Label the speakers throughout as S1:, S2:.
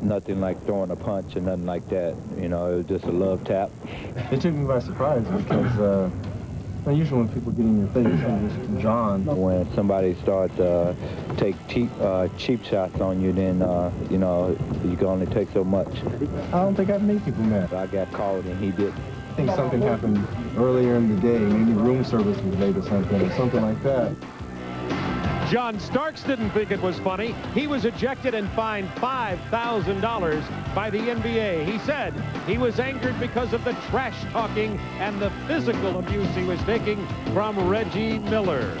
S1: nothing like throwing a punch or nothing like that. You know, it was just a love tap.
S2: It took me by surprise because usually when people get in your face, I'm just John.
S1: When somebody starts to take cheap shots on you, then, you know, you can only take so much.
S2: I don't think I've made people mad.
S1: I got called and he didn't.
S2: I think something happened earlier in the day. Maybe room service was late or something like that.
S3: John Starks didn't think it was funny. He was ejected and fined $5,000 by the NBA. He said he was angered because of the trash talking and the physical abuse he was taking from Reggie Miller.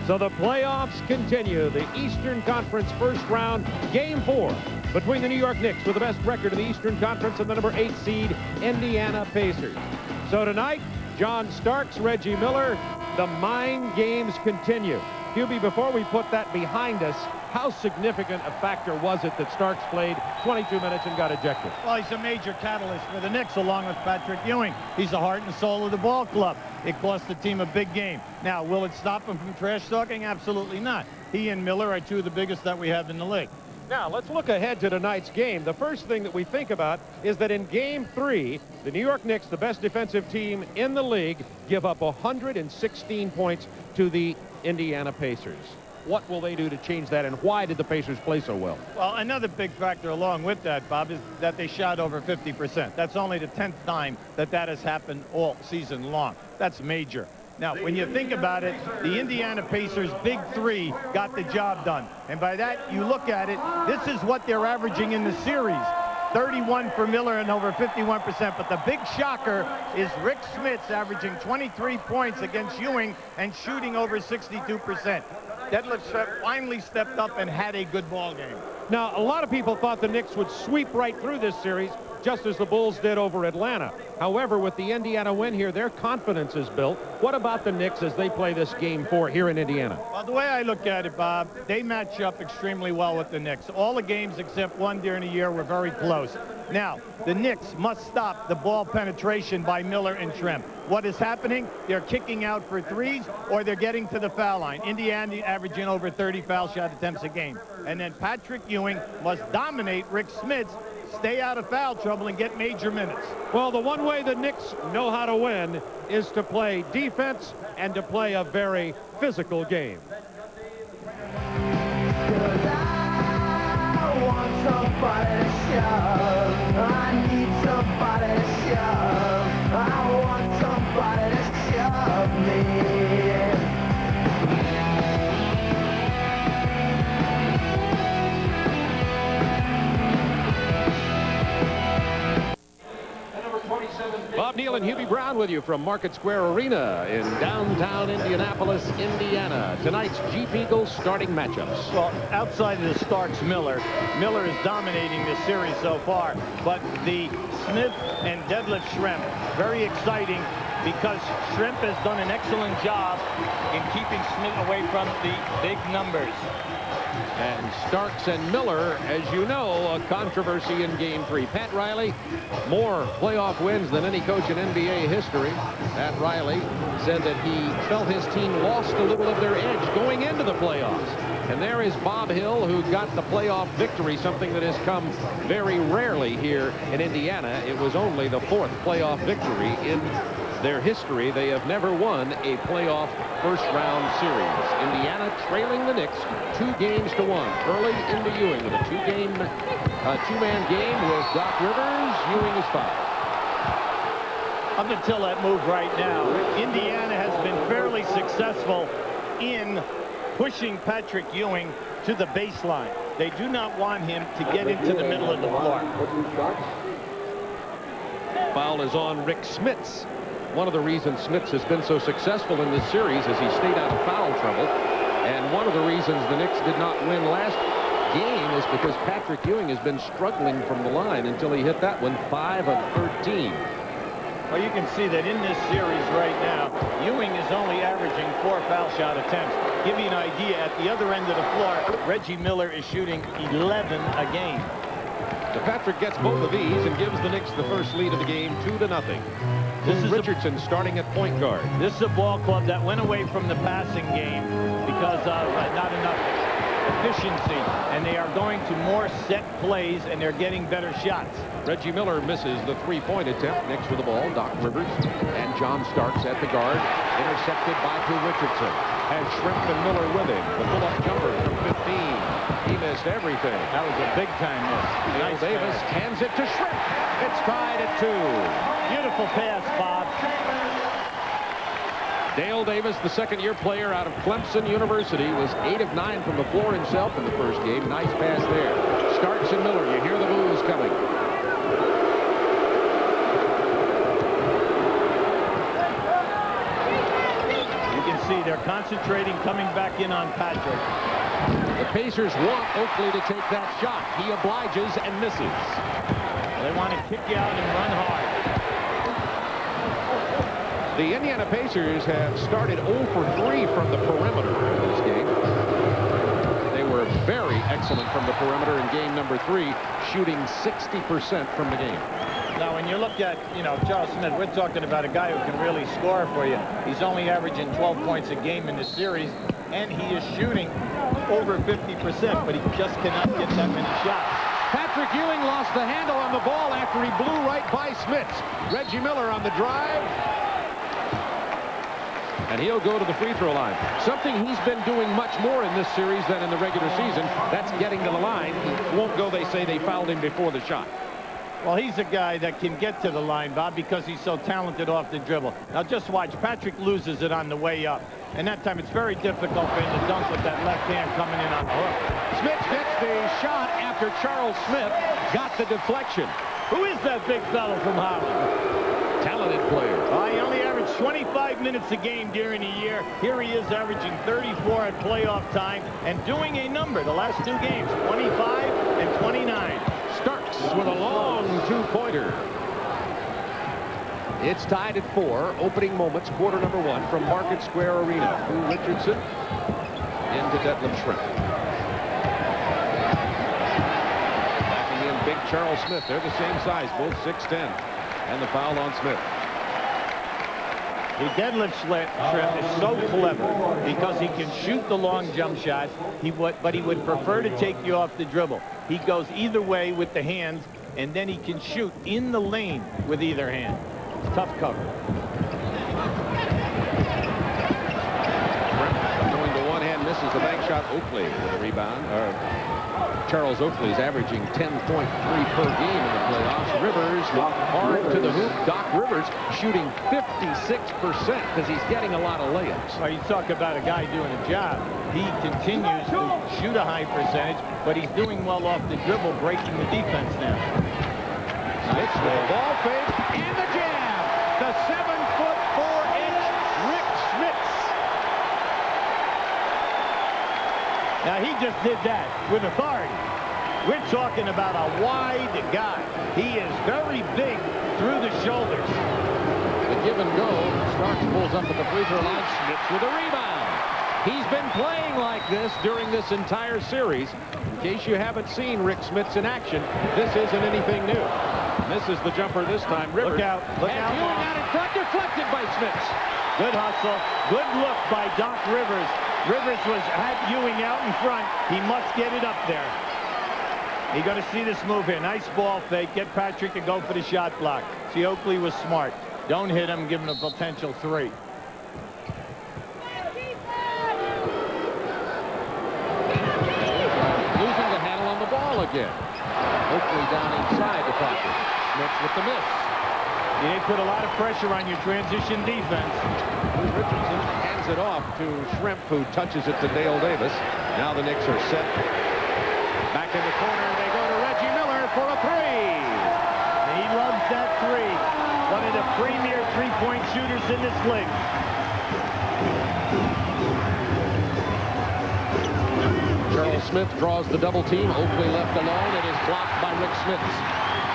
S3: So the playoffs continue. The Eastern Conference first round, Game 4 between the New York Knicks with the best record in the Eastern Conference and the number 8 seed Indiana Pacers. So tonight, John Starks, Reggie Miller, the mind games continue. QB, before we put that behind us, how significant a factor was it that Starks played 22 minutes and got ejected?
S4: Well, he's a major catalyst for the Knicks along with Patrick Ewing. He's the heart and soul of the ball club. It cost the team a big game. Now, will it stop him from trash talking? Absolutely not. He and Miller are two of the biggest that we have in the league.
S3: Now, let's look ahead to tonight's game. The first thing that we think about is that in Game 3, the New York Knicks, the best defensive team in the league, give up 116 points to the Indiana Pacers. What will they do to change that, and why did the Pacers play so well?
S4: Well, another big factor along with that, Bob, is that they shot over 50%. That's only the 10th time that that has happened all season long. That's major. Now, when you think about it, the Indiana Pacers' big three got the job done. And by that, you look at it, this is what they're averaging in the series. 31 for Miller and over 51%. But the big shocker is Rick Smits averaging 23 points against Ewing and shooting over 62%. Detlef finally stepped up and had a good ball game.
S3: Now, a lot of people thought the Knicks would sweep right through this series, just as the Bulls did over Atlanta. However, with the Indiana win here, their confidence is built. What about the Knicks as they play this Game 4 here in Indiana?
S4: Well, the way I look at it, Bob, they match up extremely well with the Knicks. All the games except one during the year were very close. Now, the Knicks must stop the ball penetration by Miller and Trim. What is happening? They're kicking out for threes or they're getting to the foul line. Indiana averaging over 30 foul shot attempts a game. And then Patrick Ewing must dominate Rick Smits, stay out of foul trouble, and get major minutes.
S3: Well, the one way the Knicks know how to win is to play defense and to play a very physical game.
S5: I want somebody to shove. I need somebody to shove. I want somebody to shove me.
S3: Bob Neal and Hubie Brown with you from Market Square Arena in downtown Indianapolis, Indiana. Tonight's Jeep Eagles starting matchups.
S4: Well, outside of the Starks-Miller, Miller is dominating this series so far. But the Smith and Detlef Schrempf, very exciting because Schrempf has done an excellent job in keeping Smith away from the big numbers.
S3: And Starks and Miller, as you know, a controversy in Game 3. Pat Riley, more playoff wins than any coach in NBA history. Pat Riley said that he felt his team lost a little of their edge going into the playoffs. And there is Bob Hill, who got the playoff victory, something that has come very rarely here in Indiana. It was only the 4th playoff victory in their history. They have never won a playoff first-round series. Indiana trailing the Knicks 2-1 early into Ewing with a two-man game with Doc Rivers. Ewing is fouled.
S4: Up until that move right now, Indiana has been fairly successful in pushing Patrick Ewing to the baseline. They do not want him to get into the middle of the floor.
S3: Foul is on Rick Smits. One of the reasons Smits has been so successful in this series is he stayed out of foul trouble. And one of the reasons the Knicks did not win last game is because Patrick Ewing has been struggling from the line until he hit that one, 5 of 13.
S4: Well, you can see that in this series right now, Ewing is only averaging 4 foul shot attempts. Give you an idea, at the other end of the floor, Reggie Miller is shooting 11 a game.
S3: Patrick gets both of these and gives the Knicks the first lead of the game, 2-0. This is Richardson starting at point guard.
S4: This is a ball club that went away from the passing game because of not enough efficiency, and they are going to more set plays, and they're getting better shots.
S3: Reggie Miller misses the three-point attempt. Knicks with the ball. Doc Rivers and John Starks at the guard. Intercepted by Richardson. Has Shrimp and Miller with him. The pull-up jumper from 15. He missed everything.
S4: That was a big-time miss.
S3: Nice Davis hands it to Shrimp. It's tied at 2.
S4: Beautiful pass, Bob.
S3: Dale Davis, the second-year player out of Clemson University, was 8 of 9 from the floor himself in the first game. Nice pass there. Starks and Miller. You hear the boos coming.
S4: See, they're concentrating, coming back in on Patrick.
S3: The Pacers want Oakley to take that shot. He obliges and misses.
S4: They want to kick you out and run hard.
S3: The Indiana Pacers have started 0 for 3 from the perimeter in this game. They were very excellent from the perimeter in game number 3, shooting 60% from the game.
S4: Now, when you look at, Charles Smith, we're talking about a guy who can really score for you. He's only averaging 12 points a game in this series, and he is shooting over 50%, but he just cannot get that many shots.
S3: Patrick Ewing lost the handle on the ball after he blew right by Smits. Reggie Miller on the drive. And he'll go to the free throw line. Something he's been doing much more in this series than in the regular season. That's getting to the line. He won't go. They say they fouled him before the shot.
S4: Well, he's a guy that can get to the line, Bob, because he's so talented off the dribble. Now, just watch. Patrick loses it on the way up. And that time, it's very difficult for him to dunk with that left hand coming in on the hook.
S3: Smith gets the shot after Charles Smith got the deflection.
S4: Who is that big fellow from Holland?
S3: Talented player.
S4: He only averaged 25 minutes a game during the year. Here he is averaging 34 at playoff time and doing a number the last 2 games, 25 and 29.
S3: Starks with a long two-pointer. It's tied at 4. Opening moments, quarter number 1 from Market Square Arena. Richardson into Detlef Shrimp. Backing in big Charles Smith. They're the same size, both 6'10". And the foul on Smith.
S4: The Detlef Shrimp is so clever because he can shoot the long jump shots, but he would prefer to take you off the dribble. He goes either way with the hands, and then he can shoot in the lane with either hand. It's tough cover.
S3: Shrimp going to one hand, misses the bank shot. Oakley with a rebound. Charles Oakley's averaging 10.3 per game in the playoffs. Rivers hard to the hoop. Doc Rivers shooting 56% because he's getting a lot of layups.
S4: Well, you talk about a guy doing a job. He continues to shoot a high percentage, but he's doing well off the dribble, breaking the defense now.
S3: Smith with a ball fake and the jam. The 7-foot 4-inch Rick Smits.
S4: Now, he just did that with authority. We're talking about a wide guy. He is very big through the shoulders.
S3: The give and go. Starks pulls up at the free throw line. Smits with a rebound. He's been playing like this during this entire series. In case you haven't seen Rick Smits in action, this isn't anything new. Misses the jumper this time. Rivers.
S4: Look out. Look
S3: and
S4: out.
S3: Ewing out in front, deflected by Smits.
S4: Good hustle. Good look by Doc Rivers. Rivers had Ewing out in front. He must get it up there. You're going to see this move here. Nice ball fake. Get Patrick to go for the shot block. See, Oakley was smart. Don't hit him. Give him a potential 3.
S3: Losing the handle on the ball again. Oakley down inside the pocket. Smith with the miss.
S4: They put a lot of pressure on your transition defense.
S3: Richardson hands it off to Shrimp, who touches it to Dale Davis. Now the Knicks are set. Back in the corner, they go to Reggie Miller for a 3.
S4: He loves that 3. One of the premier three-point shooters in this league.
S3: Charles Smith draws the double team. Oakley left alone. It is blocked by Rick Smits.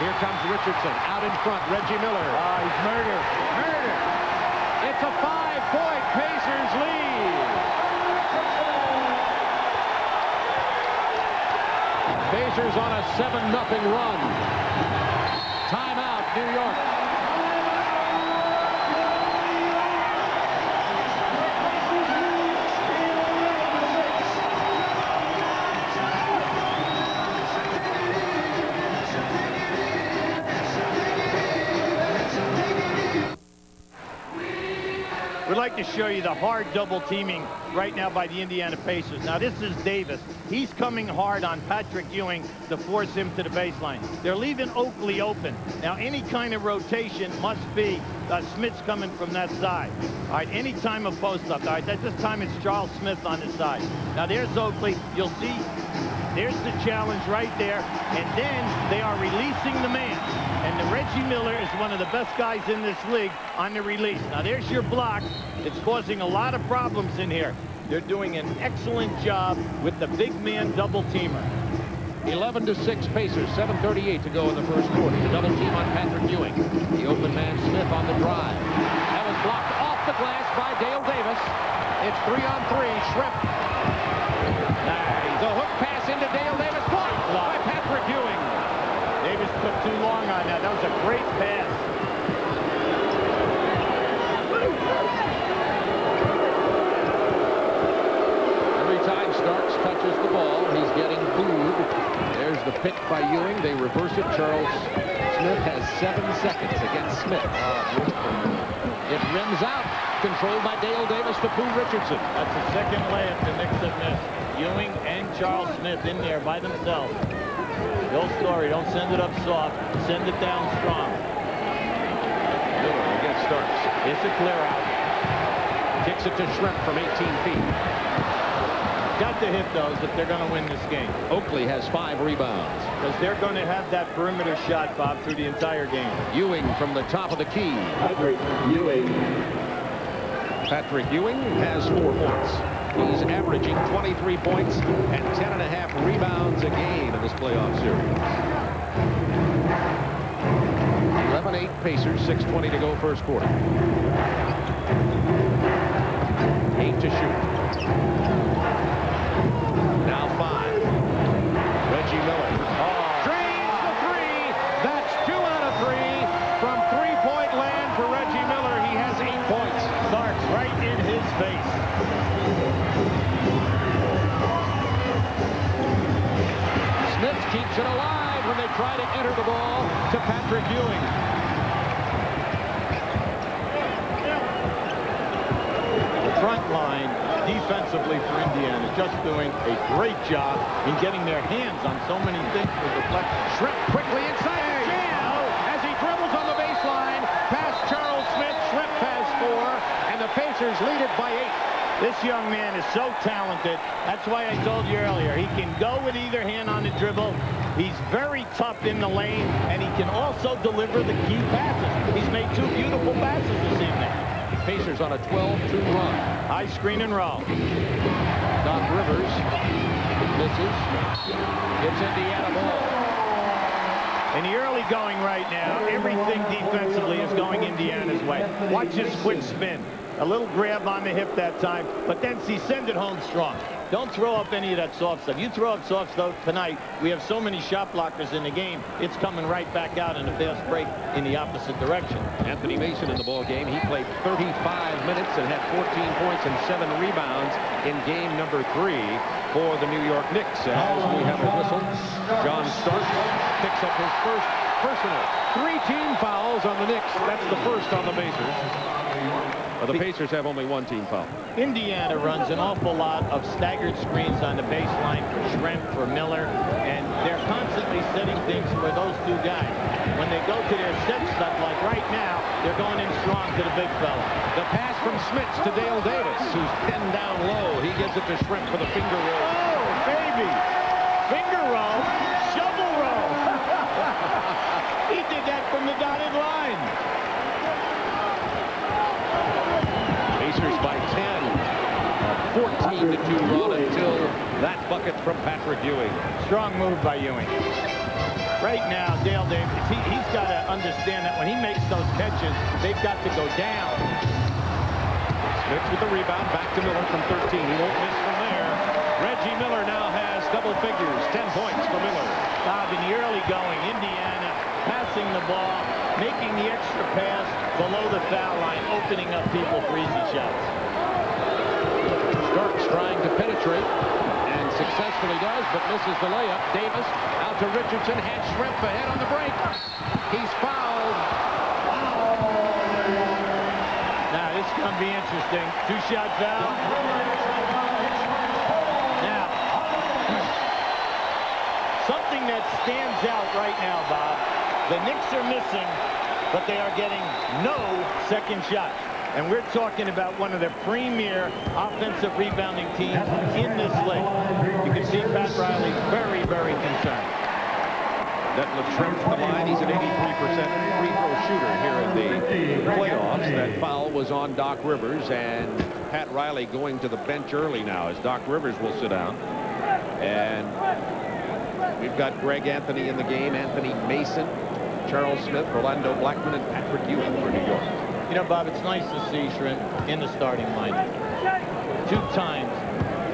S3: Here comes Richardson. Out in front, Reggie Miller.
S4: He's murdered.
S3: Murder. It's a 5-point Pacers lead. Pacers on a 7-0 run. Timeout, New York.
S4: like to show you the hard double teaming right now by the Indiana Pacers. Now this is Davis. He's coming hard on Patrick Ewing to force him to the baseline. They're leaving Oakley open. Now any kind of rotation must be Smith's coming from that side. All right, any time of post-up. All right, this time it's Charles Smith on the side. Now there's Oakley. You'll see there's the challenge right there. And then they are releasing the man. And the Reggie Miller is one of the best guys in this league on the release. Now there's your block. It's causing a lot of problems in here. They're doing an excellent job with the big man double teamer.
S3: 11-6 Pacers, 7:38 to go in the first quarter. The double team on Patrick Ewing. The open man Smith on the drive. That was blocked off the glass by Dale Davis. It's 3-on-3. Shrimp. The hook pass into Dale Davis. Blocked by Patrick Ewing.
S4: Davis took too long on that. That was a great pass.
S3: Every time Starks touches the ball, he's getting booed. There's the pick by Ewing. They reverse it. Charles Smith has 7 seconds against Smith. It rims out. Controlled by Dale Davis to Pooh Richardson.
S4: That's the second layup the Knicks have missed. Ewing and Charles Smith in there by themselves. Bill Story, don't send it up soft. Send it down strong.
S3: Miller against Starks.
S4: It's a clear out.
S3: Kicks it to Shrimp from 18 feet.
S4: Got to hit those if they're going to win this game.
S3: Oakley has 5 rebounds.
S4: Because they're going to have that perimeter shot, Bob, through the entire game.
S3: Ewing from the top of the key. Patrick Ewing has 4 points. He's averaging 23 points and 10.5 rebounds a game in this playoff series. 11-8 Pacers, 6:20 to go first quarter. 8 to shoot. Now 5. Reggie Miller. Drains the 3. That's 2 out of 3 from 3-point land for Reggie Miller. He has 8 points.
S4: Starks right in his face.
S3: Smith keeps it alive when they try to enter the ball to Patrick Ewing.
S4: The front line defensively for Indiana just doing a great job in getting their hands on so many things with deflection.
S3: Shrimp quickly inside the jam as he dribbles on the baseline past Charles Smith. Shrimp has 4 and the Pacers lead it by 8.
S4: This young man is so talented. That's why I told you earlier, he can go with either hand on the dribble. He's very tough in the lane, and he can also deliver the key passes. He's made 2 beautiful passes this evening.
S3: The Pacers on a 12-2 run.
S4: High screen and roll.
S3: Doc Rivers misses. It's Indiana ball.
S4: In the early going right now, everything defensively is going Indiana's way. Watch his quick spin. A little grab on the hip that time, but then see, send it home strong. Don't throw up any of that soft stuff. You throw up soft stuff tonight, we have so many shot blockers in the game, it's coming right back out in a fast break in the opposite direction.
S3: Anthony Mason in the ball game. He played 35 minutes and had 14 points and 7 rebounds in game number 3 for the New York Knicks. As we have a whistle, John Starks picks up his first personal 3-team fouls on the Knicks. That's the first on the Pacers. The Pacers have only 1 team foul.
S4: Indiana runs an awful lot of staggered screens on the baseline for Shrimp, for Miller, and they're constantly setting things for those 2 guys. When they go to their set stuff, like right now, they're going in strong to the big fella.
S3: The pass from Smits to Dale Davis, who's pinned down low. He gives it to Shrimp for the finger roll.
S4: Oh, baby! Finger roll, shovel roll. He did that from the dotted line.
S3: Pacers by 10. A 14-2 run until that bucket from Patrick Ewing.
S4: Strong move by Ewing. Right now, Dale Davis, he's got to understand that when he makes those catches, they've got to go down.
S3: Smith with the rebound, back to Miller from 13. He won't miss from there. Reggie Miller now has double figures, 10 points for Miller.
S4: Bob, in the early going, Indiana passing the ball, making the extra pass below the foul line, opening up people for easy shots.
S3: Starks trying to penetrate, and successfully does, but misses the layup. Davis out to Richardson, had Shrimp ahead on the break. He's fouled.
S4: Now, this going to be interesting. Two-shot foul. Now, something that stands out right now, Bob, the Knicks are missing, but they are getting no second shots. And we're talking about one of the premier offensive rebounding teams in this league. You can see Pat Riley very, very concerned.
S3: Detlef Schrempf to the line. He's an 83% free throw shooter here in the playoffs. That foul was on Doc Rivers, and Pat Riley going to the bench early now as Doc Rivers will sit down. And we've got Greg Anthony in the game, Anthony Mason, Charles Smith, Orlando Blackman, and Patrick Ewing for New York.
S4: You know, Bob, it's nice to see Schrempf in the starting lineup. 2 times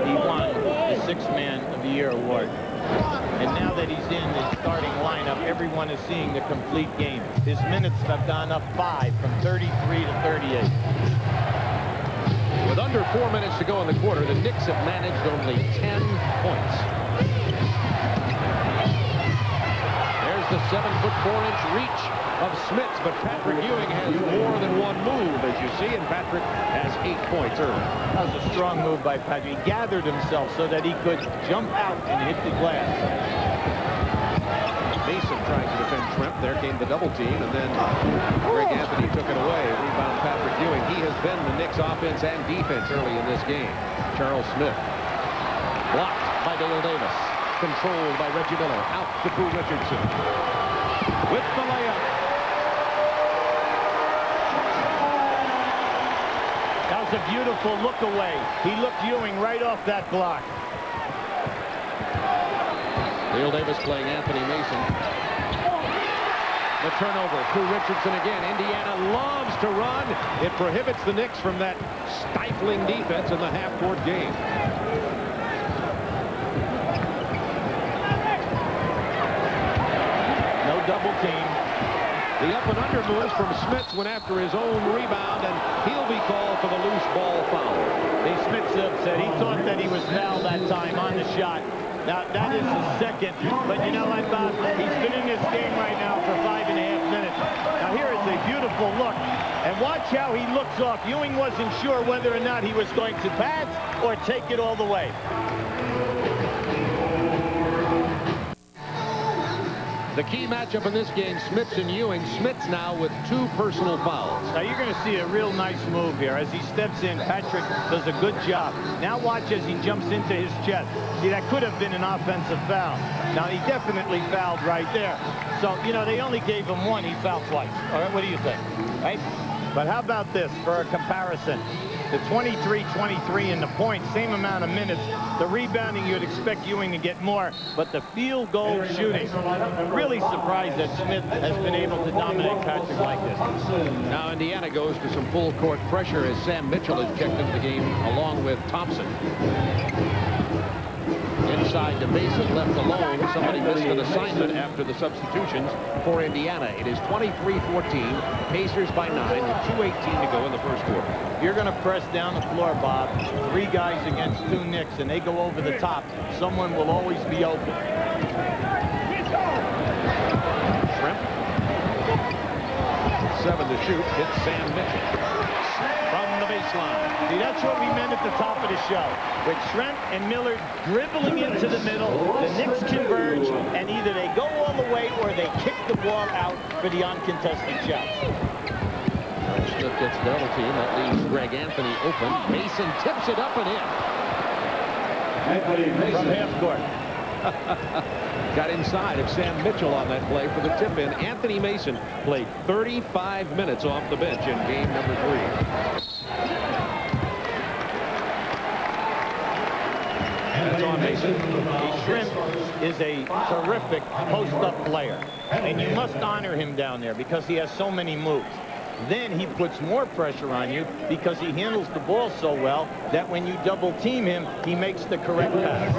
S4: he won the 6th Man of the Year award. And now that he's in the starting lineup, everyone is seeing the complete game. His minutes have gone up 5 from 33 to 38.
S3: With under 4 minutes to go in the quarter, the Knicks have managed only 10 points. There's the 7-foot-4-inch reach of Smits, but Patrick Ewing has more than one move, as you see, and Patrick has 8 points early.
S4: That was a strong move by Patrick. He gathered himself so that he could jump out and hit the glass.
S3: Mason trying to defend Schrempf. There came the double team, and then Greg Anthony took it away. Rebound Patrick Ewing. He has been the Knicks offense and defense early in this game. Charles Smith blocked by Dale Davis. Controlled by Reggie Miller. Out to Pooh Richardson. With the layup.
S4: That was a beautiful look away. He looked Ewing right off that block.
S3: Dale Davis playing Anthony Mason. The turnover. Pooh Richardson again. Indiana loves to run. It prohibits the Knicks from that stifling defense in the half-court game.
S4: No double team.
S3: The up and under moves from Smits went after his own rebound, and he'll be called for the loose ball foul.
S4: Smits said he thought that he was fouled that time on the shot. Now, that is the second. But you know what, Bob? He's been in this game right now for 5.5 minutes. Now, here is a beautiful look. And watch how he looks off. Ewing wasn't sure whether or not he was going to pass or take it all the way.
S3: The key matchup in this game, Smits and Ewing. Smits now with 2 personal fouls.
S4: Now you're going to see a real nice move here. As he steps in, Patrick does a good job. Now watch as he jumps into his chest. See, that could have been an offensive foul. Now he definitely fouled right there. So, you know, they only gave him 1. He fouled twice. All right, what do you think? Right? But how about this for a comparison? The 23-23 in the points, same amount of minutes. The rebounding, you'd expect Ewing to get more, but the field goal shooting, really surprised that Smith has been able to dominate Patrick like this.
S3: Now Indiana goes to some full court pressure as Sam Mitchell is checked into the game along with Thompson. Inside to Mason, left alone. Somebody missed an assignment after the substitutions for Indiana. It is 23-14. Pacers by 9 with 2:18 to go in the first quarter.
S4: You're going to press down the floor, Bob. 3 guys against 2 Knicks, and they go over the top. Someone will always be open.
S3: Schrempf. 7 to shoot. Hits Sam Mitchell. From the baseline.
S4: See, that's what we meant at the top of the show. With Schrempf and Miller dribbling into the middle, the Knicks converge, and either they go all the way or they kick the ball out for the uncontested shots.
S3: Smith gets the double team. That leaves Greg Anthony open. Mason tips it up and in.
S4: From half court.
S3: Got inside of Sam Mitchell on that play for the tip-in. Anthony Mason played 35 minutes off the bench in game number 3. That's on Mason.
S4: Schrempf is a terrific post-up player, and you must honor him down there because he has so many moves. Then he puts more pressure on you because he handles the ball so well that when you double team him, he makes the correct pass.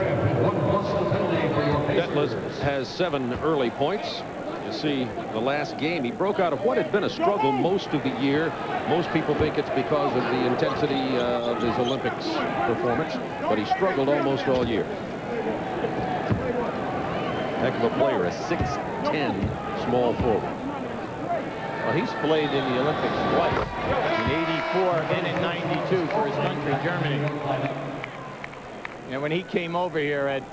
S3: Detlef has 7 early points. You see, the last game, he broke out of what had been a struggle most of the year. Most people think it's because of the intensity of his Olympics performance, but he struggled almost all year. Heck of a player, a 6'10" small forward.
S4: Well, he's played in the Olympics twice, in '84 and in '92 for his country, Germany. And when he came over here at,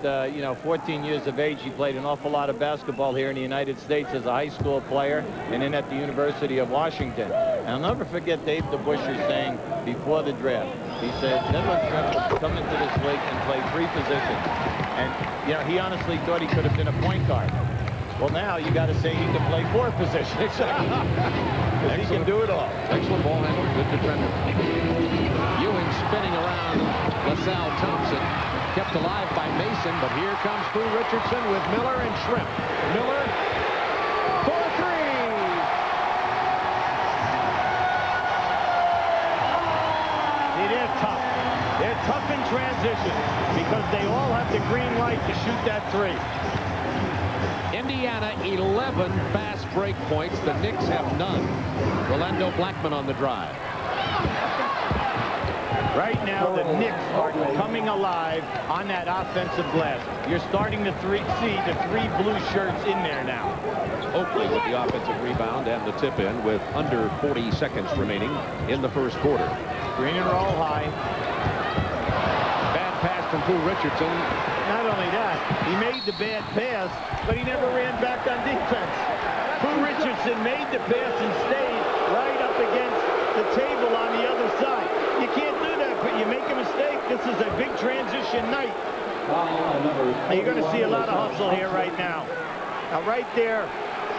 S4: 14 years of age, he played an awful lot of basketball here in the United States as a high school player and then at the University of Washington. And I'll never forget Dave DeBusschere saying before the draft, he said, Miller and Shrimp will come into this league and play 3 positions. And, he honestly thought he could have been a point guard. Well, now you got to say he can play 4 positions. Exactly. He can do it all.
S3: Excellent ball handler, good defender. Ewing spinning around LaSalle Thompson, kept alive by Mason, but here comes Pooh Richardson with Miller and Shrimp. Miller for 3.
S4: See, they're tough. They're tough in transition because they all have the green light to shoot that 3.
S3: Indiana 11 fast break points. The Knicks have none. Rolando Blackman on the drive.
S4: Right now, the Knicks are coming alive on that offensive glass. You're starting to see the 3 blue shirts in there now.
S3: Oakley with the offensive rebound and the tip in with under 40 seconds remaining in the first quarter.
S4: Green and roll high.
S3: Bad pass from Pooh Richardson.
S4: Not only that, he made the bad pass, but he never ran back on defense. Pooh Richardson made the pass and stayed right up against the table on the other side. You can't do that, but you make a mistake. This is a big transition night. You're going to see a lot of hustle here right now. Now, right there,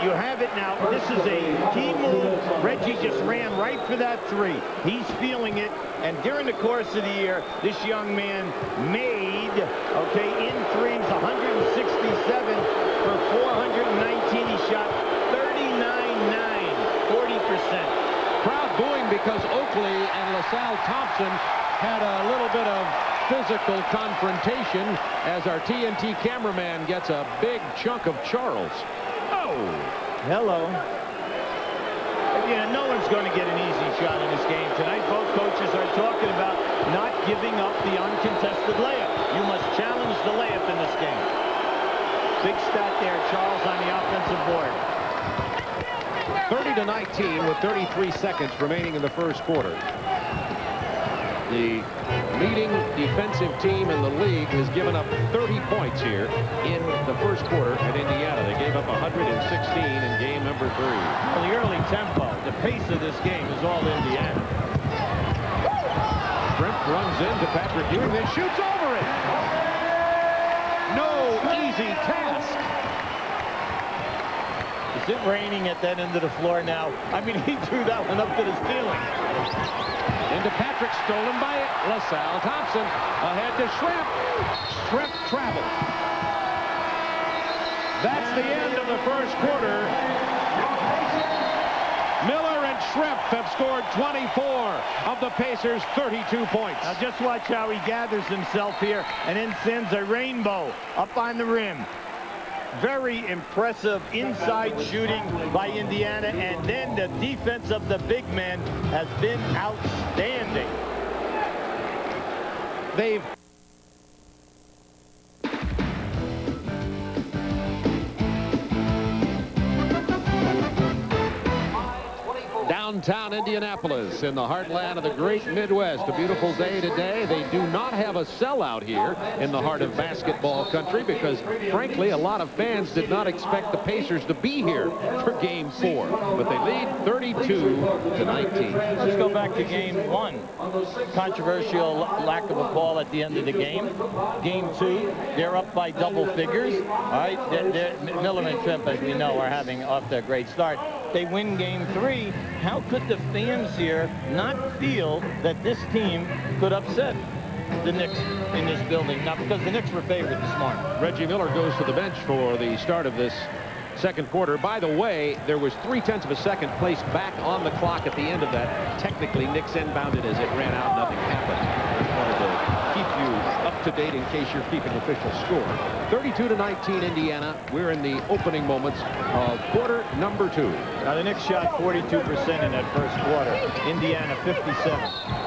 S4: you have it now. This is a key move. Reggie just ran right for that 3. He's feeling it. And during the course of the year, this young man made, in threes, 167 for 419. He shot 39.9, 40%.
S3: Crowd booing because Oakley and LaSalle Thompson had a little bit of physical confrontation as our TNT cameraman gets a big chunk of Charles. Oh!
S4: Hello. No one's going to get an easy shot in this game tonight. Both coaches are talking about not giving up the uncontested layup. You must challenge the layup in this game. Big stat there, Charles, on the offensive board.
S3: 30-19 with 33 seconds remaining in the first quarter. The leading defensive team in the league has given up 30 points here in the first quarter at Indiana. They gave up 116 in game number 3.
S4: Well, the early tempo, the pace of this game is all Indiana.
S3: Shrimp runs into Patrick Ewing, then shoots over it. No easy task.
S4: Is it raining at that end of the floor now? I mean, he threw that one up to the ceiling.
S3: Into Patrick, stolen by LaSalle Thompson. Ahead to Shrimp. Shrimp travels. That's the end of the first quarter. Miller and Shrimp have scored 24 of the Pacers' 32 points.
S4: Now just watch how he gathers himself here and then sends a rainbow up on the rim. Very impressive inside shooting by Indiana, and then the defense of the big men has been outstanding.
S3: They've downtown Indianapolis in the heartland of the great Midwest. A beautiful day today. They do not have a sellout here in the heart of basketball country because, frankly, a lot of fans did not expect the Pacers to be here for Game 4. But they lead 32-19.
S4: Let's go back to Game 1. Controversial lack of a call at the end of the game. Game 2, they're up by double figures. All right, Miller and Shrimp, as we know, are having off to a great start. They win Game 3. How could the fans here not feel that this team could upset the Knicks in this building? Now, because the Knicks were favored this morning.
S3: Reggie Miller goes to the bench for the start of this second quarter. By the way, there was 0.3 of a second placed back on the clock at the end of that. Technically, Knicks inbounded as it ran out. Nothing happened. Just wanted to keep you up to date in case you're keeping official score. 32-19 Indiana. We're in the opening moments of quarter number 2.
S4: Now, the Knicks shot 42% in that first quarter. Indiana 57%.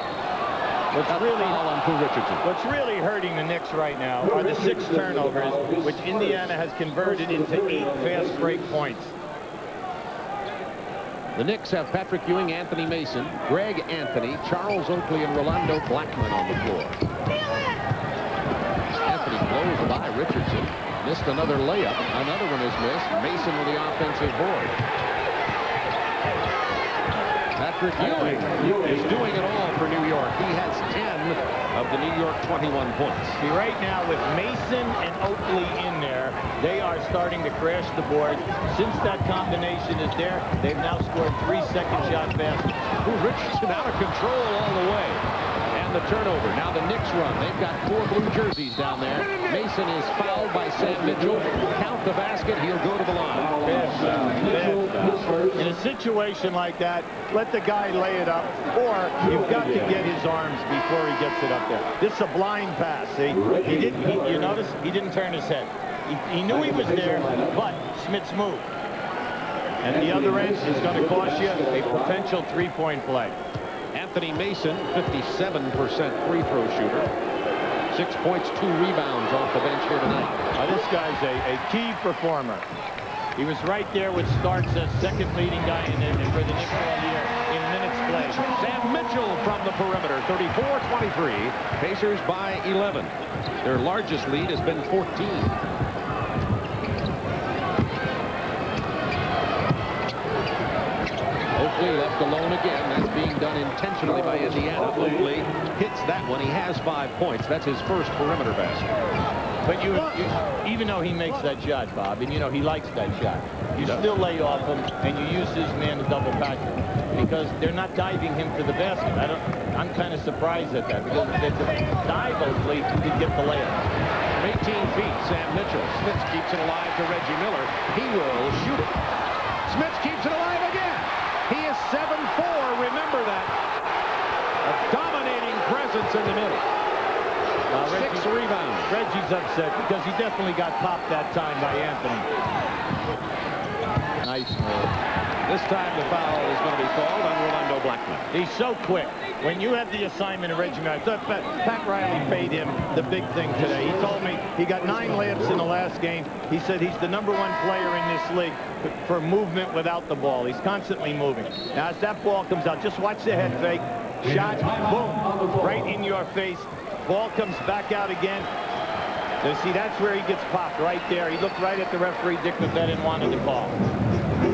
S4: What's really hurting the Knicks right now are the 6 turnovers, which Indiana has converted into 8 fast break points.
S3: The Knicks have Patrick Ewing, Anthony Mason, Greg Anthony, Charles Oakley, and Rolando Blackman on the floor. Anthony blows by Richardson. Missed another layup. Another one is missed. Mason with the offensive board. Patrick Ewing is doing it all for New York. He has 10 of the New York 21 points.
S4: See, right now with Mason and Oakley in there, they are starting to crash the board. Since that combination is there, they've now scored 3 second-shot baskets.
S3: Richardson out of control all the way. And the turnover. Now the Knicks run. They've got 4 blue jerseys down there. Mason is fouled by Sam Mitchell. Count the basket. He'll go to the line.
S4: In a situation like that, let the guy lay it up, or you've got to get his arms before he gets it up there. This is a blind pass, see? You notice he didn't turn his head. He knew he was there, but Smith's move. And the other end is going to cost you a potential 3-point play.
S3: Anthony Mason, 57% free throw shooter. 6 points, 2 rebounds off the bench here tonight.
S4: This guy's a key performer. He was right there with Starks as second leading guy for the Knicks all year in minutes played.
S3: Sam Mitchell from the perimeter, 34-23. Pacers by 11. Their largest lead has been 14. Oakley left alone again. That's being done intentionally by Indiana. Oakley hits that one. He has 5 points. That's his first perimeter basket.
S4: But even though he makes that shot, Bob, and you know he likes that shot, you still lay off him and you use his man to double patch him because they're not diving him to the basket. I'm kind of surprised at that because if they dive Oakley, he'd get the layup.
S3: From 18 feet, Sam Mitchell. Smith keeps it alive to Reggie Miller. He will shoot it. Smith keeps it alive again. He is 7-4. Remember that. A dominating presence in the middle. 6 rebounds.
S4: Reggie's upset because he definitely got popped that time by Anthony. Nice move.
S3: This time the foul is going to be called on Rolando Blackman.
S4: He's so quick. When you have the assignment of Reggie Miller, I thought Pat Riley paid him the big thing today. He told me he got 9 layups in the last game. He said he's the #1 player in this league for movement without the ball. He's constantly moving. Now, as that ball comes out, just watch the head fake. Shot, boom, right in your face. Ball comes back out again. So see, that's where he gets popped, right there. He looked right at the referee, Dick McBeth, and wanted to call.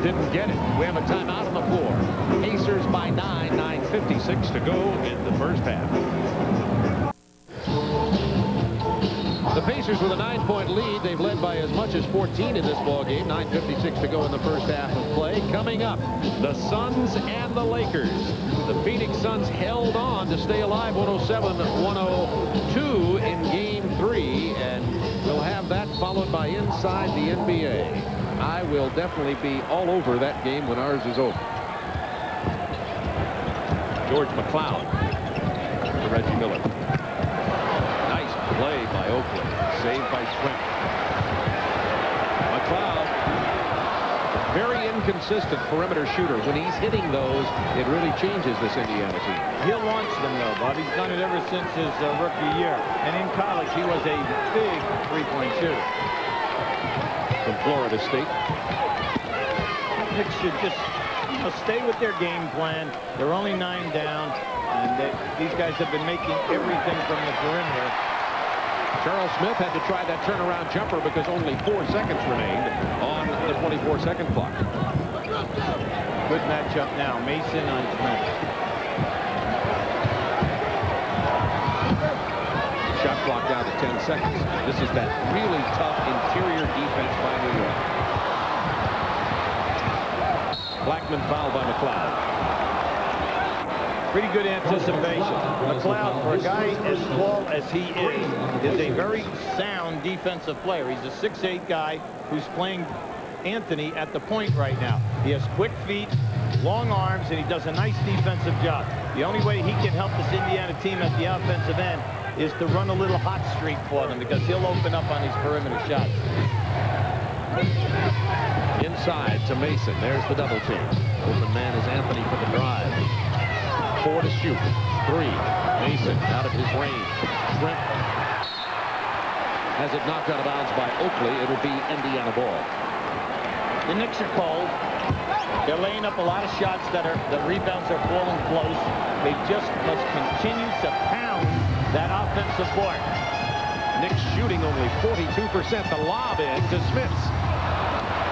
S3: Didn't get it. We have a timeout on the floor. Pacers by 9, 9:56 to go in the first half. The Pacers with a 9-point lead. They've led by as much as 14 in this ball game. 9:56 to go in the first half of play. Coming up, the Suns and the Lakers. The Phoenix Suns held on to stay alive 107-102 in Game 3, and we'll have that followed by Inside the NBA. I will definitely be all over that game when ours is over. George McCloud to Reggie Miller. Nice play by Oakley. Saved by Trent. McCloud, very inconsistent perimeter shooter. When he's hitting those, it really changes this Indiana team.
S4: He'll launch them, though, Bob. He's done it ever since his rookie year. And in college, he was a big 3-point shooter.
S3: From Florida State.
S4: Knicks should just stay with their game plan. They're only 9 down, and these guys have been making everything from the perimeter.
S3: Charles Smith had to try that turnaround jumper because only 4 seconds remained on the 24-second clock.
S4: Good matchup now. Mason on Smith.
S3: Shot clock down to 10 seconds. This is that really tough interior defense by New York. Blackman fouled by McCloud.
S4: Pretty good anticipation. McCloud, for a guy as tall as he is a very sound defensive player. He's a 6'8" guy who's playing Anthony at the point right now. He has quick feet, long arms, and he does a nice defensive job. The only way he can help this Indiana team at the offensive end is to run a little hot streak for them because he'll open up on these perimeter shots.
S3: Inside to Mason. There's the double team. Open man is Anthony for the drive. 4 to shoot. 3. Mason out of his range. Trent has it knocked out of bounds by Oakley. It'll be Indiana ball.
S4: The Knicks are cold. They're laying up a lot of shots that the rebounds are falling close. They just must continue to pound that offensive board.
S3: Knicks shooting only 42%. The lob in to Smits.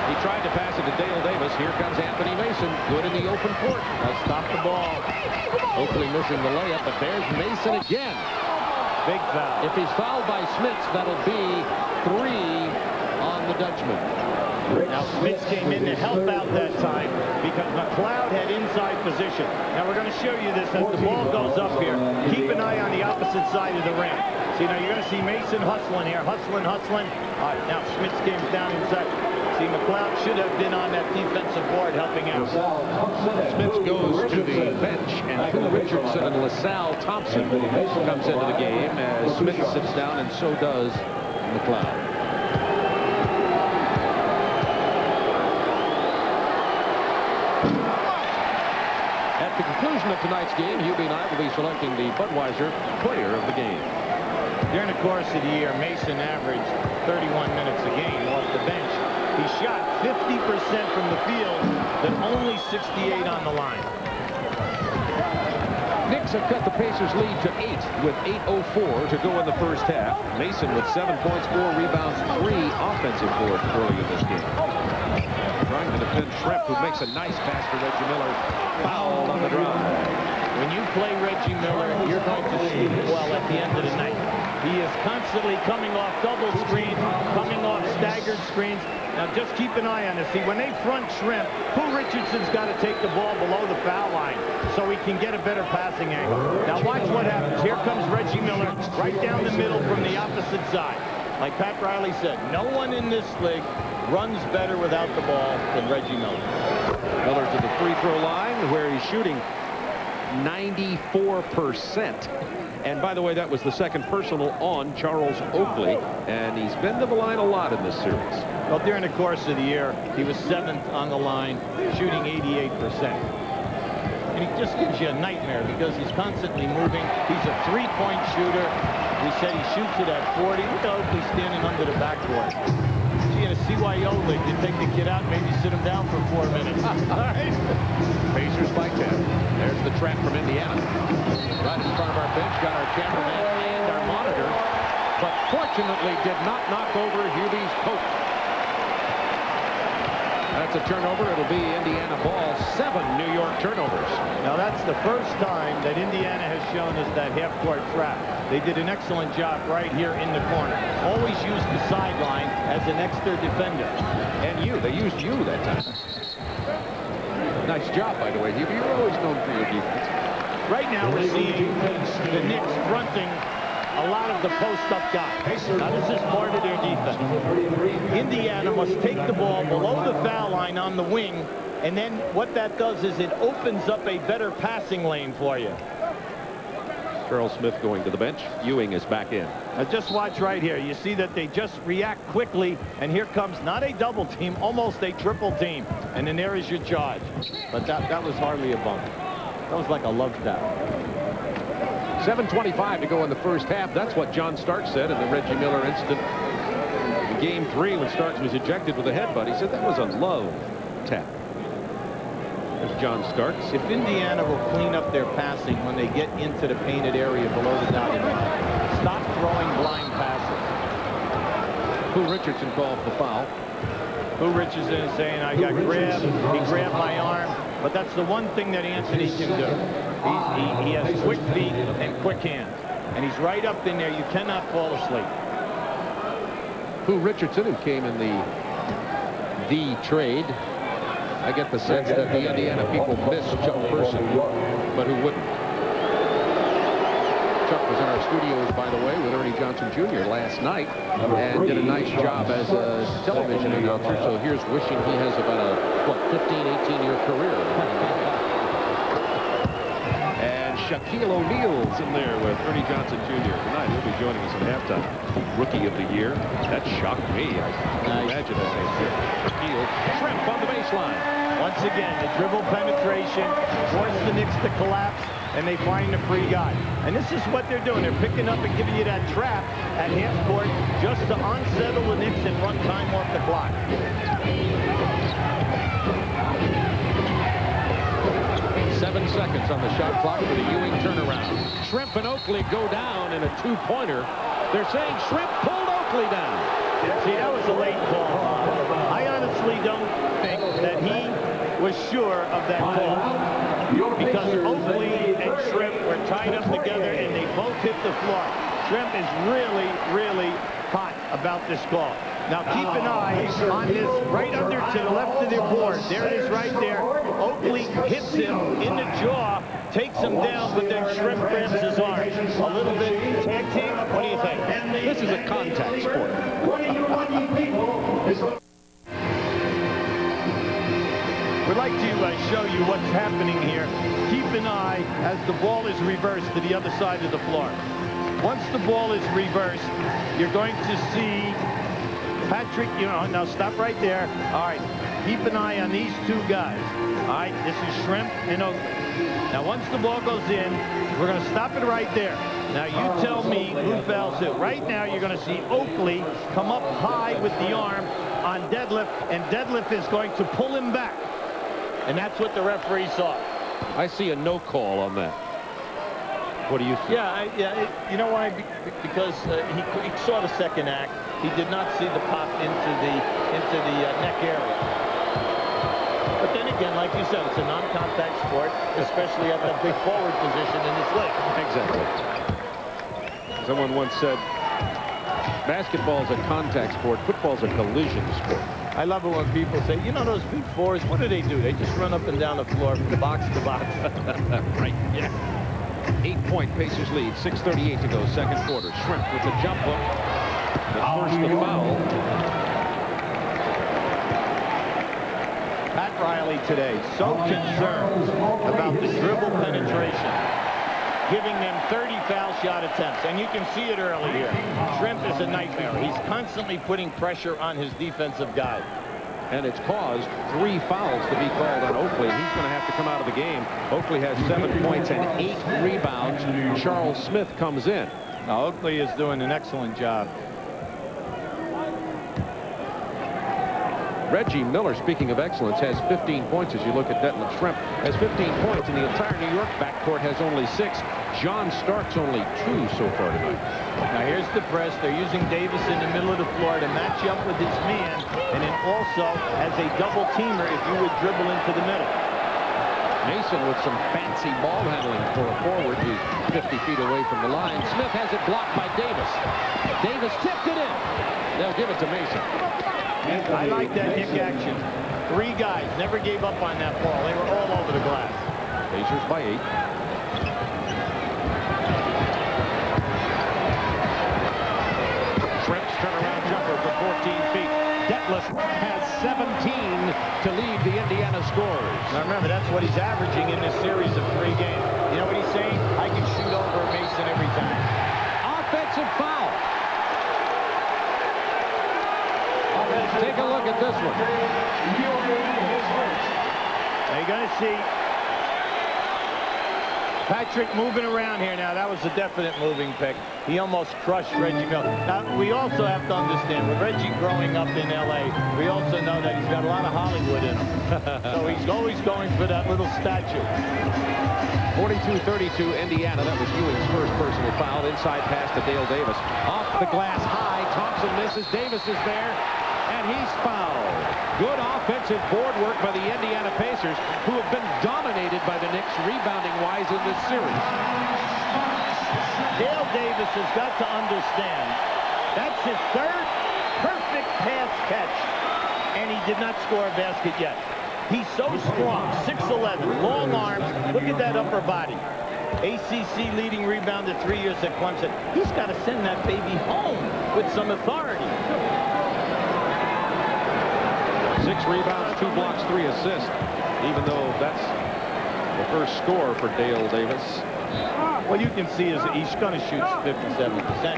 S3: He tried to pass it to Dale Davis. Here comes Anthony Mason. Good in the open court.
S4: Stop the ball.
S3: Oakley missing the layup, but there's Mason again.
S4: Big foul.
S3: If he's fouled by Smits, that'll be 3 on the Dutchman.
S4: Now Smits came in to help out that time because McLeod had inside position. Now we're going to show you this as the ball goes up here. Keep an eye on the opposite side of the rim. See, now you're going to see Mason hustling here. Hustling. All right, now Smits came down inside. See, McLeod should have been on that defensive board helping out.
S3: Smits goes to the bench, and Phil Richardson and LaSalle Thompson comes into the game as Smits sits down, and so does McLeod. At the conclusion of tonight's game, Hubie and I will be selecting the Budweiser player of the game.
S4: During the course of the year, Mason averaged 31 minutes a game off the bench. He shot 50% from the field, but only 68 on the line.
S3: Knicks have cut the Pacers' lead to 8 with 8:04 to go in the first half. Mason with 7 points, 4 rebounds, 3 offensive boards early in this game. Trying to defend Schrempf, who makes a nice pass to Reggie Miller. Fouled on the drive.
S4: When you play Reggie Miller, you're going to shoot well at the end of the night. He is constantly coming off double screens, coming off staggered screens. Now just keep an eye on this. See, when they front Schrempf, Richardson's got to take the ball below the foul line so he can get a better passing angle. Now watch what happens. Here comes Reggie Miller right down the middle from the opposite side. Like Pat Riley said, no one in this league runs better without the ball than Reggie Miller.
S3: Miller to the free throw line where he's shooting 94%. And by the way, that was the second personal on Charles Oakley, and he's been to the line a lot in this series.
S4: Well, during the course of the year, he was 7th on the line, shooting 88%. And he just gives you a nightmare because he's constantly moving. He's a three-point shooter. We said he shoots it at 40. Look at Oakley standing under the backboard. Gee, in a CYO league, you take the kid out, maybe sit him down for 4 minutes. All right.
S3: Pacers by 10. There's the trap from Indiana. Right in front of our bench, got our cameraman and our monitor, but fortunately did not knock over Hubie's coat. That's a turnover. It'll be Indiana ball. 7 New York turnovers.
S4: Now that's the first time that Indiana has shown us that half-court trap. They did an excellent job right here in the corner. Always use the sideline as an extra defender.
S3: And they used you that time. Nice job, by the way, Hubie. You're always known for your defense.
S4: Right now we're seeing the Knicks fronting a lot of the post-up guys. Now this is part of their defense. Indiana must take the ball below the foul line on the wing, and then what that does is it opens up a better passing lane for you.
S3: Charles Smith going to the bench. Ewing is back in.
S4: Now just watch right here. You see that they just react quickly, and here comes not a double team, almost a triple team. And then there is your charge. But that was hardly a bump. That was like a love tap.
S3: 7:25 to go in the first half. That's what John Starks said in the Reggie Miller incident in Game 3 when Starks was ejected with a headbutt. He said that was a love tap. There's John Starks.
S4: If Indiana will clean up their passing when they get into the painted area below the dotted line, stop throwing blind passes.
S3: Who Richardson called the foul.
S4: Who Richardson is saying, I got grabbed, he grabbed my arm. But that's the one thing that Anthony can do. He has quick feet and quick hands. And he's right up in there. You cannot fall asleep.
S3: Who Richardson, who came in the trade. I get the sense that the Indiana people miss Chuck Person, but who wouldn't? Chuck was in our studios, by the way, with Ernie Johnson Jr. last night and did a nice job as a television announcer. So here's wishing he has about a, 15, 18-year career. And Shaquille O'Neal's in there with Ernie Johnson Jr. Tonight, he'll be joining us at halftime. Rookie of the year. That shocked me. I couldn't imagine that. Shaquille. Schrempf on the baseline.
S4: Once again, the dribble penetration forced the Knicks to collapse, and they find the free guy. And this is what they're doing. They're picking up and giving you that trap at half court just to unsettle the Knicks and run time off the clock.
S3: seconds on the shot clock for the Ewing turnaround. Shrimp and Oakley go down in a two-pointer. They're saying Shrimp pulled Oakley down.
S4: See, that was a late call. I honestly don't think that he was sure of that call, because Oakley and Shrimp were tied up together and they both hit the floor. Shrimp is really, really hot about this call. Now keep an eye on this right under to the left of their board. There it is right there. Oakley hits him in the jaw, takes him down, but then Shrimp grabs his arm. A little bit tag team. What do you think?
S3: This is a contact sport.
S4: We'd like to show you what's happening here. Keep an eye as the ball is reversed to the other side of the floor. Once the ball is reversed, you're going to see Patrick, now stop right there. All right, keep an eye on these two guys. All right, this is Shrimp and Oakley. Now, once the ball goes in, we're going to stop it right there. Now, you tell me who fouls who. Right now, you're going to see Oakley come up high with the arm on Deadlift, and Deadlift is going to pull him back. And that's what the referee saw.
S3: I see a no call on that. What do you see?
S4: Yeah, you know why? Because he saw the second act. He did not see the pop into the neck area. But then again, like you said, it's a non-contact sport, especially at that big forward position in his leg.
S3: Exactly. Someone once said, basketball is a contact sport, football is a collision sport.
S4: I love it when people say, you know those big fours, what do? They just run up and down the floor from box to box.
S3: Right, yeah. 8-point Pacers lead, 6:38 to go, second quarter. Shrimp with the jump hook. The first to foul.
S4: Pat Riley today so concerned about the dribble penetration, giving them 30 foul shot attempts. And you can see it early here. Shrimp is a nightmare. He's constantly putting pressure on his defensive guy.
S3: And it's caused 3 fouls to be called on Oakley. He's going to have to come out of the game. Oakley has 7 points and 8 rebounds. Charles Smith comes in.
S4: Now, Oakley is doing an excellent job.
S3: Reggie Miller, speaking of excellence, has 15 points. As you look at Detlef Shrimp, has 15 points, and the entire New York backcourt has only 6. John Starks only 2 so far tonight.
S4: Now here's the press. They're using Davis in the middle of the floor to match up with his man, and then also as a double teamer if you would dribble into the middle.
S3: Mason with some fancy ball handling for a forward who's 50 feet away from the line. Smith has it blocked by Davis. Davis tipped it in. They'll give it to Mason.
S4: I like that Nick action. 3 guys never gave up on that ball. They were all over the glass.
S3: Pacers by 8. Shrimp's turnaround jumper for 14 feet. Detlef has 17 to lead the Indiana scorers.
S4: Now remember, that's what he's averaging in this series of 3 games. You know what he's saying? I can shoot over Mason every time.
S3: Offensive foul. Take a look at this one.
S4: Now you're going to see Patrick moving around here. Now that was a definite moving pick. He almost crushed Reggie Miller. Now we also have to understand, with Reggie growing up in LA, we also know that he's got a lot of Hollywood in him. So he's always going for that little statue.
S3: 42-32 Indiana. That was Ewing's first personal foul. Inside pass to Dale Davis. Off the glass high. Thompson misses. Davis is there. And he's fouled. Good offensive board work by the Indiana Pacers, who have been dominated by the Knicks rebounding-wise in this series.
S4: Dale Davis has got to understand that's his 3rd perfect pass catch, and he did not score a basket yet. He's so strong, 6'11", long arms. Look at that upper body. ACC leading rebounder 3 years at Clemson. He's got to send that baby home with some authority.
S3: 6 rebounds, 2 blocks, 3 assists, even though that's the first score for Dale Davis.
S4: Well, you can see he's going to shoot 57%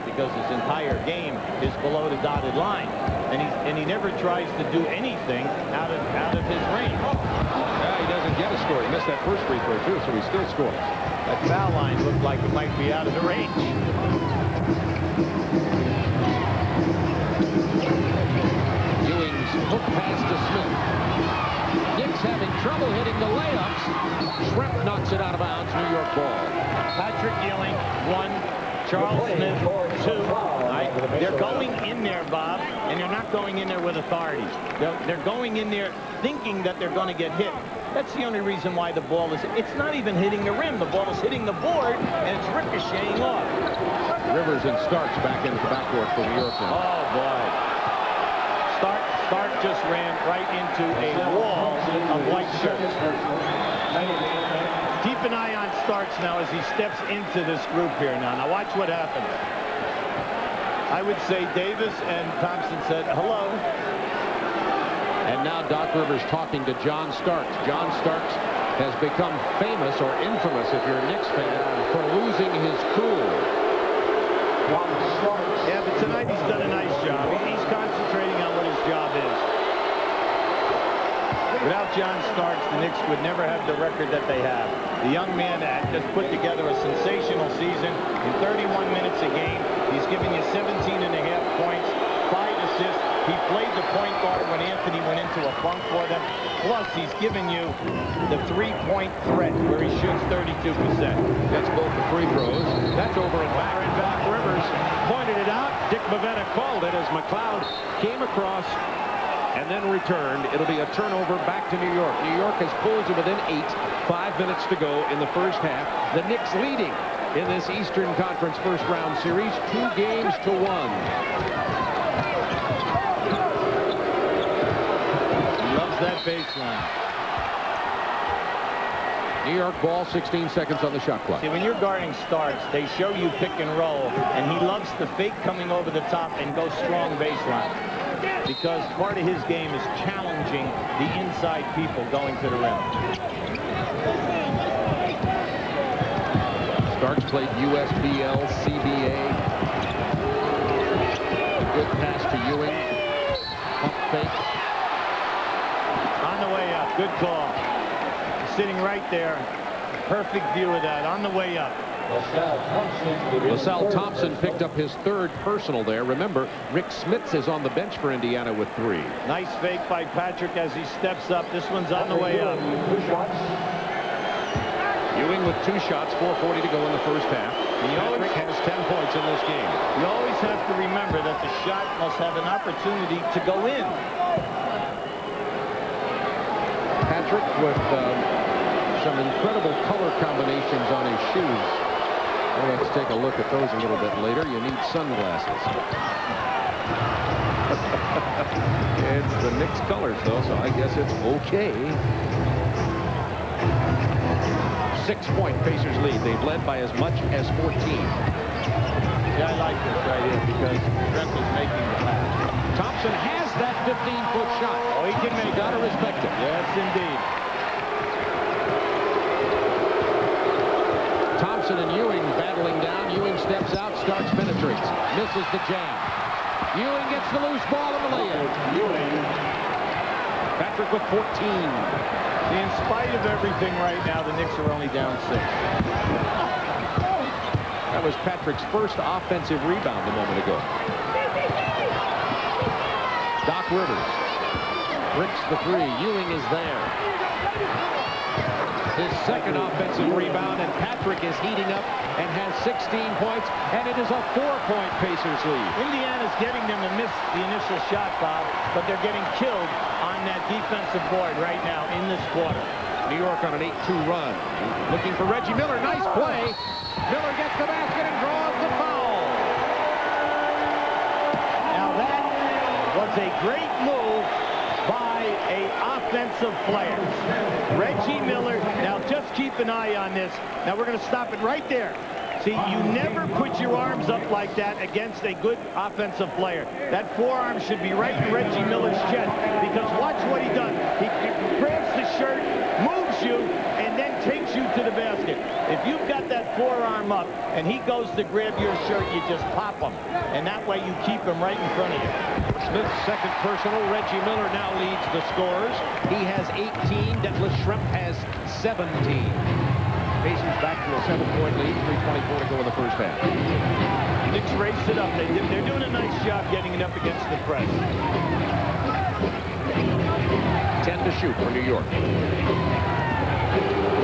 S4: because his entire game is below the dotted line, and he never tries to do anything out of his range.
S3: Yeah, he doesn't get a score. He missed that first free throw too, so he still scores.
S4: That foul line looked like it might be out of the range.
S3: Ewing's hook pass to Smith. Knicks having trouble hitting the layups. Shrimp knocks it out of bounds. New York ball.
S4: Patrick Ewing, 1. Charles Smith, 2. They're going in there, Bob, and they're not going in there with authority. They're going in there thinking that they're going to get hit. That's the only reason why the ball is... It's not even hitting the rim. The ball is hitting the board, and it's ricocheting off.
S3: Rivers and Starks back into the backcourt for New York now.
S4: Oh, boy. Stark just ran right into a wall of white shirts. Keep an eye on Starks now as he steps into this group here now. Now watch what happens. I would say Davis and Thompson said hello.
S3: And now Doc Rivers talking to John Starks. John Starks has become famous or infamous, if you're a Knicks fan, for losing his cool.
S4: Yeah, but tonight he's done a nice job. He's concentrating on what his job is. Without John Starks, the Knicks would never have the record that they have. The young man had just put together a sensational season. In 31 minutes a game, he's giving you 17.5 points, 5 assists. He played the point guard when Anthony went into a funk for them. Plus, he's given you the three-point threat where he shoots 32%.
S3: That's both the free throws. That's over and back.
S6: Rivers pointed it out. Dick Bavetta called it as McLeod came across and then returned. It'll be a turnover back to New York. New York has pulled to within 8. 5 minutes to go in the first half. The Knicks leading in this Eastern Conference first-round series, 2 games to 1.
S4: That baseline.
S3: New York ball, 16 seconds on the shot clock.
S4: See, when you're guarding Starks, they show you pick and roll, and he loves the fake coming over the top and go strong baseline. Because part of his game is challenging the inside people going to the rim.
S3: Starks played USBL, CBA. Good pass to Ewing. Pump fake.
S4: On the way up, good call. Sitting right there. Perfect view of that. On the way up.
S3: LaSalle Thompson picked up his 3rd personal there. Remember, Rick Smits is on the bench for Indiana with 3.
S4: Nice fake by Patrick as he steps up. This one's on the way up.
S3: Ewing with 2 shots, 4:40 to go in the first half. Patrick has 10 points in this game.
S4: You always have to remember that the shot must have an opportunity to go in.
S3: Patrick with some incredible color combinations on his shoes. Well, let's take a look at those a little bit later. You need sunglasses. It's the Knicks colors, though, so I guess it's okay. 6-point Pacers lead. They've led by as much as 14.
S4: Yeah, I like this right here because Trent is making the pass.
S3: Thompson has that 15-foot shot.
S4: Oh, he can make it.
S3: Gotta respect it.
S4: Yes, indeed.
S3: Thompson and Ewing battling down. Ewing steps out. Starks penetrates. Misses the jam. Ewing gets the loose ball in the layup. Patrick with 14.
S4: In spite of everything right now, the Knicks are only down 6.
S3: That was Patrick's first offensive rebound a moment ago. Doc Rivers bricks the 3. Ewing is there. His 2nd offensive rebound, and Patrick is heating up and has 16 points, and it is a 4-point Pacers lead.
S4: Indiana's getting them to miss the initial shot, Bob, but they're getting killed on that defensive board right now in this quarter.
S3: New York on an 8-2 run. Looking for Reggie Miller. Nice play. Miller gets the basket and draws the foul.
S4: Now that was a great move by an offensive player. Reggie Miller. Now just keep an eye on this. Now we're going to stop it right there. See, you never put your arms up like that against a good offensive player. That forearm should be right in Reggie Miller's chest, because watch what he does. He grabs the shirt, moves you, and then takes you to the basket. If you've got that forearm up and he goes to grab your shirt, you just pop him. And that way you keep him right in front of you.
S3: Smith's 2nd personal. Reggie Miller now leads the scorers. He has 18. Detlef Schrempf has 17. Pacers back to a 7-point lead. 3:24 to go in the first half.
S4: Knicks raced it up. They're doing a nice job getting it up against the press.
S3: 10 to shoot for New York.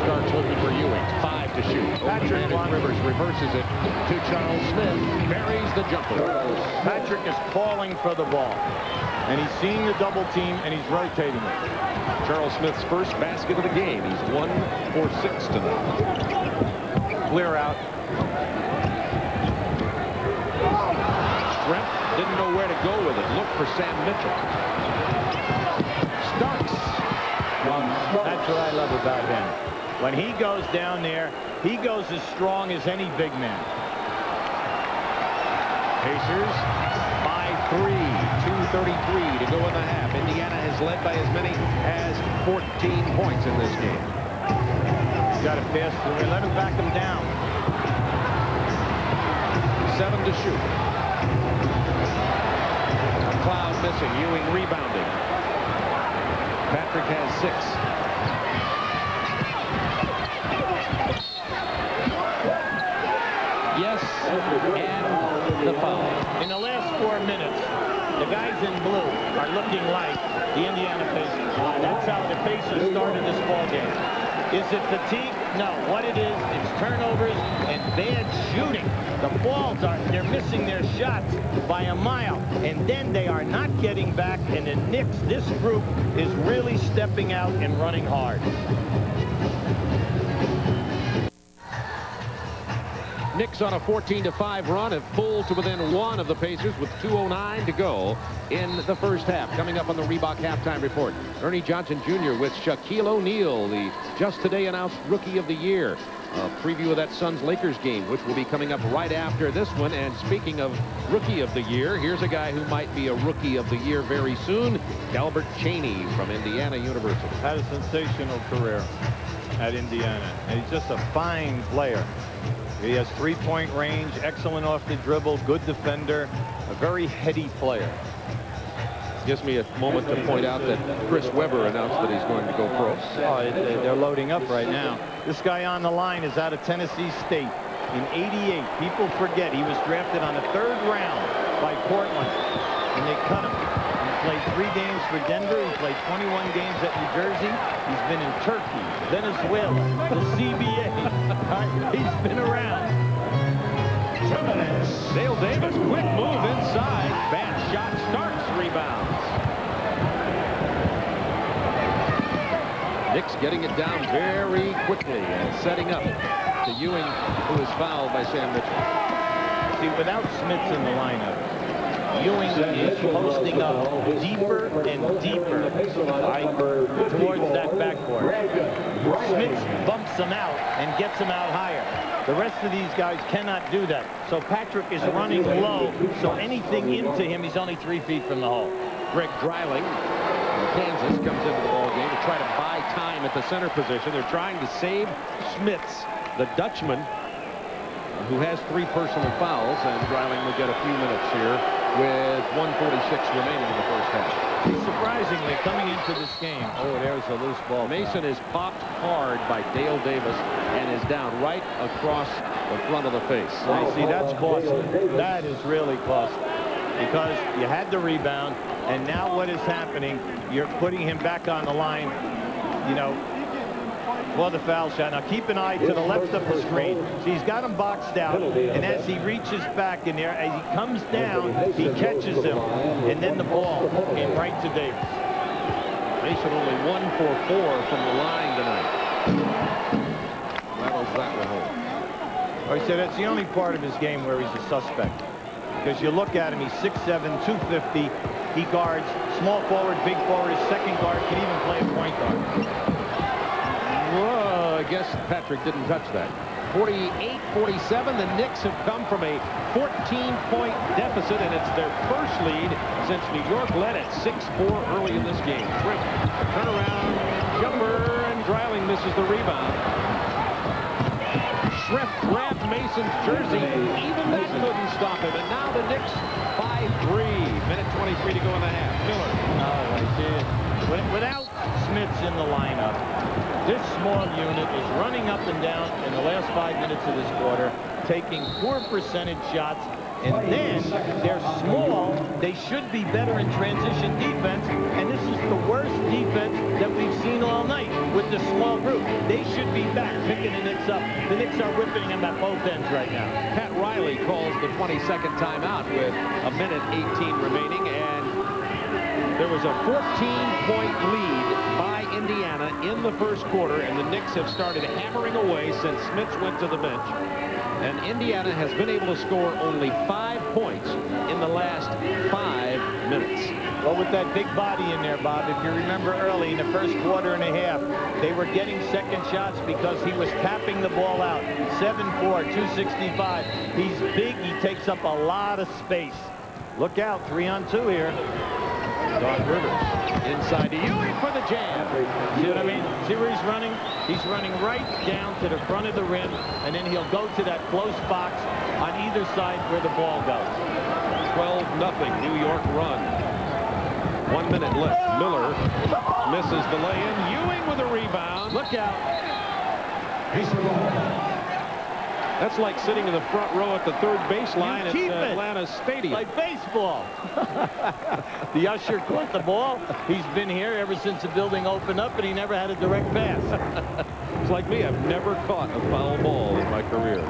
S6: Starks looking for Ewing. 5 to shoot.
S4: Patrick
S6: Rivers reverses it to Charles Smith. Buries the jumper.
S4: Patrick is calling for the ball. And he's seeing the double team, and he's rotating it.
S6: Charles Smith's first basket of the game. He's 1 for 6 tonight.
S4: Clear out.
S6: Stremp didn't know where to go with it. Look for Sam Mitchell. Starks.
S4: That's what I love about him. When he goes down there, he goes as strong as any big man.
S6: Pacers by 3. 2:33 to go in the half. Indiana has led by as many as 14 points in this game.
S4: Got to pass through. Let him back him down.
S6: 7 to shoot. McLeod missing. Ewing rebounding. Patrick has 6. Yes, and the foul.
S4: In the last 4 minutes, the guys in blue are looking like the Indiana Pacers. That's how the Pacers started this ball game. Is it fatigue? No. What it is, it's turnovers and bad shooting. The balls they're missing their shots by a mile, and then they are not getting back, and the Knicks, this group, is really stepping out and running hard.
S6: Knicks on a 14-5 run have pulled to within 1 of the Pacers with 2:09 to go in the first half. Coming up on the Reebok halftime report, Ernie Johnson Jr. with Shaquille O'Neal, the just today announced Rookie of the Year. A preview of that Suns-Lakers game, which will be coming up right after this one. And speaking of Rookie of the Year, here's a guy who might be a Rookie of the Year very soon, Calbert Chaney from Indiana University.
S4: Had a sensational career at Indiana, and he's just a fine player. He has three-point range, excellent off the dribble, good defender, a very heady player.
S6: Gives me a moment to point out that Chris Webber announced that he's going to go pro.
S4: Oh, they're loading up right now. This guy on the line is out of Tennessee State in '88. People forget he was drafted on the 3rd round by Portland, and they cut him. He played 3 games for Denver. He played 21 games at New Jersey. He's been in Turkey, Venezuela, the CBA. He's been around.
S6: Dale Davis, quick move inside. Bad shot. Starks rebounds. Knicks getting it down very quickly and setting up to Ewing, who is fouled by Sam Mitchell.
S4: See, without Smits in the lineup, Ewing is posting up deeper and deeper towards that backboard. Smits bumps him out and gets him out higher. The rest of these guys cannot do that. So Patrick is running low, so anything into him, he's only 3 feet from the hole.
S6: Greg Dreiling from Kansas comes into the ball game to try to buy time at the center position. They're trying to save Smits, the Dutchman, who has 3 personal fouls, and Dreiling will get a few minutes here with 1:46 remaining in the first half.
S4: Surprisingly, coming into this game, there's a loose ball.
S6: Mason is popped hard by Dale Davis and is down right across the front of the face.
S4: See, that's costly. That is really costly, because you had the rebound, and now what is happening, you're putting him back on the line, for the foul shot. Now keep an eye to the left of the screen. So he's got him boxed out, and as he reaches back in there, as he comes down, he catches him, and then the ball came right to Davis.
S6: Mason only 1 for 4 from the line tonight. Rattles that one home.
S4: I said that's the only part of his game where he's a suspect, because you look at him, he's 6'7", 250. He guards small forward, big forward, his second guard, can even play a point guard.
S6: Whoa, I guess Patrick didn't touch that. 48-47. The Knicks have come from a 14-point deficit, and it's their first lead since New York led at 6-4 early in this game. Shrimp, turnaround, jumper, and Dreiling misses the rebound. Shrimp grabbed Mason's jersey. Even that couldn't stop him, and now the Knicks by 3. Minute 23 to go in the half. Miller.
S4: Oh, I see it. Without Smits in the lineup, this small unit is running up and down in the last 5 minutes of this quarter, taking poor percentage shots, and then they're small. They should be better in transition defense, and this is the worst defense that we've seen all night with the a small group. They should be back picking the Knicks up. The Knicks are whipping them at both ends right now.
S6: Pat Riley calls the 22nd timeout with a minute 18 remaining, and there was a 14-point lead by Indiana in the first quarter, and the Knicks have started hammering away since Smith went to the bench. And Indiana has been able to score only 5 points in the last 5 minutes.
S4: Well, with that big body in there, Bob, if you remember early in the first quarter and a half, they were getting second shots because he was tapping the ball out. 7'4", 265. He's big. He takes up a lot of space. Look out, 3-on-2 here.
S6: Doc Rivers inside to Ewing for the jam.
S4: See what I mean? See where he's running? He's running right down to the front of the rim, and then he'll go to that close box on either side where the ball goes.
S6: 12-0 New York run. 1 minute left. Miller misses the lay-in. Ewing with a rebound.
S4: Look out.
S6: That's like sitting in the front row at the third baseline at Atlanta Stadium.
S4: Like baseball. The usher caught the ball. He's been here ever since the building opened up, and he never had a direct pass.
S6: It's like me. I've never caught a foul ball in my career.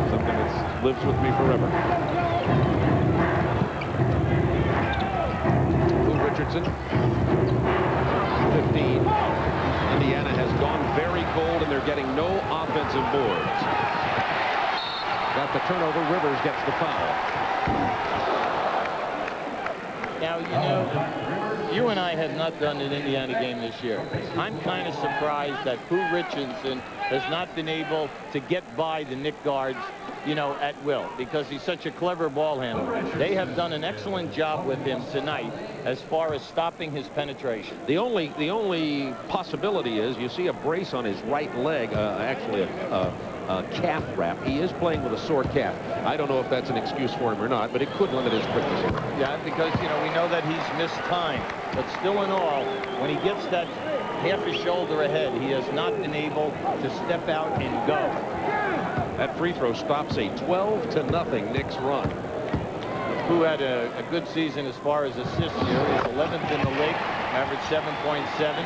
S6: Something that lives with me forever. Richardson, 15. Indiana has gone very cold, and they're getting no offensive boards. Got the turnover. Rivers gets the foul.
S4: Now, you know, you and I have not done an Indiana game this year. I'm kind of surprised that Pooh Richardson has not been able to get by the Knick guards, you know, at will, because he's such a clever ball handler. They have done an excellent job with him tonight as far as stopping his penetration.
S6: The only possibility is you see a brace on his right leg, actually a calf wrap. He is playing with a sore calf. I don't know if that's an excuse for him or not, but it could limit his quickness.
S4: Yeah, because, you know, we know that he's missed time. But still in all, when he gets that half a shoulder ahead, he has not been able to step out and go.
S6: That free throw stops a 12-0 Knicks run.
S4: Who had a good season as far as assists here. He's 11th in the league, averaged 7.7.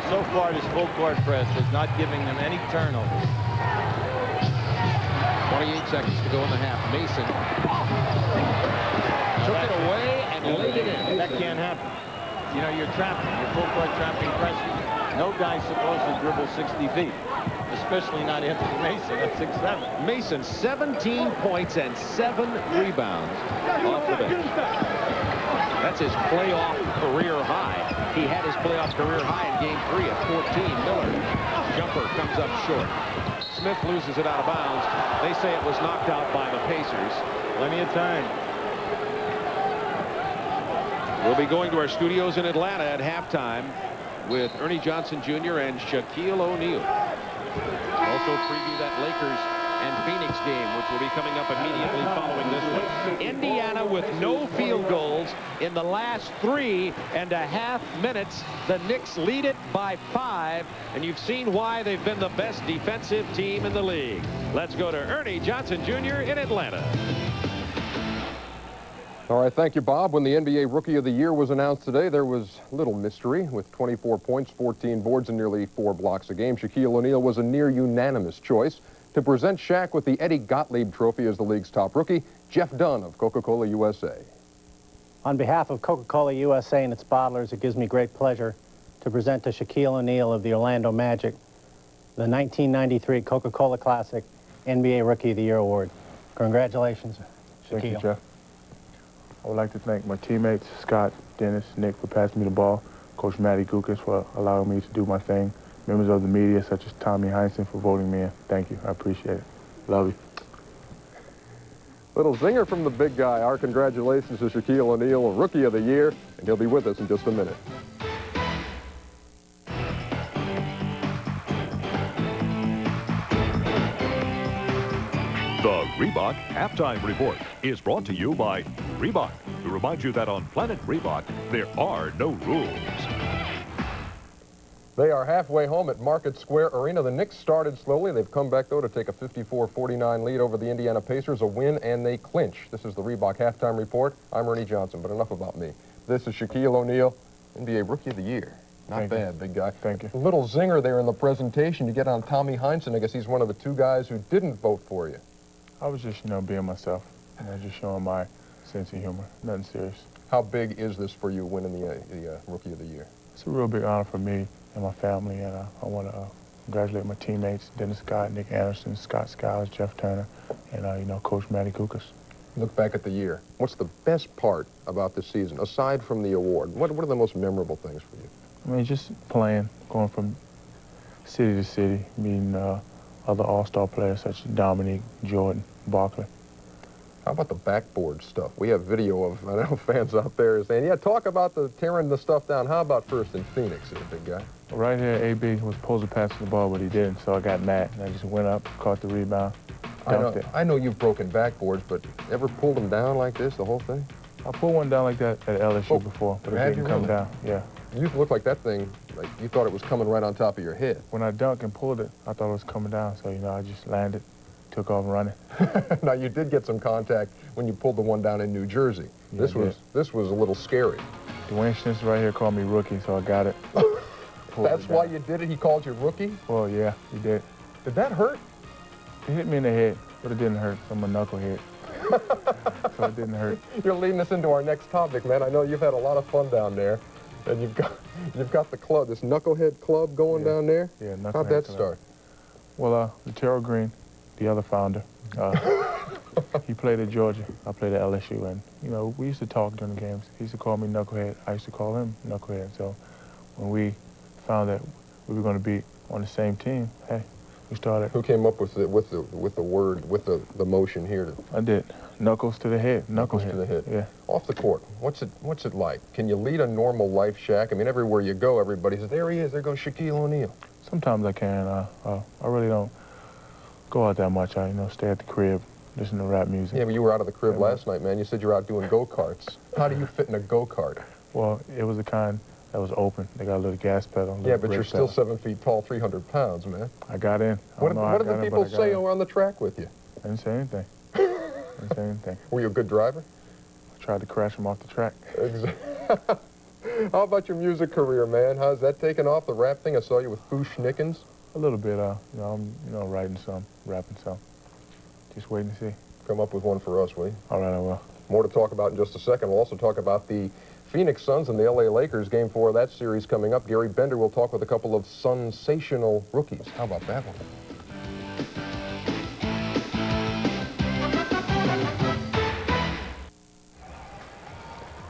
S4: So far, this full court press is not giving them any turnovers.
S6: 28 seconds to go in the half. Mason took it away and laid it in.
S4: That can't happen. You know, you're trapping. You're full court trapping pressure. No guy's supposed to dribble 60 feet, especially not Anthony Mason at 6'7".
S6: Mason, 17 points and 7 rebounds off the bench. That's his playoff career high. He had his playoff career high in Game 3 at 14. Miller, jumper comes up short. Smith loses it out of bounds. They say it was knocked out by the Pacers.
S4: Plenty of time.
S6: We'll be going to our studios in Atlanta at halftime with Ernie Johnson Jr. and Shaquille O'Neal. Also preview that Lakers and Phoenix game, which will be coming up immediately following this one. Indiana with no field goals in the last 3.5 minutes. The Knicks lead it by 5, and you've seen why they've been the best defensive team in the league. Let's go to Ernie Johnson Jr. in Atlanta.
S7: All right, thank you, Bob. When the NBA Rookie of the Year was announced today, there was little mystery. With 24 points, 14 boards, and nearly 4 blocks a game, Shaquille O'Neal was a near-unanimous choice. To present Shaq with the Eddie Gottlieb Trophy as the league's top rookie, Jeff Dunn of Coca-Cola USA.
S8: On behalf of Coca-Cola USA and its bottlers, it gives me great pleasure to present to Shaquille O'Neal of the Orlando Magic the 1993 Coca-Cola Classic NBA Rookie of the Year Award. Congratulations, Shaquille.
S2: Thank you, Jeff. I would like to thank my teammates, Scott, Dennis, Nick, for passing me the ball, Coach Matty Gukas for allowing me to do my thing, members of the media such as Tommy Heinsohn for voting me in. Thank you. I appreciate it. Love you.
S7: Little zinger from the big guy. Our congratulations to Shaquille O'Neal, Rookie of the Year, and he'll be with us in just a minute.
S9: The Reebok Halftime Report is brought to you by Reebok, to remind you that on Planet Reebok, there are no rules.
S7: They are halfway home at Market Square Arena. The Knicks started slowly. They've come back, though, to take a 54-49 lead over the Indiana Pacers, a win, and they clinch. This is the Reebok Halftime Report. I'm Ernie Johnson, but enough about me. This is Shaquille O'Neal, NBA Rookie of the Year. Not bad, big guy.
S2: Thank you.
S7: A little zinger there in the presentation. You get on Tommy Heinsohn. I guess he's one of the two guys who didn't vote for you.
S2: I was just, being myself. Just showing my sense of humor. Nothing serious.
S7: How big is this for you, winning the Rookie of the Year?
S2: It's a real big honor for me and my family, and I want to congratulate my teammates, Dennis Scott, Nick Anderson, Scott Skiles, Jeff Turner, and, Coach Matty Kukas.
S7: Look back at the year. What's the best part about this season, aside from the award? What are the most memorable things for you?
S2: Just playing, going from city to city, meeting other all-star players such as Dominique, Jordan, Barkley.
S7: How about the backboard stuff? We have video of, I know fans out there are saying, yeah, talk about tearing the stuff down. How about first in Phoenix, big guy?
S2: Right here, AB was supposed to pass the ball, but he didn't, so I got mad. And I just went up, caught the rebound, dunked it.
S7: I know you've broken backboards, but ever pulled them down like this, the whole thing?
S2: I pulled one down like that at LSU before, but it didn't come down. Yeah.
S7: You looked like that thing, like you thought it was coming right on top of your head.
S2: When I dunked and pulled it, I thought it was coming down, so, I just landed, took off running.
S7: Now, you did get some contact when you pulled the one down in New Jersey. Yeah, this was a little scary.
S2: Dwayne Schnitzer right here called me rookie, so I got it.
S7: That's why you did it? He called you rookie?
S2: Well, yeah, he did.
S7: Did that hurt?
S2: It hit me in the head, but it didn't hurt. I'm a knucklehead. So it didn't hurt.
S7: You're leading us into our next topic, man. I know you've had a lot of fun down there. And you've got the club, this knucklehead club going down there?
S2: Yeah, knucklehead.
S7: How'd that start?
S2: Well, Terrell Green, the other founder, he played at Georgia. I played at LSU, and, we used to talk during the games. He used to call me knucklehead. I used to call him knucklehead. So when we found that we were going to be on the same team, hey, we started.
S7: Who came up with the word, with the motion here?
S2: I did. Knuckles to the head.
S7: Knuckles to the head.
S2: Yeah.
S7: Off the court, what's it like? Can you lead a normal life, Shaq? I mean, everywhere you go, everybody says, there he is, there goes Shaquille O'Neal.
S2: Sometimes I can. I really don't go out that much. I, stay at the crib, listen to rap music.
S7: Yeah, but you were out of the crib last night, man. You said you were out doing go-karts. How do you fit in a go-kart?
S2: Well, it was a kind that was open. They got a little gas pedal.
S7: Yeah, but you're still 7 feet tall, 300 pounds, man.
S2: I got in.
S7: What did the people say on the track with you?
S2: I didn't say anything. I didn't say anything.
S7: Were you a good driver?
S2: I tried to crash them off the track.
S7: How about your music career, man? How's that taken off, the rap thing? I saw you with Foo Schnickens.
S2: A little bit. I'm writing some, rapping some. Just waiting to see.
S7: Come up with one for us, will you?
S2: All right, I will.
S7: More to talk about in just a second. We'll also talk about the Phoenix Suns and the LA Lakers, Game 4 of that series coming up. Gary Bender will talk with a couple of sensational rookies. How about that one?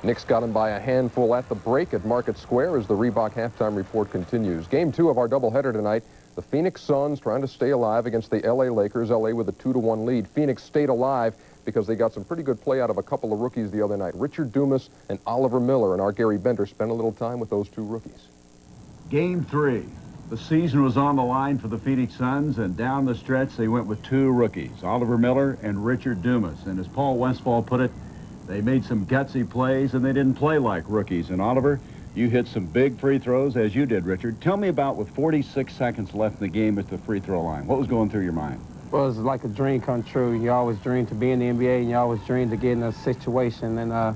S7: Knicks got him by a handful at the break at Market Square as the Reebok halftime report continues. Game 2 of our doubleheader tonight, the Phoenix Suns trying to stay alive against the LA Lakers. LA with a 2-1 lead. Phoenix stayed alive because they got some pretty good play out of a couple of rookies the other night. Richard Dumas and Oliver Miller, and our Gary Bender spent a little time with those two rookies.
S10: Game 3. The season was on the line for the Phoenix Suns, and down the stretch they went with two rookies, Oliver Miller and Richard Dumas. And as Paul Westphal put it, they made some gutsy plays, and they didn't play like rookies. And Oliver, you hit some big free throws, as you did, Richard. Tell me about, with 46 seconds left in the game at the free throw line, what was going through your mind?
S11: Well, it's like a dream come true. You always dream to be in the NBA, and you always dream to get in a situation. And I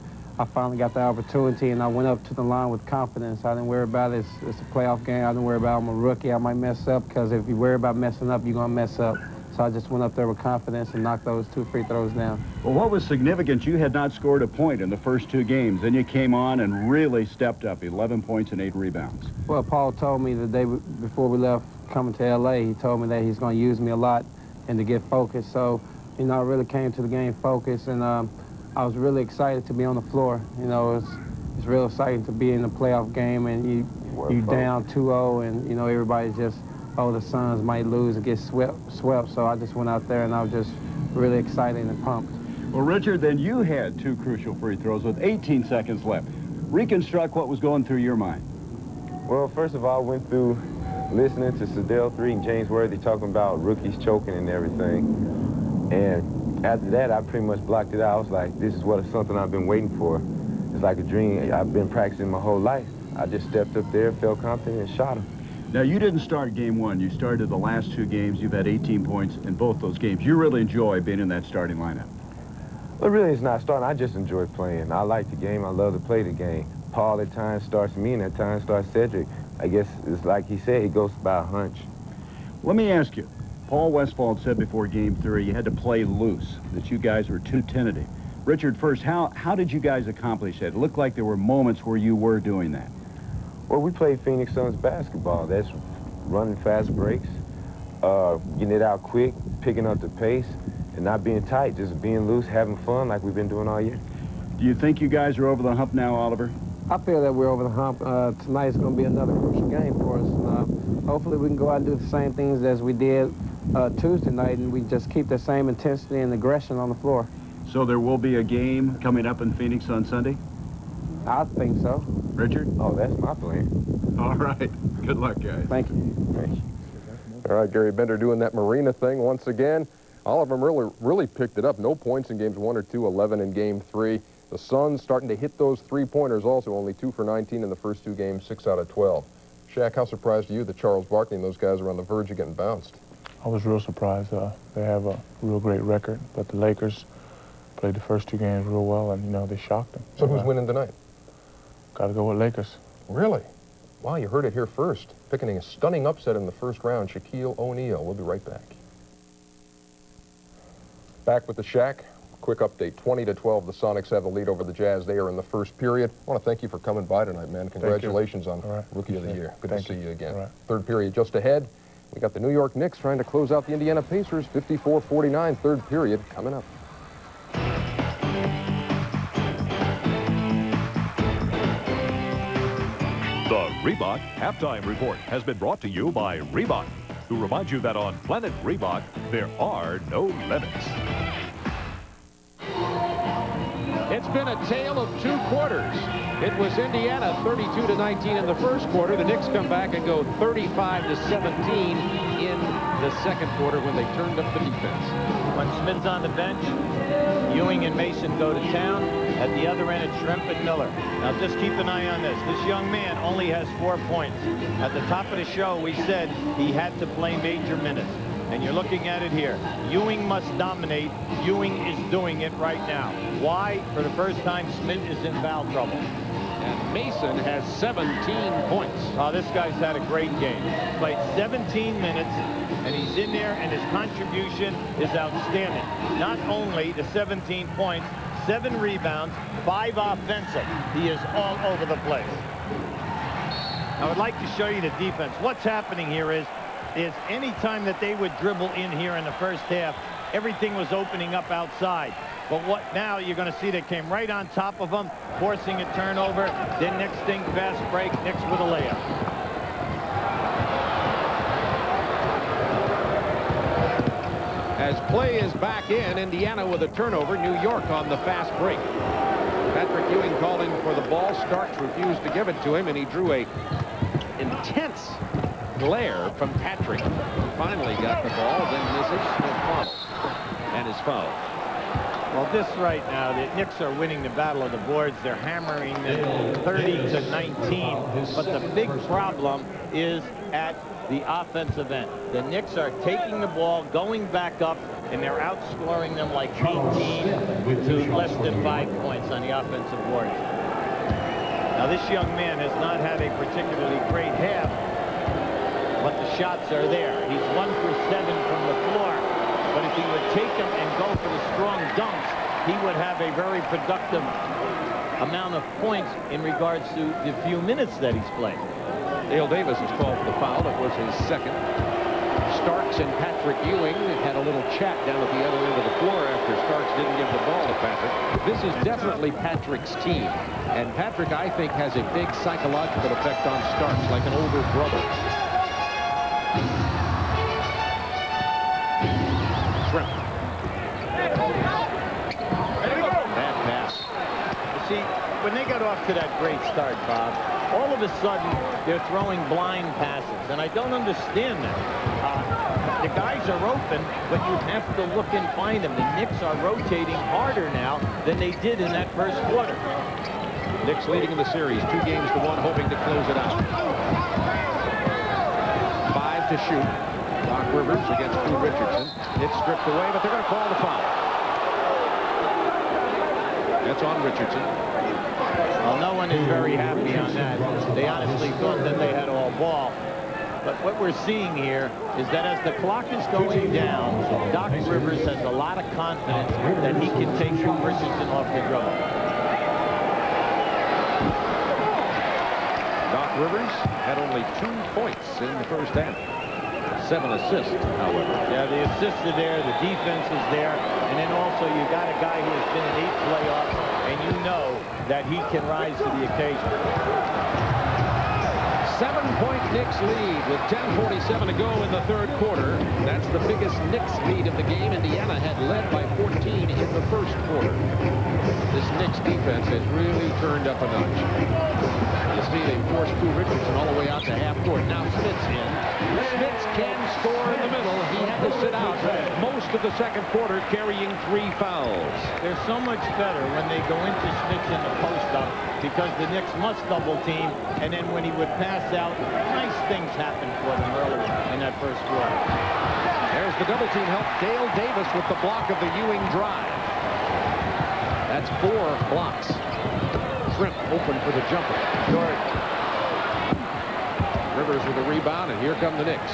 S11: finally got the opportunity, and I went up to the line with confidence. I didn't worry about it. It's a playoff game. I didn't worry about I'm a rookie. I might mess up, because if you worry about messing up, you're going to mess up. So I just went up there with confidence and knocked those two free throws down.
S10: Well, what was significant, you had not scored a point in the first two games. Then you came on and really stepped up, 11 points and 8 rebounds.
S11: Well, Paul told me the day before we left coming to L.A., he told me that he's going to use me a lot and to get focused. So, I really came to the game focused, and I was really excited to be on the floor. It's real exciting to be in the playoff game, and you down 2-0, and, everybody's just, oh, the Suns might lose and get swept. So I just went out there, and I was just really excited and pumped.
S10: Well, Richard, then you had two crucial free throws with 18 seconds left. Reconstruct what was going through your mind.
S12: Well, first of all, I went through listening to Sedell 3 and James Worthy talking about rookies choking and everything. And after that, I pretty much blocked it out. I was like, this is something I've been waiting for. It's like a dream I've been practicing my whole life. I just stepped up there, felt confident, and shot him.
S10: Now, you didn't start game 1. You started the last 2 games. You've had 18 points in both those games. You really enjoy being in that starting lineup.
S12: Well, really, it's not starting. I just enjoy playing. I like the game. I love to play the game. Paul at times starts me, and at times starts Cedric. I guess it's like he said, it goes by a hunch.
S10: Let me ask you, Paul Westphal said before Game 3 you had to play loose, that you guys were too tentative. Richard, first, how did you guys accomplish that? It looked like there were moments where you were doing that.
S12: Well, we played Phoenix Suns basketball. That's running fast breaks, getting it out quick, picking up the pace, and not being tight, just being loose, having fun like we've been doing all year.
S10: Do you think you guys are over the hump now, Oliver?
S11: I feel that we're over the hump. Tonight's going to be another crucial game for us. Hopefully we can go out and do the same things as we did Tuesday night, and we just keep the same intensity and aggression on the floor.
S10: So there will be a game coming up in Phoenix on Sunday?
S11: I think so.
S10: Richard?
S12: Oh, that's my plan.
S10: All right. Good luck, guys.
S11: Thank you.
S12: Thank you.
S7: All right, Gary Bender doing that marina thing once again. All of them really picked it up. No points in games 1 or 2, 11 in game 3. The Suns starting to hit those three-pointers also, only 2 for 19 in the first 2 games, 6 out of 12. Shaq, how surprised are you that Charles Barkley and those guys are on the verge of getting bounced?
S2: I was real surprised. They have a real great record, but the Lakers played the first 2 games real well, and, you know, they shocked them.
S7: So who's winning tonight?
S2: Got to go with Lakers.
S7: Really? Wow, you heard it here first. Picking a stunning upset in the first round, Shaquille O'Neal. We'll be right back. Back with the Shaq. Quick update, 20-12, the Sonics have the lead over the Jazz. They are in the first period. I want to thank you for coming by tonight, man. Congratulations on Rookie of the Year. Good to see you again. Third period just ahead. We got the New York Knicks trying to close out the Indiana Pacers, 54-49, third period coming up.
S9: The Reebok Halftime Report has been brought to you by Reebok, who remind you that on Planet Reebok, there are no limits.
S6: It's been a tale of 2 quarters. It was Indiana 32-19 in the first quarter. The Knicks come back and go 35-17 in the second quarter when they turned up the defense.
S4: When Smith's on the bench, Ewing and Mason go to town. At the other end, it's Schrempf and Miller. Now, just keep an eye on this. This young man only has 4 points. At the top of the show, we said he had to play major minutes. And you're looking at it here. Ewing must dominate. Ewing is doing it right now. Why? For the first time, Smith is in foul trouble.
S6: And Mason has 17 points.
S4: Oh, this guy's had a great game. Played 17 minutes, and he's in there, and his contribution is outstanding. Not only the 17 points, 7 rebounds, 5 offensive. He is all over the place. I would like to show you the defense. What's happening here is any time that they would dribble in here in the first half, everything was opening up outside. But what now you're going to see, they came right on top of them, forcing a turnover. Then next thing, fast break, Knicks with a layup.
S6: As play is back in, Indiana with a turnover, New York on the fast break. Patrick Ewing calling for the ball. Starks refused to give it to him, and he drew a intense glare from Patrick. Finally got the ball, then misses and is fouled.
S4: Well, this right now, the Knicks are winning the battle of the boards. They're hammering them 30-19. But the big problem is at the offensive end. The Knicks are taking the ball, going back up, and they're outscoring them like 18 to less than 5 points on the offensive boards. Now, this young man has not had a particularly great half, but the shots are there. He's 1 for 7 from the floor. But if he would take them and go for the strong dunks, he would have a very productive amount of points in regards to the few minutes that he's played.
S6: Dale Davis is called for the foul. It was his second. Starks and Patrick Ewing had a little chat down at the other end of the floor after Starks didn't give the ball to Patrick. This is definitely Patrick's team. And Patrick, I think, has a big psychological effect on Starks, like an older brother. Schrempf. Bad pass.
S4: You see, when they got off to that great start, Bob, all of a sudden they're throwing blind passes, and I don't understand that. The guys are open, but you have to look and find them. The Knicks are rotating harder now than they did in that first quarter.
S6: Knicks leading in the series, 2-1, hoping to close it out. 5 to shoot. Doc Rivers against Drew Richardson. It's stripped away, but they're going to call the foul. That's on Richardson.
S4: Well, no one is very happy on that. They honestly thought that they had all ball. But what we're seeing here is that as the clock is going down, Doc Rivers has a lot of confidence that he can take Richardson off the dribble.
S6: Doc Rivers had only 2 points in the first half. 7 assists, however.
S4: Yeah, the assists are there, the defense is there, and then also you got a guy who has been in 8 playoffs, and you know that he can rise to the occasion.
S6: 7-point Knicks lead with 10:47 to go in the third quarter. That's the biggest Knicks lead of the game. Indiana had led by 14 in the first quarter. This Knicks defense has really turned up a notch. You see they forced Richardson all the way out to half court. Now Smith's in. Smith can score in the middle. He had to sit out most of the second quarter carrying 3 fouls.
S4: They're so much better when they go into Smith in the post-up because the Knicks must double team, and then when he would pass out, nice things happened for them early in that first quarter.
S6: There's the double team help. Dale Davis with the block of the Ewing drive. That's 4 blocks. Shrimp open for the jumper. Short. Rivers with a rebound, and here come the Knicks.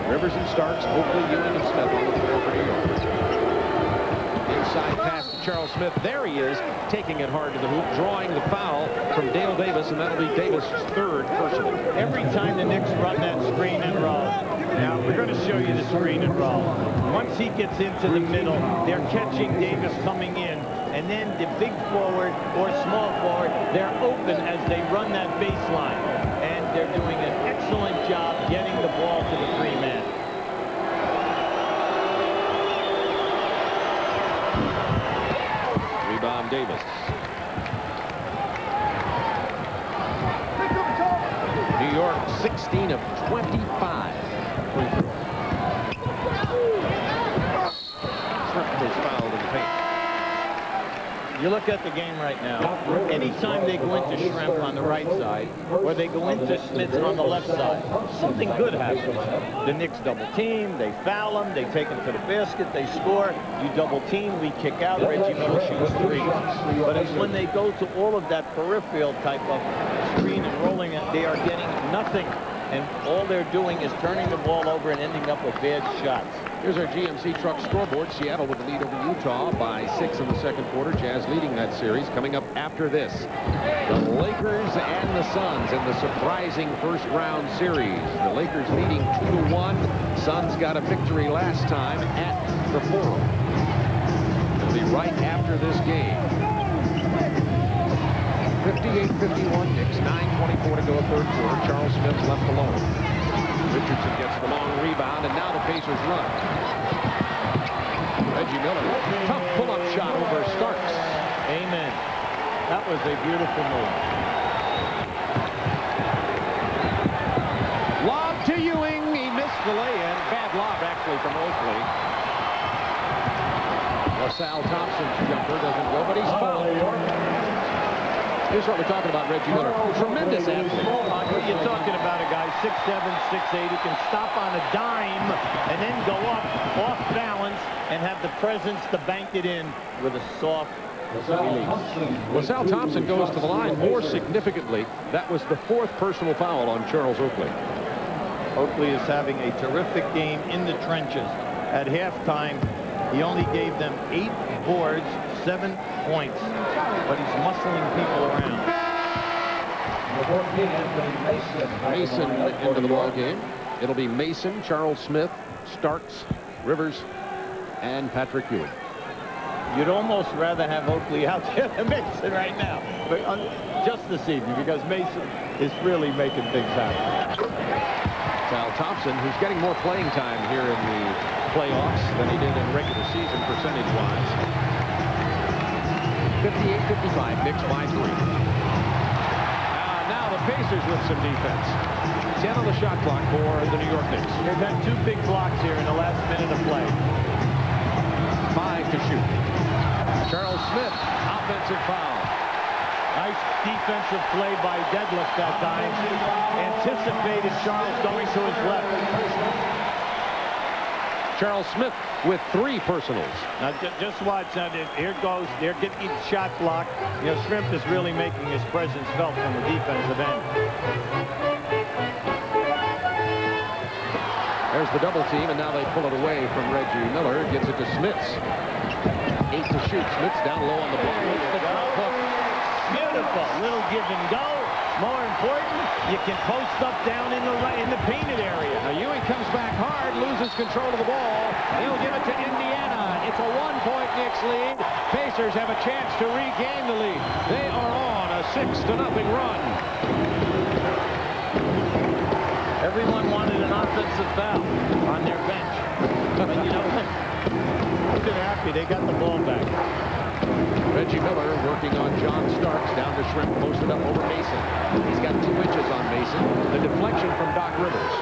S6: Rivers and Starks, Oakley, Ewing, and Smith on the floor for New York. Inside pass to Charles Smith. There he is, taking it hard to the hoop, drawing the foul from Dale Davis, and that'll be Davis' 3rd personal.
S4: Every time the Knicks run that screen and roll. Now, we're going to show you the screen and roll. Once he gets into the middle, they're catching Davis coming in, and then the big forward or small forward, they're open as they run that baseline. And they're doing an excellent job getting the ball to the 3-man.
S6: Rebound Davis. New York 16 of 25. Shrimp is fouled in the paint.
S4: You look at the game right now. Anytime they go into Shrimp on the right side, or they go into Smith on the left side, something good happens. The Knicks double team, they foul him, they take him to the basket, they score. You double team, we kick out, Reggie Miller shoots 3. But it's when they go to all of that peripheral type of screen and rolling it, they are getting nothing. And all they're doing is turning the ball over and ending up with bad shots.
S6: Here's our GMC Truck scoreboard. Seattle with the lead over Utah by 6 in the second quarter. Jazz leading that series. Coming up after this, the Lakers and the Suns in the surprising first-round series. The Lakers leading 2-1. Suns got a victory last time at the Forum. It'll be right after this game. 58-51 Knicks. 9:24 to go third quarter. Charles Smith left alone. Richardson gets the long rebound, and now the Pacers run. Reggie Miller, tough pull-up shot over Starks.
S4: Amen. That was a beautiful move.
S6: Lob to Ewing. He missed the lay-in. Bad lob, actually, from Oakley. LaSalle Thompson's jumper doesn't go, but he's fouled. Here's what we're talking about, Reggie Miller. Tremendous athlete.
S4: You're talking about a guy 6'7", 6'8", who can stop on a dime and then go up off balance and have the presence to bank it in with a soft release.
S6: LaSalle Thompson goes to the line. More significantly, that was the 4th personal foul on Charles Oakley.
S4: Oakley is having a terrific game in the trenches. At halftime, he only gave them 8 boards, 7 points, but he's muscling people around.
S6: Mason into the ball game. It'll be Mason, Charles Smith, Starks, Rivers, and Patrick Ewing.
S4: You'd almost rather have Oakley out there than Mason right now, but just this evening, because Mason is really making things happen.
S6: Sal Thompson, who's getting more playing time here in the playoffs than he did in regular season percentage-wise. 58-55, Knicks by 3. Now the Pacers with some defense. 10 on the shot clock for the New York Knicks.
S4: They've had 2 big blocks here in the last minute of play.
S6: 5 to shoot. Charles Smith, offensive foul.
S4: Nice defensive play by Deadlift that time. Anticipated Charles going to his left.
S6: Charles Smith with 3 personals.
S4: Now, just watch. Here goes. They're getting each shot blocked. You know, Shrimp is really making his presence felt from the defensive end.
S6: There's the double team, and now they pull it away from Reggie Miller. Gets it to Smits. 8 to shoot. Smits down low on the block. The drop hook.
S4: Beautiful. Little give and go. More important, you can post up down in the painted area.
S6: Now Ewing comes back hard, loses control of the ball. He'll give it to Indiana. It's a 1-point Knicks lead. Pacers have a chance to regain the lead. They are on a 6-0 run.
S4: Everyone wanted an offensive foul on their bench. But you know what? They're happy they got the ball back.
S6: Reggie Miller working on John Starks, down to Shrimp, posted up over Mason. He's got 2 inches on Mason. The deflection from Doc Rivers.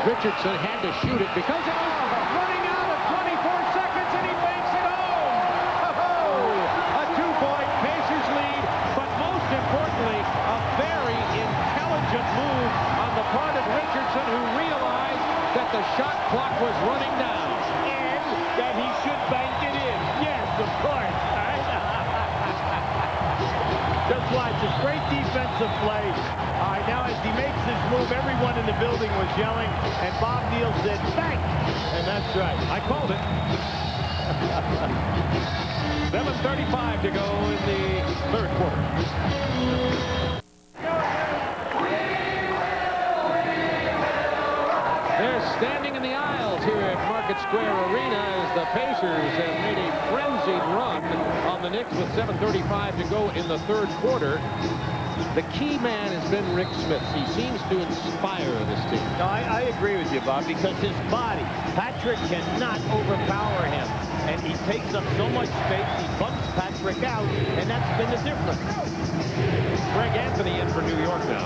S6: Richardson had to shoot it because it was running out of 24 seconds, and he banks it home. A 2-point Pacers lead, but most importantly, a very intelligent move on the part of Richardson, who realized that the shot clock was running down
S4: And that he should bank it in. Yes, of course. Just watch. It's great defensive play. All right, now as he makes his move, everyone in the building was yelling, and Bob Neal said, bank! And that's right.
S6: I called it. 7:35 to go in the 3rd quarter. They're standing in the aisles here at Market Square Arena as the Pacers have made a frenzied run on the Knicks with 7:35 to go in the 3rd quarter. The key man has been Rick Smith. He seems to inspire this team.
S4: No, I agree with you, Bob, because his body, Patrick cannot overpower him. And he takes up so much space, he bumps Patrick out, and that's been the difference.
S6: Greg Anthony in for New York now.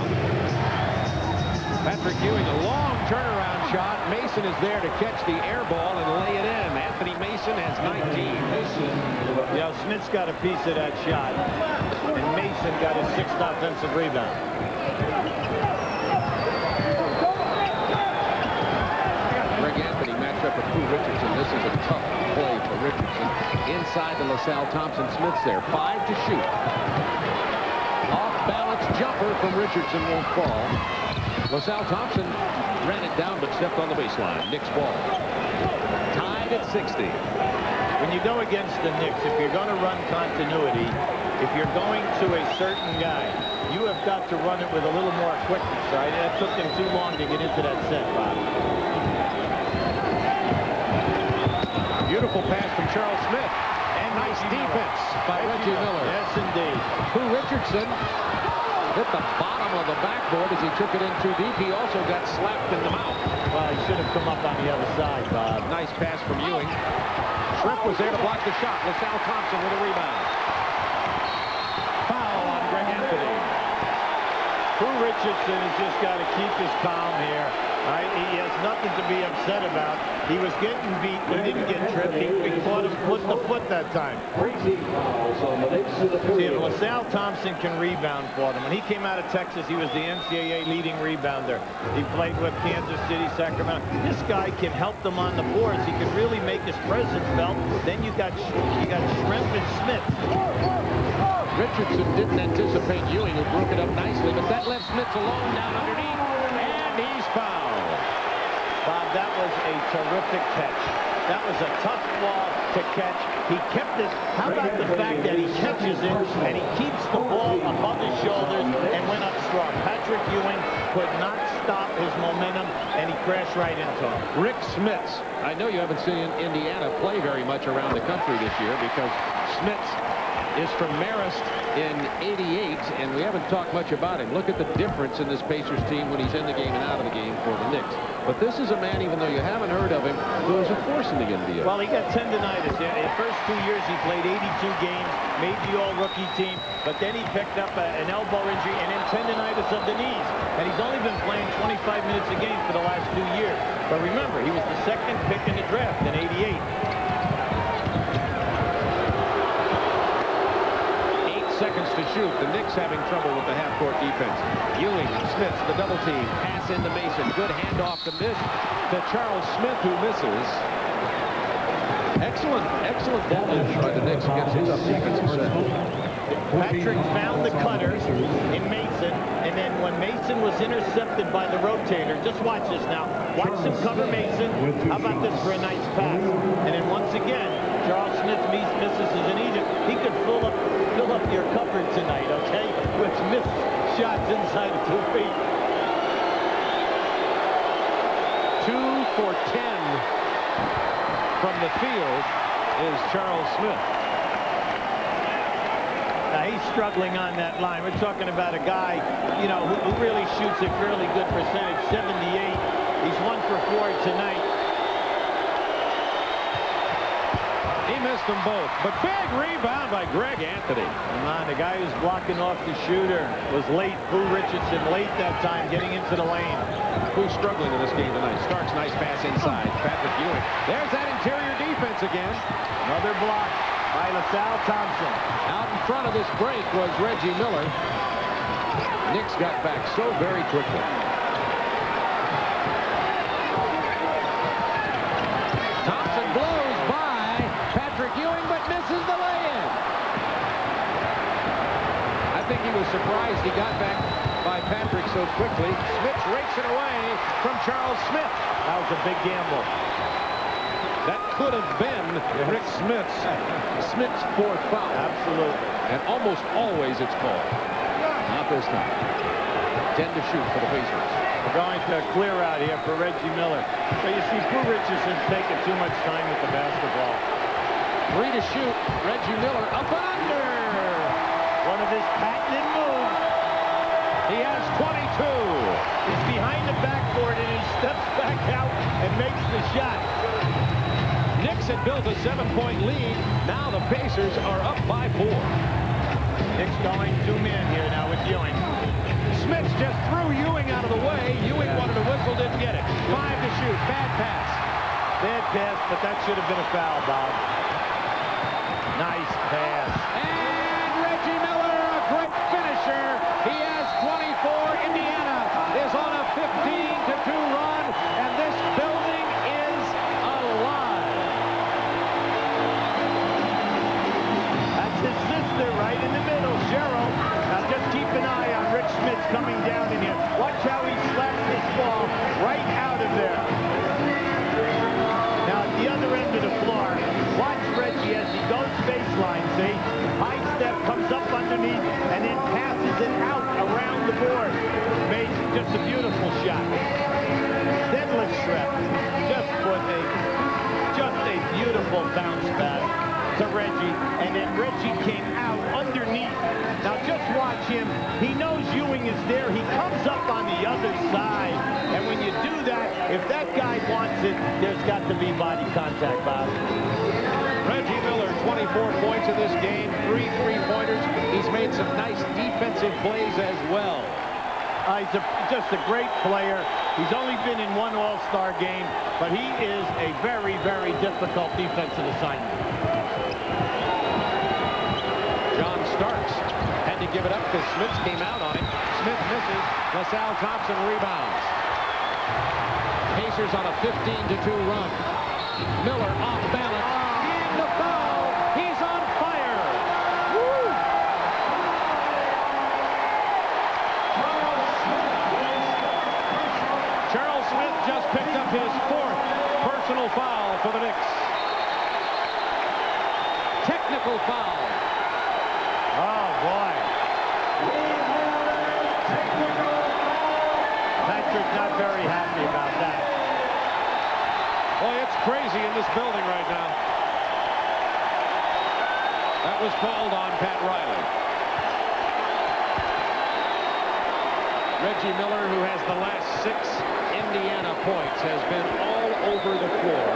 S6: Patrick Ewing, a long turnaround shot. Mason is there to catch the air ball and lay it in. Anthony Mason has 19.
S4: Yeah, Smith's got a piece of that shot, and Mason got his 6th offensive rebound.
S6: Greg Anthony matched up with Pooh Richardson. This is a tough play for Richardson. Inside the LaSalle Thompson. Smith's there. 5 to shoot. Off-balance jumper from Richardson won't fall. LaSalle Thompson ran it down but stepped on the baseline. Knicks ball. Tied at 60.
S4: When you go against the Knicks, if you're going to run continuity, if you're going to a certain guy, you have got to run it with a little more quickness, right? That took them too long to get into that set, Bob.
S6: Beautiful pass from Charles Smith.
S4: And
S6: nice defense by Reggie Miller.
S4: Yes, indeed.
S6: Pooh Richardson hit the bottom of the backboard as he took it in too deep. He also got slapped in the mouth.
S4: Well, he should have come up on the other side, Bob.
S6: Nice pass from Ewing. Shrimp was there to block the shot. LaSalle Thompson with a rebound. Foul on Greg Anthony.
S4: Pooh Richardson has just got to keep his calm here. Right? He has nothing to be upset about. He was getting beat. He didn't get tripped. He caught him foot to foot that time. See, if LaSalle Thompson can rebound for them. When he came out of Texas, he was the NCAA leading rebounder. He played with Kansas City, Sacramento. This guy can help them on the boards. He can really make his presence felt. Then you got Shrimp and Smith.
S6: Richardson didn't anticipate Ewing, who broke it up nicely, but that left Smith alone down underneath, and he's fouled.
S4: Bob, that was a terrific catch. That was a tough ball to catch. He kept this. How about the fact that he catches it and he keeps the ball above his shoulders and went up strong. Patrick Ewing could not stop his momentum, and he crashed right into him.
S6: Rick Smits. I know you haven't seen Indiana play very much around the country this year because Smits is from Marist in '88, and we haven't talked much about him. Look at the difference in this Pacers team when he's in the game and out of the game for the Knicks. But this is a man, even though you haven't heard of him, who is a force in the NBA.
S4: Well, he got tendonitis. Yeah, the first 2 years he played 82 games, made the all-rookie team, but then he picked up an elbow injury and then tendonitis of the knees. And he's only been playing 25 minutes a game for the last 2 years. But remember, he was the 2nd pick in the draft in '88.
S6: Seconds to shoot. The Knicks having trouble with the half-court defense. Ewing Smith, the double team. Pass into Mason. Good handoff to Charles Smith, who misses. Excellent ball by the Knicks against his defensive set.
S4: Patrick found the cutter in Mason, and then when Mason was intercepted by the rotator, just watch this now. Watch him cover Mason. How about this for a nice pass? And then once again, Charles Smith misses as an Egypt. He could fill up your cupboard tonight, okay? With missed shots inside of 2 feet.
S6: 2 for 10 from the field is Charles Smith.
S4: Now, he's struggling on that line. We're talking about a guy, you know, who really shoots a fairly good percentage, 78. He's 1 for 4 tonight.
S6: He missed them both, but big rebound by Greg Anthony.
S4: Come on, the guy who's blocking off the shooter was late. Boo Richardson late that time getting into the lane.
S6: Who's struggling in this game tonight? Starks, nice pass inside. Patrick Ewing. There's that interior defense again.
S4: Another block by LaSalle Thompson.
S6: Out in front of this break was Reggie Miller. Knicks got back so very quickly. Thompson blows by Patrick Ewing, but misses the lay-in. I think he was surprised he got back by Patrick so quickly. Smith rakes it away from Charles Smith.
S4: That was a big gamble.
S6: That could have been Rick Smith's 4th foul.
S4: Absolutely.
S6: And almost always it's called. Not this time. 10 to shoot for the Pacers.
S4: We're going to clear out here for Reggie Miller. So you see, Boo Richardson's taking too much time with the basketball.
S6: 3 to shoot. Reggie Miller up and under.
S4: One of his patented moves.
S6: He has 22.
S4: He's behind the backboard and he steps back out and makes the shot.
S6: Knicks had built a 7-point lead. Now the Pacers are up by 4.
S4: Knicks going 2-man here now with Ewing.
S6: Smith just threw Ewing out of the way. Ewing wanted a whistle, didn't get it. 5 to shoot. Bad pass.
S4: Bad pass, but that should have been a foul, Bob. Nice pass.
S6: And Reggie Miller, a great finisher. He has 24. Indiana is on a 15-2 run, and this building is alive.
S4: That's his sister right in the middle, Cheryl. Now just keep an eye on Rich Smith coming down in here. Watch how he slaps this ball right out of there. Now at the other end of the floor, watch Reggie as he goes baseline, see? High step, comes up underneath, and then passes it out around the board. Amazing, just a beautiful shot. Deadlift strap. Just a beautiful bounce back to Reggie, and then Reggie came out underneath. Now just watch him. He knows Ewing is there. He comes up on the other side, and when you do that, if that guy wants it, there's got to be body contact, Bob.
S6: Reggie Miller, 24 points in this game, 3 3-pointers. He's made some nice defensive plays as well.
S4: He's just a great player. He's only been in 1 All-Star game, but he is a very, very difficult defensive assignment.
S6: John Starks had to give it up because Smith came out on him. Smith misses. LaSalle Thompson rebounds. Pacers on a 15-2 run. Miller off balance. And the foul. He's on fire. Woo! Charles Smith just picked up his 4th personal foul for the Knicks. Technical foul.
S4: Oh, boy. Patrick's not very happy about that.
S6: Boy, it's crazy in this building right now. That was called on Pat Riley. Reggie Miller, who has the last 6 Indiana points, has been all over the floor.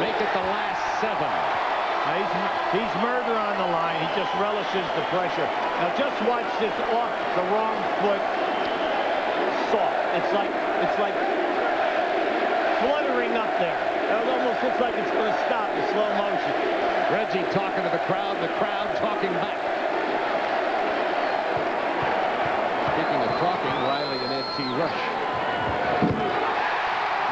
S6: Make it the last 7.
S4: He's murder on the line. He just relishes the pressure. Now just watch this off the wrong foot. Soft. It's like fluttering up there. It almost looks like it's going to stop in slow motion.
S6: Reggie talking to the crowd talking back. Speaking of talking, Riley and Ed T. rush.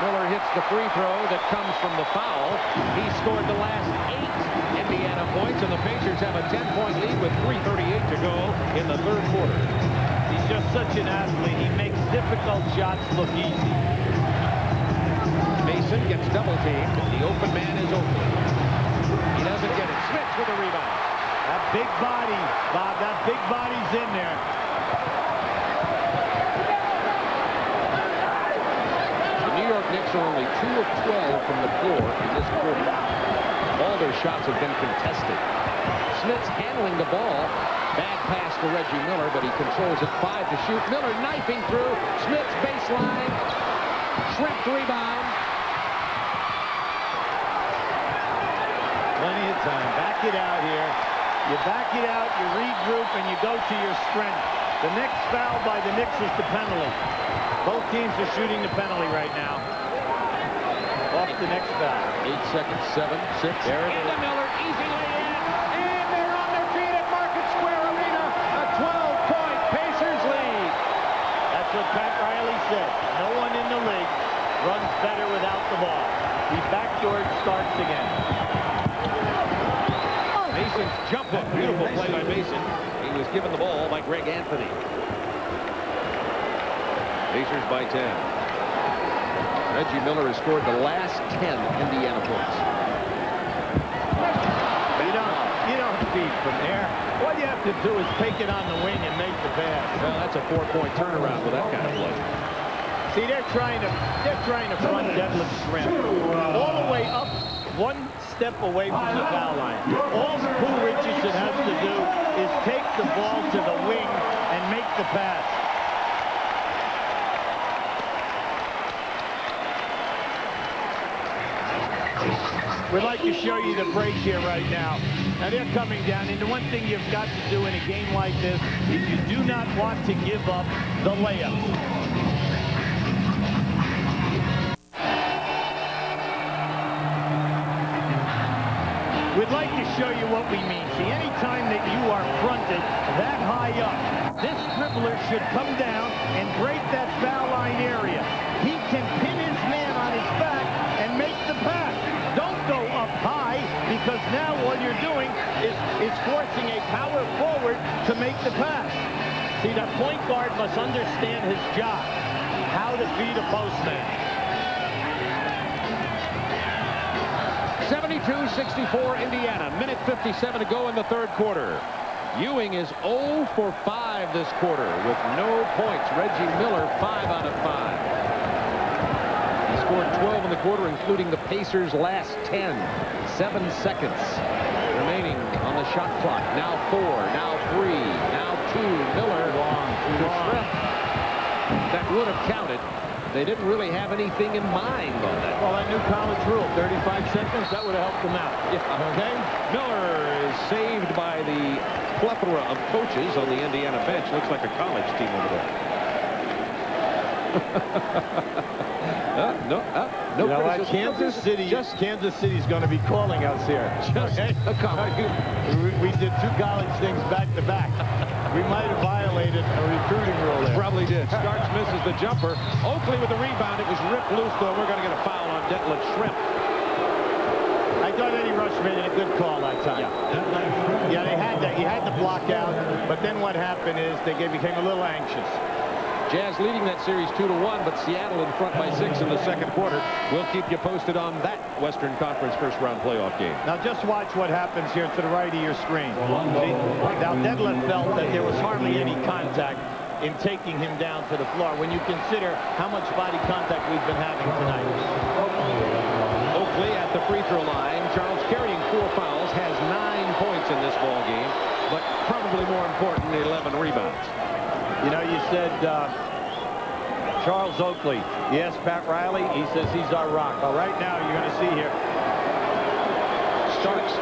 S6: Miller hits the free throw that comes from the foul. He scored the last 8 Indiana points, and the Pacers have a 10-point lead with 3:38 to go in the third quarter.
S4: He's just such an athlete. He makes difficult shots look easy.
S6: Mason gets double-teamed. The open man is Oakley. He doesn't get it. Smith with a rebound.
S4: That big body, Bob, that big body's in there.
S6: The New York Knicks are only 2 of 12 from the floor in this quarter. All their shots have been contested. Smith's handling the ball. Bad pass to Reggie Miller, but he controls it. 5 to shoot. Miller knifing through. Smith's baseline. Shrimp rebound.
S4: Plenty of time. Back it out here. You back it out, you regroup, and you go to your strength. The next foul by the Knicks is the penalty. Both teams are shooting the penalty right now. Off the next foul.
S6: 8 seconds, 7, 6.
S4: There it is.
S6: Into Miller, easy lay-in, and they're on their feet at Market Square Arena. A 12-point Pacers lead.
S4: That's what Pat Riley said. No one in the league runs better without the ball. He backdoored Starks again.
S6: Mason's jump hook. Beautiful play by Mason. He was given the ball by Greg Anthony. Pacers by 10. Reggie Miller has scored the last 10 Indiana points.
S4: You don't feed from there. What you have to do is take it on the wing and make the pass.
S6: Well, that's a 4-point turnaround with that kind of play.
S4: See, they're trying to front Deadlift Shrimp all the way up, one step away from the foul line. All Pooh Richardson has to do is take the ball to the wing and make the pass. We'd like to show you the break here right now. Now they're coming down, and the one thing you've got to do in a game like this is you do not want to give up the layup. We'd like to show you what we mean. See, anytime that you are fronted that high up, this dribbler should come down and break that foul line area. He can pin his man on his back and make the pass. Don't go up high, because now all you're doing is forcing a power forward to make the pass. See, the point guard must understand his job, how to beat a postman.
S6: 72-64 Indiana. Minute 57 to go in the third quarter. Ewing is 0 for 5 this quarter with no points. Reggie Miller 5 out of 5. He scored 12 in the quarter, including the Pacers' last 10. 7 seconds remaining on the shot clock. Now 4, now 3, now 2. Miller to Shrimp. That would have counted. They didn't really have anything in mind on that.
S4: Well, that new college rule, 35 seconds, that would have helped them out.
S6: Yeah.
S4: Okay?
S6: Miller is saved by the plethora of coaches on the Indiana bench. Looks like a college team over there. No
S4: You know what?
S6: criticism.
S4: Kansas City's going to be calling us here.
S6: Okay?
S4: We did 2 college things back to back. We might have violated a recruiting rule there.
S6: Probably did. Starks misses the jumper. Oakley with the rebound. It was ripped loose, though. We're going to get a foul on Detlef Shrimp.
S4: I thought Eddie Rush made it a good call that time. Yeah, he had the block out, but then what happened is they became a little anxious.
S6: Jazz leading that series 2-1, but Seattle in front by 6 in the second quarter. We'll keep you posted on that Western Conference first-round playoff game.
S4: Now just watch what happens here to the right of your screen. See? Now Detlef felt that there was hardly any contact in taking him down to the floor when you consider how much body contact we've been having tonight.
S6: Oakley at the free throw line. Charles carrying 4 fouls, has 9 points in this ball game, but probably more important, 11 rebounds.
S4: You know, you said Charles Oakley. Yes, Pat Riley. He says he's our rock. Well, right now you're going to see here. Starks.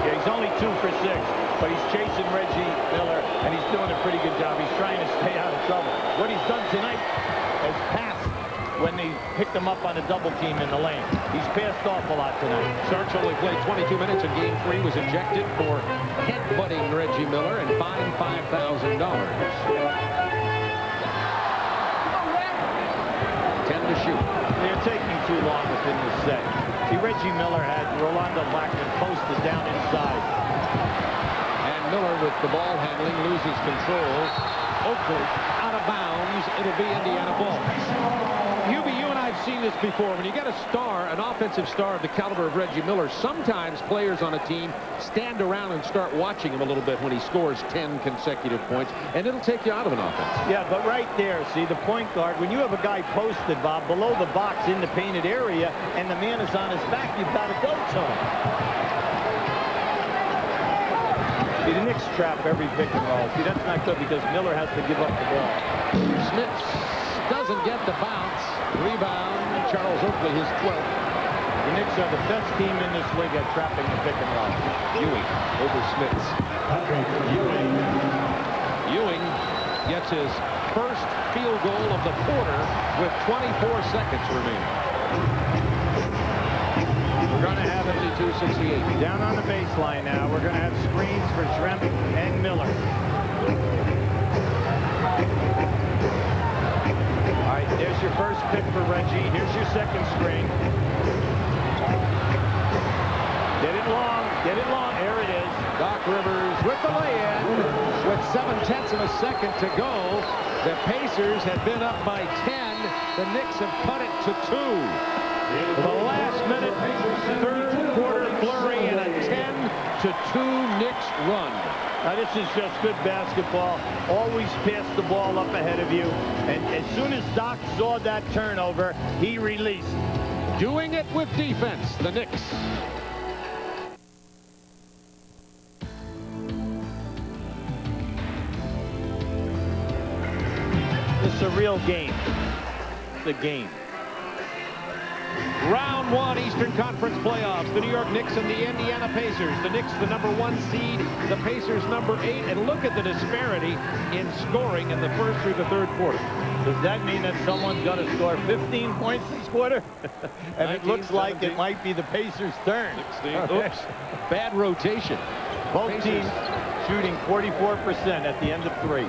S4: Yeah, he's only 2 for 6, but he's chasing Reggie Miller, and he's doing a pretty good job. He's trying to stay out of trouble. What he's done tonight is pass when they picked him up on a double team in the lane. He's passed off a lot tonight.
S6: Starks only played 22 minutes in Game 3, was ejected for headbutting Reggie Miller and fined $5,000. to shoot.
S4: They're taking too long within the set. See, Reggie Miller had Rolando Blackman posted down inside.
S6: And Miller with the ball handling loses control. Oakley out of bounds. It'll be Indiana ball. Hubie, you and I have seen this before. When you get a star, an offensive star of the caliber of Reggie Miller, sometimes players on a team stand around and start watching him a little bit when he scores 10 consecutive points, and it'll take you out of an offense.
S4: Yeah, but right there, see, the point guard, when you have a guy posted, Bob, below the box in the painted area, and the man is on his back, you've got to go to him. See, the Knicks trap every pick and roll. See, that's not good because Miller has to give up the ball.
S6: Smith doesn't get the bounce. Rebound, Charles Oakley, his 12th.
S4: The Knicks are the best team in this league at trapping the pick and roll.
S6: Ewing over Smiths. Ewing gets his first field goal of the quarter with 24 seconds remaining. We're going to have it at 268.
S4: Down on the baseline now. We're going to have screens for Schrempf and Miller. All right, there's your first pick for Reggie. Here's your second screen. Get it long. Get it long. There it is.
S6: Doc Rivers with the lay-in with 7/10 of a second to go. The Pacers had been up by 10. The Knicks have cut it to 2. The last minute, third quarter flurry and a 10-2 Knicks run.
S4: Now, this is just good basketball. Always pass the ball up ahead of you. And as soon as Doc saw that turnover, he released.
S6: Doing it with defense, the Knicks.
S4: This is a real game. The game.
S6: Round 1 Eastern Conference playoffs. The New York Knicks and the Indiana Pacers. The Knicks the #1 seed. The Pacers #8. And look at the disparity in scoring in the first through the third quarter.
S4: Does that mean that someone's going to score 15 points this quarter? And
S6: 19,
S4: it looks like
S6: 17.
S4: it might be the Pacers' turn.
S6: 16. Oops. Bad rotation.
S4: Both
S6: Pacers
S4: teams shooting 44% at the end of 3.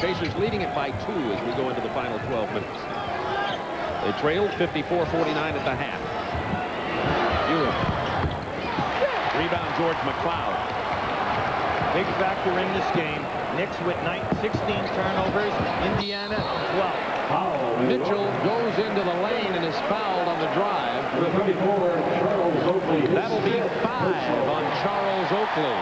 S6: Pacers leading it by 2 as we go into the final 12 minutes. They trailed 54-49 at the half. Ewing. Rebound, George McCloud.
S4: Big factor in this game. Knicks with 16 turnovers. Indiana 12.
S6: Mitchell goes into the lane and is fouled on the drive. That'll be 5 on Charles Oakley.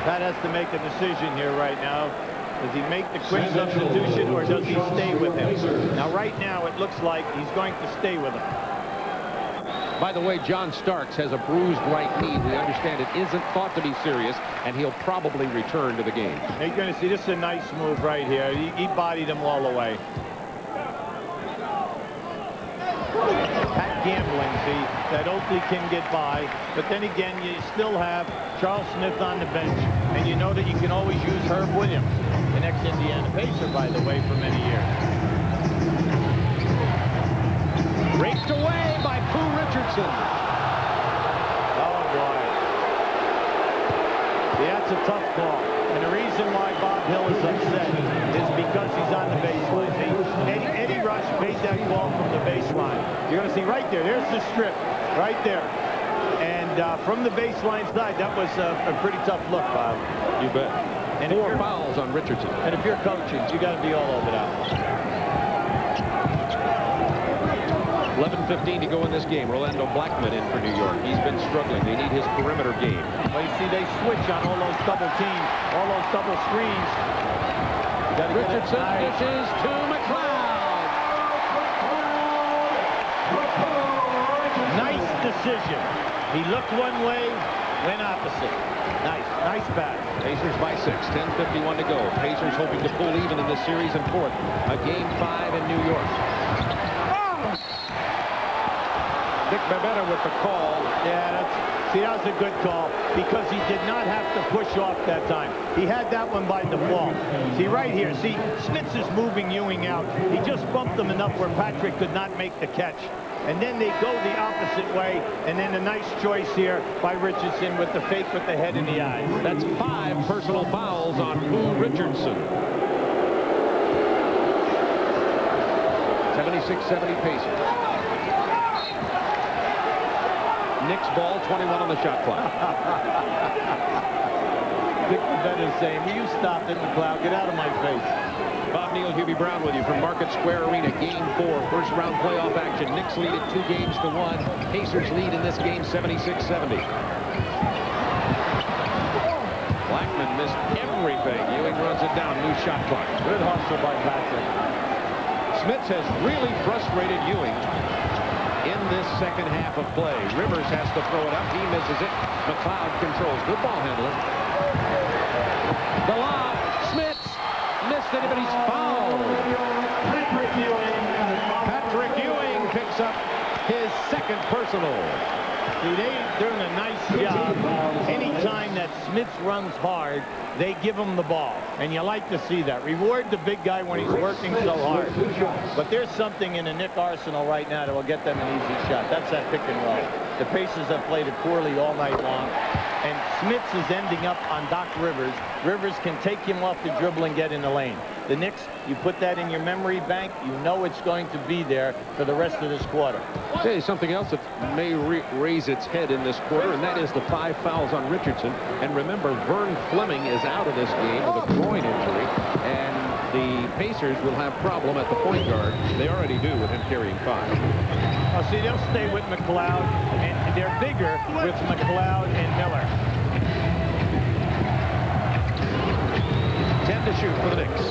S4: Pat has to make a decision here right now. Does he make the quick substitution or does he stay with him? Now, right now, it looks like he's going to stay with him.
S6: By the way, John Starks has a bruised right knee. We understand it isn't thought to be serious, and he'll probably return to the game.
S4: You're going to see this is a nice move right here. He bodied him all the way. Pat gambling, see, that Oakley can get by, but then again, you still have Charles Smith on the bench, and you know that you can always use Herb Williams, the next Indiana Pacer, by the way, for many years.
S6: Raked away by Pooh Richardson.
S4: Oh, boy. Yeah, that's a tough call. And the reason why Bob Hill is upset is because he's on the baseline. Eddie Rush made that call from the baseline. You're going to see right there. There's the strip right there. And from the baseline side, that was a pretty tough look, Bob.
S6: You bet.
S4: And
S6: 4 fouls on Richardson.
S4: And if you're coaching, you got to be all over that.
S6: 11:15 to go in this game. Rolando Blackman in for New York. He's been struggling. They need his perimeter game.
S4: Well, you see, they switch on all those double teams, all those double screens.
S6: Richardson dishes to McCloud.
S4: Nice decision. He looked one way, went opposite. Nice pass.
S6: Pacers by 6. 10:51 to go. Pacers hoping to pull even in this series in 4th. A game 5 in New York. Dick Bavetta with the call.
S4: Yeah, that was a good call because he did not have to push off that time. He had that one by default. See, right here, see, Smits is moving Ewing out. He just bumped him enough where Patrick could not make the catch. And then they go the opposite way, and then a nice choice here by Richardson with the fake with the head in the eyes.
S6: That's 5 personal fouls on Pooh Richardson. 76-70 Pacers. Knicks ball, 21 on the shot clock.
S4: Dick Bevetta saying, will you stop it, McLeod? Get out of my face.
S6: Bob Neal, Hubie Brown with you from Market Square Arena. Game 4, first round playoff action. Knicks lead it 2-1. Pacers lead in this game 76-70. Blackman missed everything. Ewing runs it down. New shot clock.
S4: Good hustle by Patrick.
S6: Smits has really frustrated Ewing in this second half of play. Rivers has to throw it up. He misses it. McLeod controls. Good ball handling. The lob. Smits missed it, but he's fouled. Patrick Ewing picks up his second personal.
S4: See, they're doing a nice job. Anytime that Smits runs hard, they give him the ball. And you like to see that. Reward the big guy when he's working so hard. But there's something in the Knick arsenal right now that will get them an easy shot. That's that pick and roll. The Pacers have played it poorly all night long. And Smits is ending up on Doc Rivers. Rivers can take him off the dribble and get in the lane. The Knicks, you put that in your memory bank, you know it's going to be there for the rest of this quarter.
S6: Hey, something else that may raise its head in this quarter, and that is the 5 fouls on Richardson. And remember, Vern Fleming is out of this game with a groin injury, and the Pacers will have problem at the point guard. They already do with him carrying 5.
S4: Oh, see, they'll stay with McLeod, and they're bigger with McLeod and Miller.
S6: 10 to shoot for the Knicks.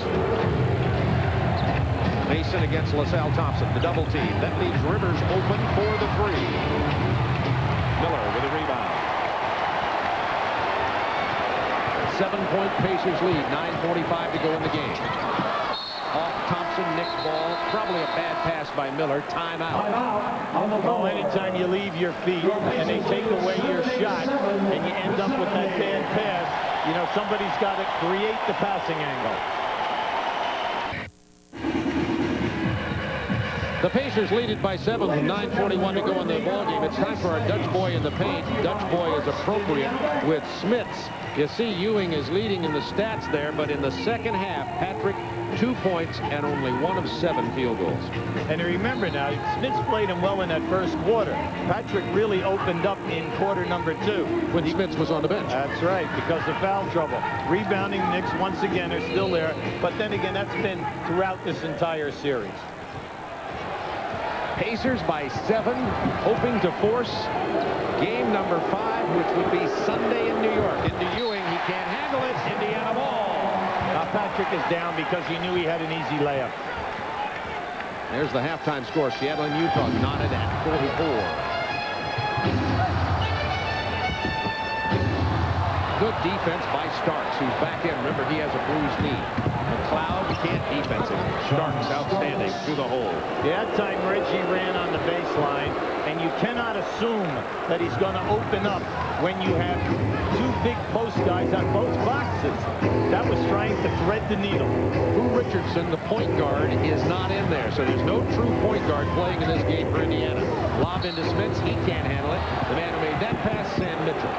S6: Mason against LaSalle Thompson, the double team. That leaves Rivers open for the 3. Miller with a rebound. 7-point Pacers lead, 9:45 to go in the game. Off Thompson, Knicks ball. Probably a bad pass by Miller. Timeout.
S4: Well, anytime you leave your feet and they take away your shot and you end up with that bad pass, you know, somebody's got to create the passing angle.
S6: The Pacers lead it by 7 with 9:41 to go in the ballgame. It's time for our Dutch boy in the paint. Dutch boy is appropriate with Smits. You see Ewing is leading in the stats there, but in the second half, Patrick, 2 points and only 1 of 7 field goals.
S4: And remember now, Smits played him well in that first quarter. Patrick really opened up in quarter number 2.
S6: When Smits was on the bench.
S4: That's right, because of foul trouble. Rebounding Knicks once again are still there, but then again, that's been throughout this entire series.
S6: Pacers by 7, hoping to force game number 5, which would be Sunday in New York. Into Ewing, he can't handle it. Indiana ball.
S4: Now Patrick is down because he knew he had an easy layup.
S6: There's the halftime score. Seattle and Utah knotted at 44. Good defense by Starks, who's back in. Remember, he has a bruised knee. McLeod can't defense him. Starks outstanding through the hole.
S4: Yeah, that time Reggie ran on the baseline, and you cannot assume that he's going to open up when you have 2 big post guys on both boxes. That was trying to thread the needle.
S6: Lou Richardson, the point guard, is not in there, so there's no true point guard playing in this game for Indiana. Lob into Smits, he can't handle it. The man who made that pass, Sam Mitchell.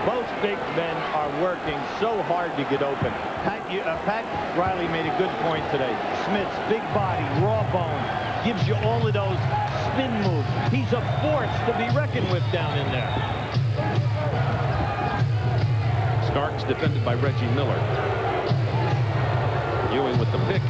S4: Both big men are working so hard to get open. Pat Riley made a good point today. Smits, big body, raw bone, gives you all of those spin moves. He's a force to be reckoned with down in there.
S6: Starks defended by Reggie Miller. Ewing with the pick.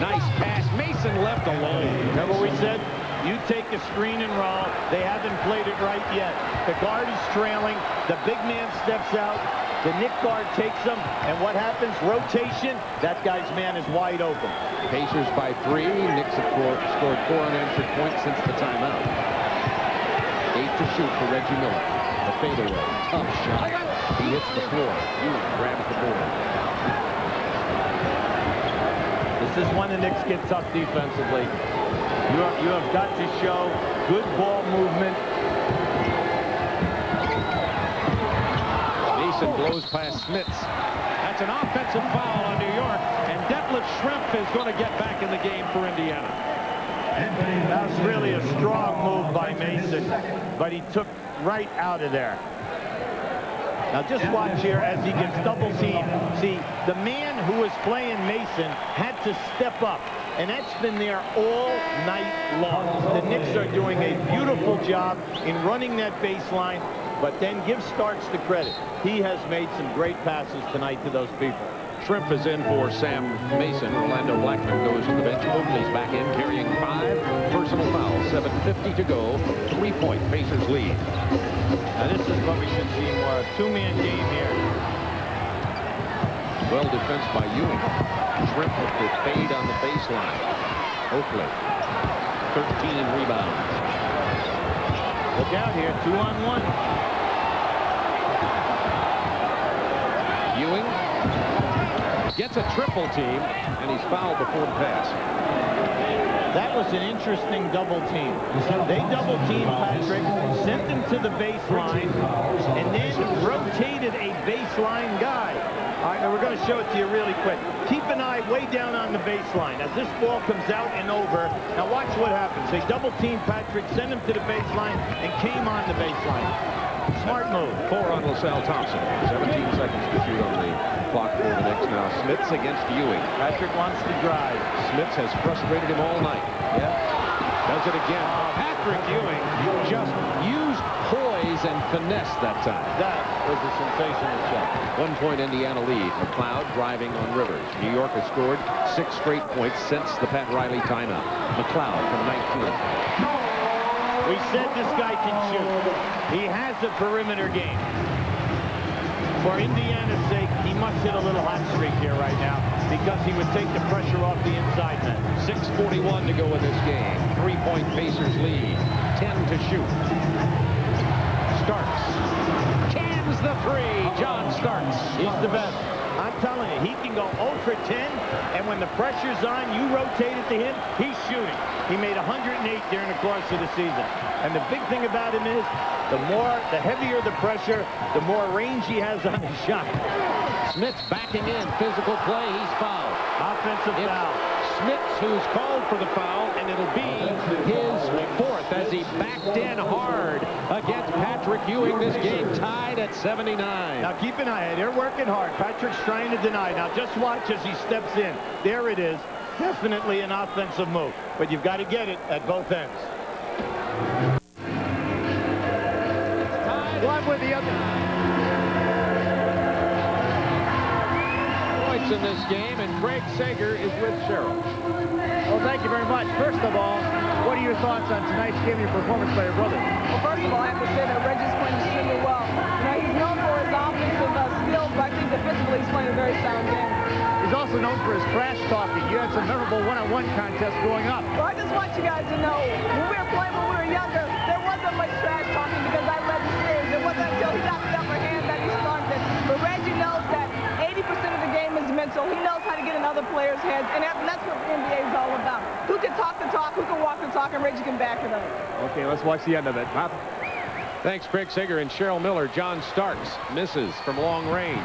S6: Nice pass. Mason left alone.
S4: Remember what we said? You take a screen and roll. They haven't played it right yet. The guard is trailing. The big man steps out. The Knick guard takes him. And what happens? Rotation. That guy's man is wide open.
S6: Pacers by 3. Knicks have scored 4 unanswered points since the timeout. 8 to shoot for Reggie Miller. The fadeaway. Tough shot. He hits the floor. Ewing grabs the board.
S4: This is when the Knicks get tough defensively. You have got to show good ball movement.
S6: Mason blows past Smits. That's an offensive foul on New York, and Detlef Schrempf is going to get back in the game for Indiana.
S4: That's really a strong move by Mason, but he took right out of there. Now just watch here as he gets double teamed. See, the man who was playing Mason had to step up. and that's been there all night long. The Knicks are doing a beautiful job in running that baseline, but then give Starks the credit. He has made some great passes tonight to those people.
S6: Shrimp is in for Sam Mason. Orlando Blackman goes to the bench. Oakley's back in, carrying 5 personal fouls. 7:50 to go. 3-point Pacers lead.
S4: Now this is what we should see more of. 2-man game here.
S6: Well defensed by Ewing. Shrimp with the fade on the baseline. Oakley. 13 rebounds.
S4: Look out here. 2-on-1.
S6: Ewing gets a triple team, and he's fouled before the pass.
S4: That was an interesting double team. They double teamed Patrick, sent him to the baseline, and then rotated a baseline guy. All right, now we're going to show it to you really quick. Keep an eye way down on the baseline as this ball comes out and over. Now watch what happens. They double teamed Patrick, sent him to the baseline, and came on the baseline. Smart move.
S6: 4 on LaSalle Thompson. 17 seconds to shoot on the clock for the Knicks now. Smits against Ewing.
S4: Patrick wants to drive.
S6: Smits has frustrated him all night.
S4: Yeah.
S6: Does it again. Patrick Ewing just used poise and finesse that time.
S4: That was a sensational shot.
S6: 1-point Indiana lead. McLeod driving on Rivers. New York has scored 6 straight points since the Pat Riley timeout. McLeod from 19.
S4: We said this guy can shoot. He has a perimeter game. For Indiana's sake, he must hit a little hot streak here right now because he would take the pressure off the inside net.
S6: 6:41 to go in this game. 3-point Pacers lead. 10 to shoot. Starks cans the 3. John Starks.
S4: He's the best. I'm telling you, he can go 0 for 10, and when the pressure's on, you rotate it to him, he's shooting. He made 108 during the course of the season. And the big thing about him is, the heavier the pressure, the more range he has on his shot.
S6: Smits backing in, physical play, he's fouled.
S4: Offensive foul.
S6: Smits who's called for the foul, and it'll be his 4th as he backed in hard against Patrick Ewing. This game tied at 79.
S4: Now keep an eye. They're working hard. Patrick's trying to deny. Now just watch as he steps in. There it is. Definitely an offensive move, but you've got to get it at both ends. One with the other.
S6: Points in this game, and Craig Sager is with Cheryl.
S13: Well, thank you very much. First of all, what are your thoughts on tonight's game and your performance by your brother?
S14: Well, first of all, I have to say that Reggie's playing extremely well. You know, he's known for his offensive skills, but I think defensively he's playing a very sound game.
S13: He's also known for his trash talking. You had some memorable one-on-one contests growing up.
S14: Well, I just want you guys to know, when we were playing when we were younger, there wasn't much trash talking because I led the series. It wasn't until he got the upper hand that he started it. But Reggie knows that 80% of the game is mental. He knows how to get in other players' heads, and that's what the NBA is all about. Who can talk the talk, who can walk the talk, and Reggie can back it up.
S13: Okay, let's watch the end of it. Pop.
S6: Thanks, Craig Sager and Cheryl Miller. John Starks misses from long range.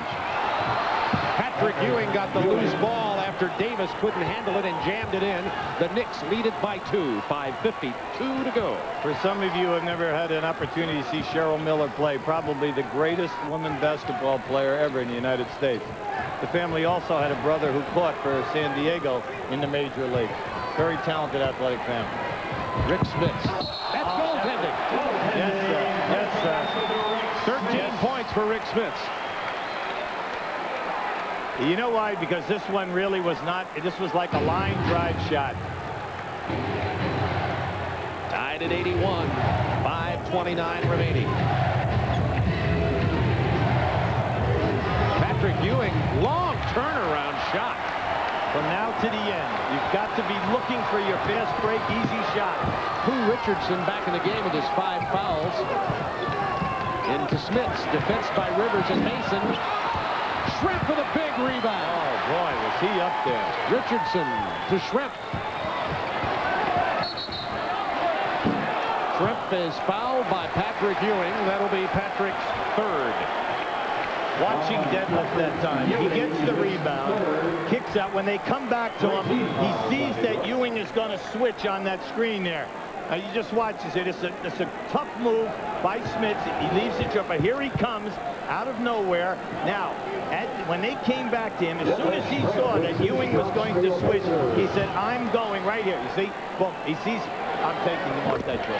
S6: Patrick Ewing got the loose ball after Davis couldn't handle it and jammed it in. The Knicks lead it by 2. 5:52 to go.
S4: For some of you who have never had an opportunity to see Cheryl Miller play, probably the greatest woman basketball player ever in the United States. The family also had a brother who caught for San Diego in the major leagues. Very talented athletic family.
S6: Rick Smits. That's goaltending.
S4: Yes, sir. Yes, sir.
S6: 13 points for Rick Smits.
S4: You know why? Because this one really was not, this was like a line drive shot.
S6: Tied at 81. 5:29 remaining. Patrick Ewing, long turnaround shot.
S4: From now to the end, you've got to be looking for your fast break, easy shot.
S6: Pooh Richardson back in the game with his 5 fouls. Into Smits, defense by Rivers and Mason. Shrimp with a big rebound.
S4: Oh, boy, was he up there.
S6: Richardson to Shrimp. Shrimp is fouled by Patrick Ewing. That'll be Patrick's 3rd.
S4: Watching deadlift that time. He gets the rebound, kicks out. When they come back to him, he sees that Ewing is going to switch on that screen there. Now, you just watch this. It's a tough move by Smits. He leaves it short, but here he comes out of nowhere. Now, when they came back to him, as soon as he saw that Ewing was going wanted to switch, he said, I'm going right here. You see? Boom. He sees, I'm taking him off that drill.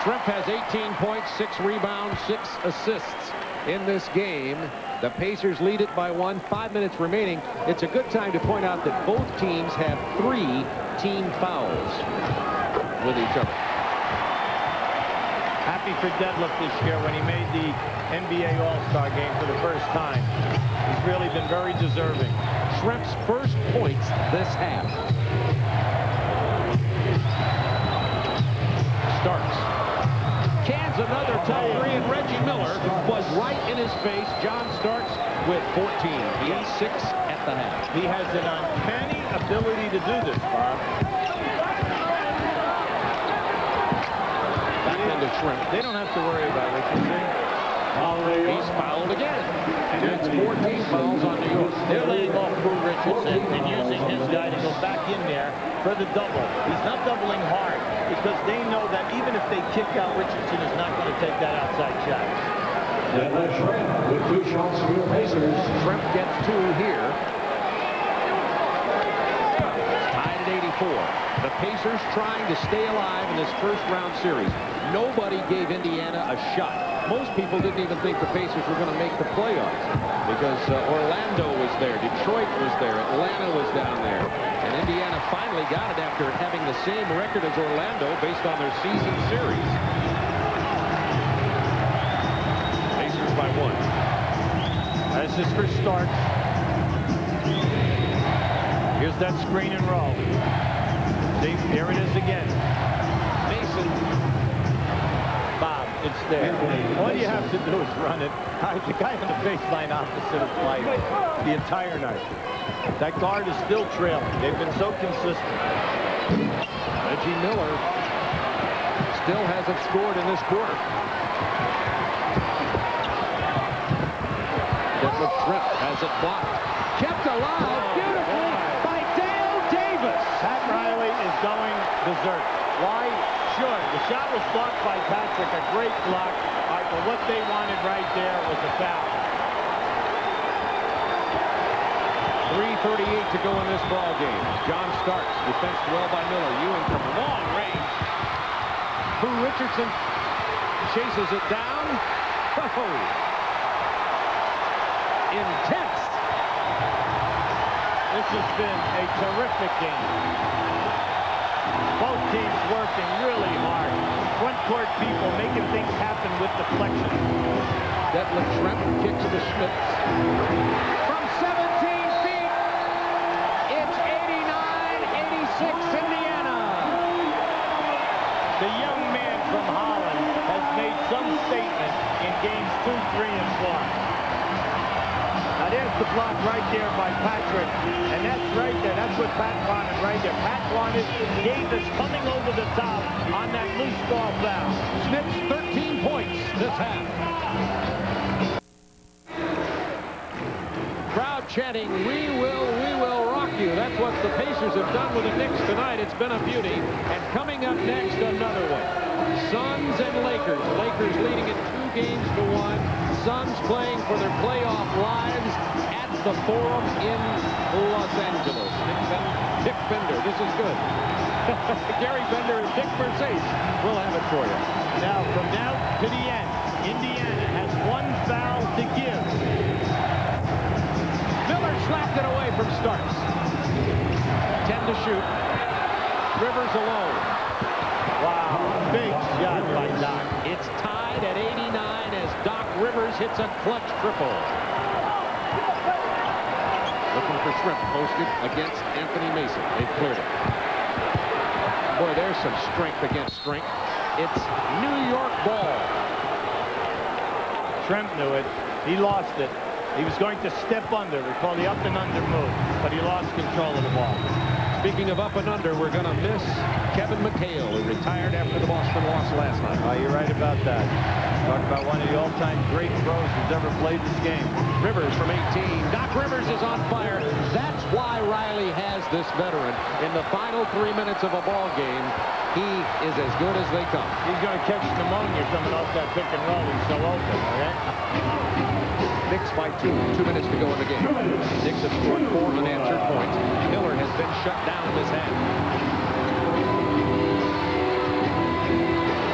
S6: Shrimp has 18 points, 6 rebounds, 6 assists in this game. The Pacers lead it by 1. 5 minutes remaining. It's a good time to point out that both teams have 3 team fouls with each other.
S4: Happy for Deadlift this year when he made the NBA All-Star game for the first time. He's really been very deserving.
S6: Shrimp's first points this half. Starks. Cans another tough three, and Reggie Miller was right in his face. John Starks with 14. He has 6 at the half.
S4: He has an uncanny ability to do this, Bob.
S6: Shrimp.
S4: They don't have to worry about Richardson.
S6: He's fouled again. It's 14 fouls on New York.
S4: They're laying off Drew Richardson and using his guy to go back in there for the double. He's not doubling hard because they know that even if they kick out, Richardson is not going to take that outside shot.
S9: Shrimp with 2 shots for the Pacers.
S6: Shrimp gets 2 here. Tied at 84. The Pacers trying to stay alive in this first round series. Nobody gave Indiana a shot. Most people didn't even think the Pacers were going to make the playoffs because Orlando was there, Detroit was there, Atlanta was down there. And Indiana finally got it after having the same record as Orlando based on their season series. Pacers by 1.
S4: This is for Starks. Here's that screen and roll. See, here it is again.
S6: Mason.
S4: Bob, it's there. All you have to do is run it. The guy on the baseline opposite of White the entire night. That guard is still trailing. They've been so consistent.
S6: Reggie Miller still hasn't scored in this quarter. Deadlift Shrimp has it blocked. Kept alive beautifully by Dale Davis.
S4: Pat Riley is going berserk. Why? Sure, the shot was blocked by Patrick, a great block. All right, but what they wanted right there was a foul.
S6: 3:38 to go in this ball game. John Starks defensed well by Miller. Ewing from long range. Drew Richardson chases it down. Oh. Intense.
S4: This has been a terrific game. Both teams working really hard. Front court people making things happen with deflection.
S6: Detlef Shrimp kicks to Schmitz. From 17 feet, it's 89-86 Indiana.
S4: The young man from Holland has made some statement in games 2, 3, and 4. Now there's the block right there by Patrick. And that's right there. That's what Pat wanted right there. Pat wanted Davis coming over the top on that loose ball foul.
S6: Schmitz 13 points this half. Crowd chanting, we will rock you. That's what the Pacers have done with the Knicks tonight. It's been a beauty. And coming up next, another one. Suns and Lakers. Lakers leading it 2 games to 1. Suns playing for their playoff lives at the Forum in Los Angeles. Dick Bender, this is good. Gary Bender and Dick Mercedes. We'll have it for you.
S4: Now, from now to the end, Indiana has 1 foul to give.
S6: Miller slapped it away from Starks. 10 to shoot. Rivers alone.
S4: Wow, big shot by Doc.
S6: It's tied at 89 as Doc Rivers hits a clutch triple. Looking for Shrimp, posted against Anthony Mason. They've cleared it. Boy, there's some strength against strength. It's New York ball.
S4: Shrimp knew it. He lost it. He was going to step under. Recall the up and under move, but he lost control of the ball.
S6: Speaking of up and under, we're going to miss Kevin McHale, who retired after the Boston loss last night.
S4: Oh, you're right about that. Talk about one of the all-time great pros who's ever played this game.
S6: Rivers from 18. Doc Rivers is on fire. That's why Riley has this veteran. In the final 3 minutes of a ball game, he is as good as they come.
S4: He's going to catch pneumonia coming off that pick and roll. He's so open, okay?
S6: Knicks by 2. 2 minutes to go in the game. Knicks have scored 4 unanswered points. Miller has been shut down in this half.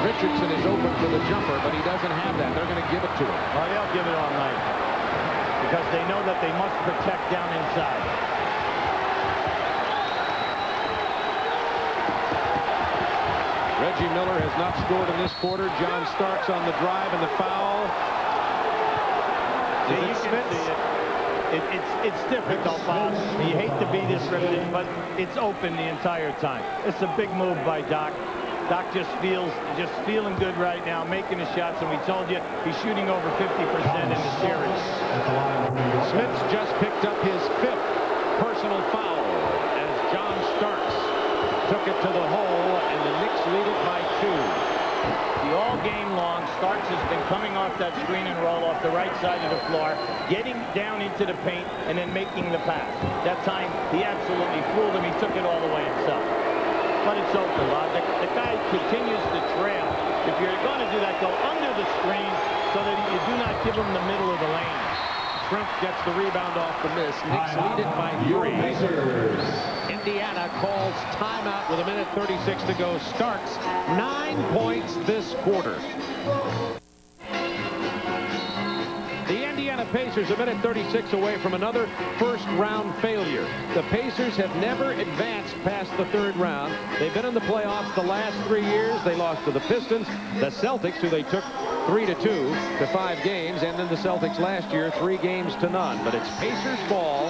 S6: Richardson is open for the jumper, but he doesn't have that. They're going to give it to him.
S4: Well, they'll give it all night because they know that they must protect down inside.
S6: Reggie Miller has not scored in this quarter. John Starks on the drive and the foul.
S4: See, you can see it. It's difficult, Bob. You hate to be this riveted, but it's open the entire time. It's a big move by Doc. Doc just feeling good right now, making the shots, and we told you he's shooting over 50% in the series.
S6: Smith's just picked up his 5th personal foul as John Starks took it to the hole, and the Knicks lead it by 2.
S4: All game long, Starks has been coming off that screen and roll off the right side of the floor, getting down into the paint, and then making the pass. That time, he absolutely fooled him. He took it all the way himself. But it's open, Bob. The guy continues to trail. If you're going to do that, go under the screen so that you do not give him the middle of the lane.
S6: Trent gets the rebound off the miss. Knicks lead it by 3. Indiana calls timeout with 1:36 to go. Starks 9 points this quarter. The Indiana Pacers 1:36 away from another first-round failure. The Pacers have never advanced past the 3rd round. They've been in the playoffs the last 3 years. They lost to the Pistons, the Celtics, who they took 3-2 to 5 games, and then the Celtics last year 3 games to none. But it's Pacers ball.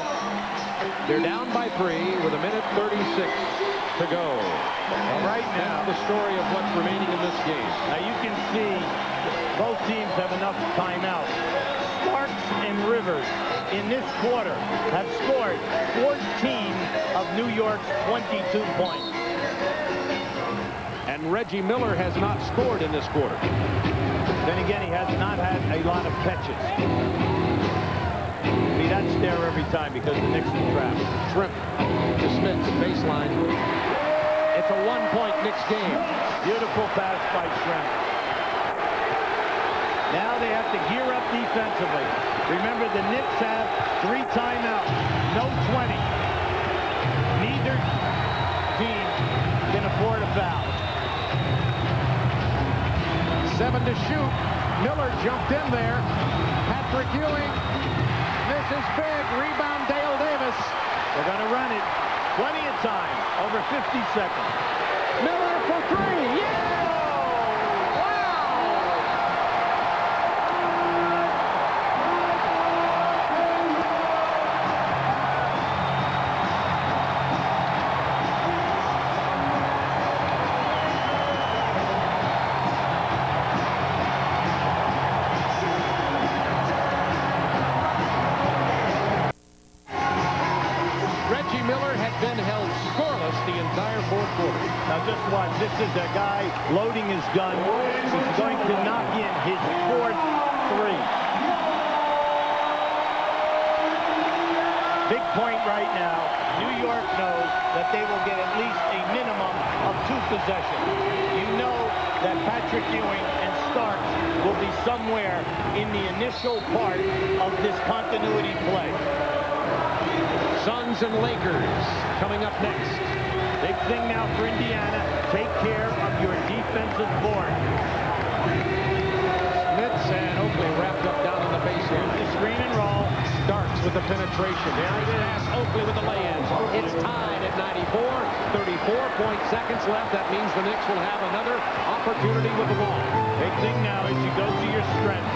S6: They're down by 3 with 1:36 to go. And
S4: right now,
S6: that's the story of what's remaining in this game.
S4: Now you can see both teams have enough timeouts. Starks and Rivers in this quarter have scored 14 of New York's 22 points.
S6: And Reggie Miller has not scored in this quarter.
S4: Then again, he has not had a lot of catches. See, that's there every time because the Knicks are trapped.
S6: Shrimp to Smith's baseline. It's a 1-point Knicks game.
S4: Beautiful pass by Shrimp. Now they have to gear up defensively. Remember, the Knicks have 3 timeouts, no 20. Neither team can afford a foul.
S6: 7 to shoot. Miller jumped in there. Patrick Ewing. This is big. Rebound Dale Davis.
S4: They're going to run it. Plenty of time. Over 50 seconds.
S6: Miller for 3. Yeah!
S4: Now just watch, this is a guy loading his gun. He's going to knock in his 4th 3. Big point right now. New York knows that they will get at least a minimum of 2 possessions. You know that Patrick Ewing and Starks will be somewhere in the initial part of this continuity play.
S6: Suns and Lakers coming up next.
S4: Big thing now for Indiana. Take care of your defensive board.
S6: Smith and Oakley wrapped up down on the baseline.
S4: The screen and roll.
S6: Starks with the penetration. There it is. Oakley with the lay-in. It's tied at 94. 34.seconds left. That means the Knicks will have another opportunity with the ball.
S4: Big thing now is you go to your strength.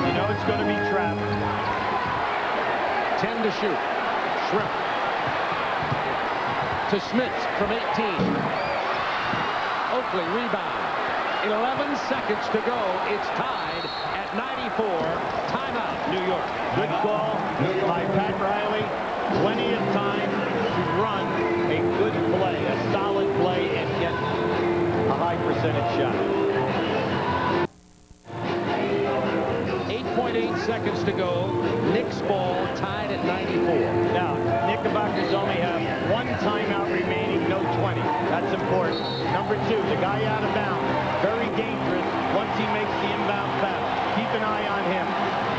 S4: You know it's going to be trapped.
S6: 10 to shoot. Shrimp to Smith from 18. Oakley rebound. 11 seconds to go. It's tied at 94. Timeout, New York.
S4: Good call by Pat Riley. Plenty of time to run a good play, a solid play, and get a high percentage shot.
S6: 8.8 seconds to go. Knicks ball tied at 94.
S4: Now, Knickerbockers only have 1 timeout remaining, no 20. That's important. Number 2, the guy out of bounds. Very dangerous once he makes the inbound pass. Keep an eye on him.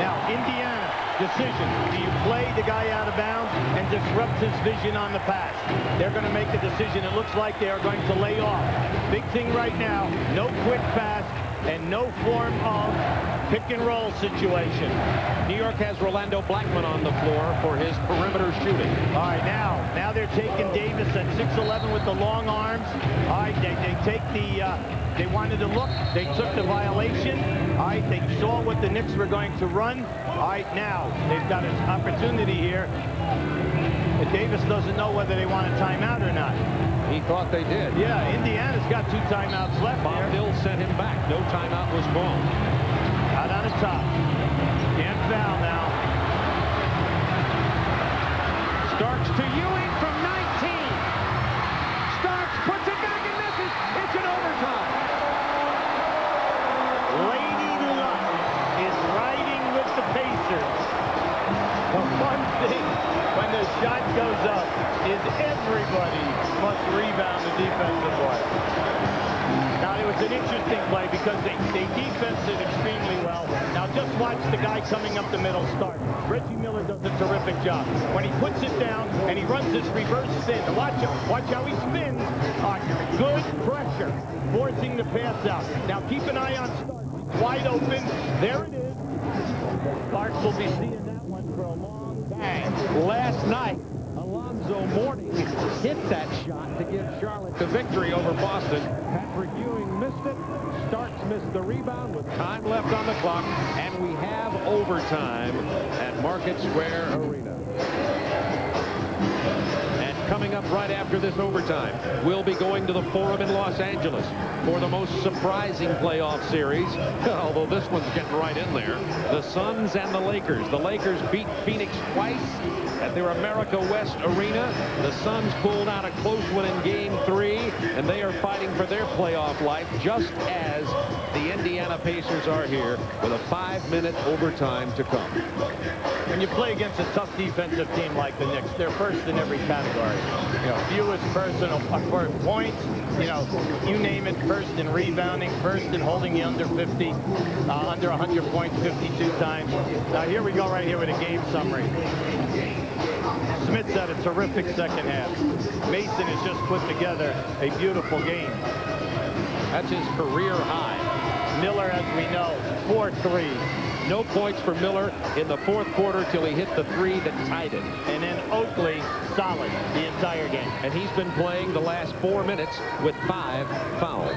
S4: Now, Indiana decision. Do you play the guy out of bounds and disrupt his vision on the pass? They're going to make a decision. It looks like they are going to lay off. Big thing right now, no quick pass and no form of pick-and-roll situation.
S6: New York has Rolando Blackman on the floor for his perimeter shooting.
S4: All right, now they're taking Davis at 6'11" with the long arms. All right, they take the, they wanted to look. They took the violation. All right, they saw what the Knicks were going to run. All right, now they've got an opportunity here. But Davis doesn't know whether they want a timeout or not.
S6: He thought they did.
S4: Yeah, Indiana's got 2 timeouts left.
S6: Bob Hill sent him back. No timeout was called.
S4: Out on the top. Can't foul now.
S3: Starks to Ewing from 19. Starks puts it back and misses. It's an overtime.
S4: Lady Luck is riding with the Pacers. The fun thing when the shot goes up is everybody must rebound the defensive play. Now, it was an interesting play because they defensed it extremely well. Now, just watch the guy coming up the middle start. Reggie Miller does a terrific job. When he puts it down and he runs this reverse spin, watch how he spins. Good pressure, forcing the pass out. Now, keep an eye on Starks. Wide open. There it is. Starks will be seeing that one for a long time.
S6: Last night, Alonzo Mourning hit that shot to give Charlotte the victory over Boston. Patrick Ewing missed it. Starks missed the rebound with time left on the clock. And we have overtime at Market Square Arena. And coming up right after this overtime, we'll be going to the Forum in Los Angeles for the most surprising playoff series, although this one's getting right in there. The Suns and the Lakers. The Lakers beat Phoenix twice at their America West Arena. The Suns pulled out a close one in Game 3, and they are fighting for their playoff life, just as the Indiana Pacers are here with a 5-minute overtime to come.
S4: When you play against a tough defensive team like the Knicks, they're first in every category. You know, fewest personal points, you know, you name it, first in rebounding, first in holding you under 50, under 100 points 52 times. Now here we go right here with a game summary. Smith's had a terrific second half. Mason has just put together a beautiful game.
S6: That's his career high.
S4: Miller, as we know, 4 threes.
S6: No points for Miller in the fourth quarter till he hit the 3 that tied it.
S4: And then Oakley, solid the entire game.
S6: And he's been playing the last 4 minutes with 5 fouls.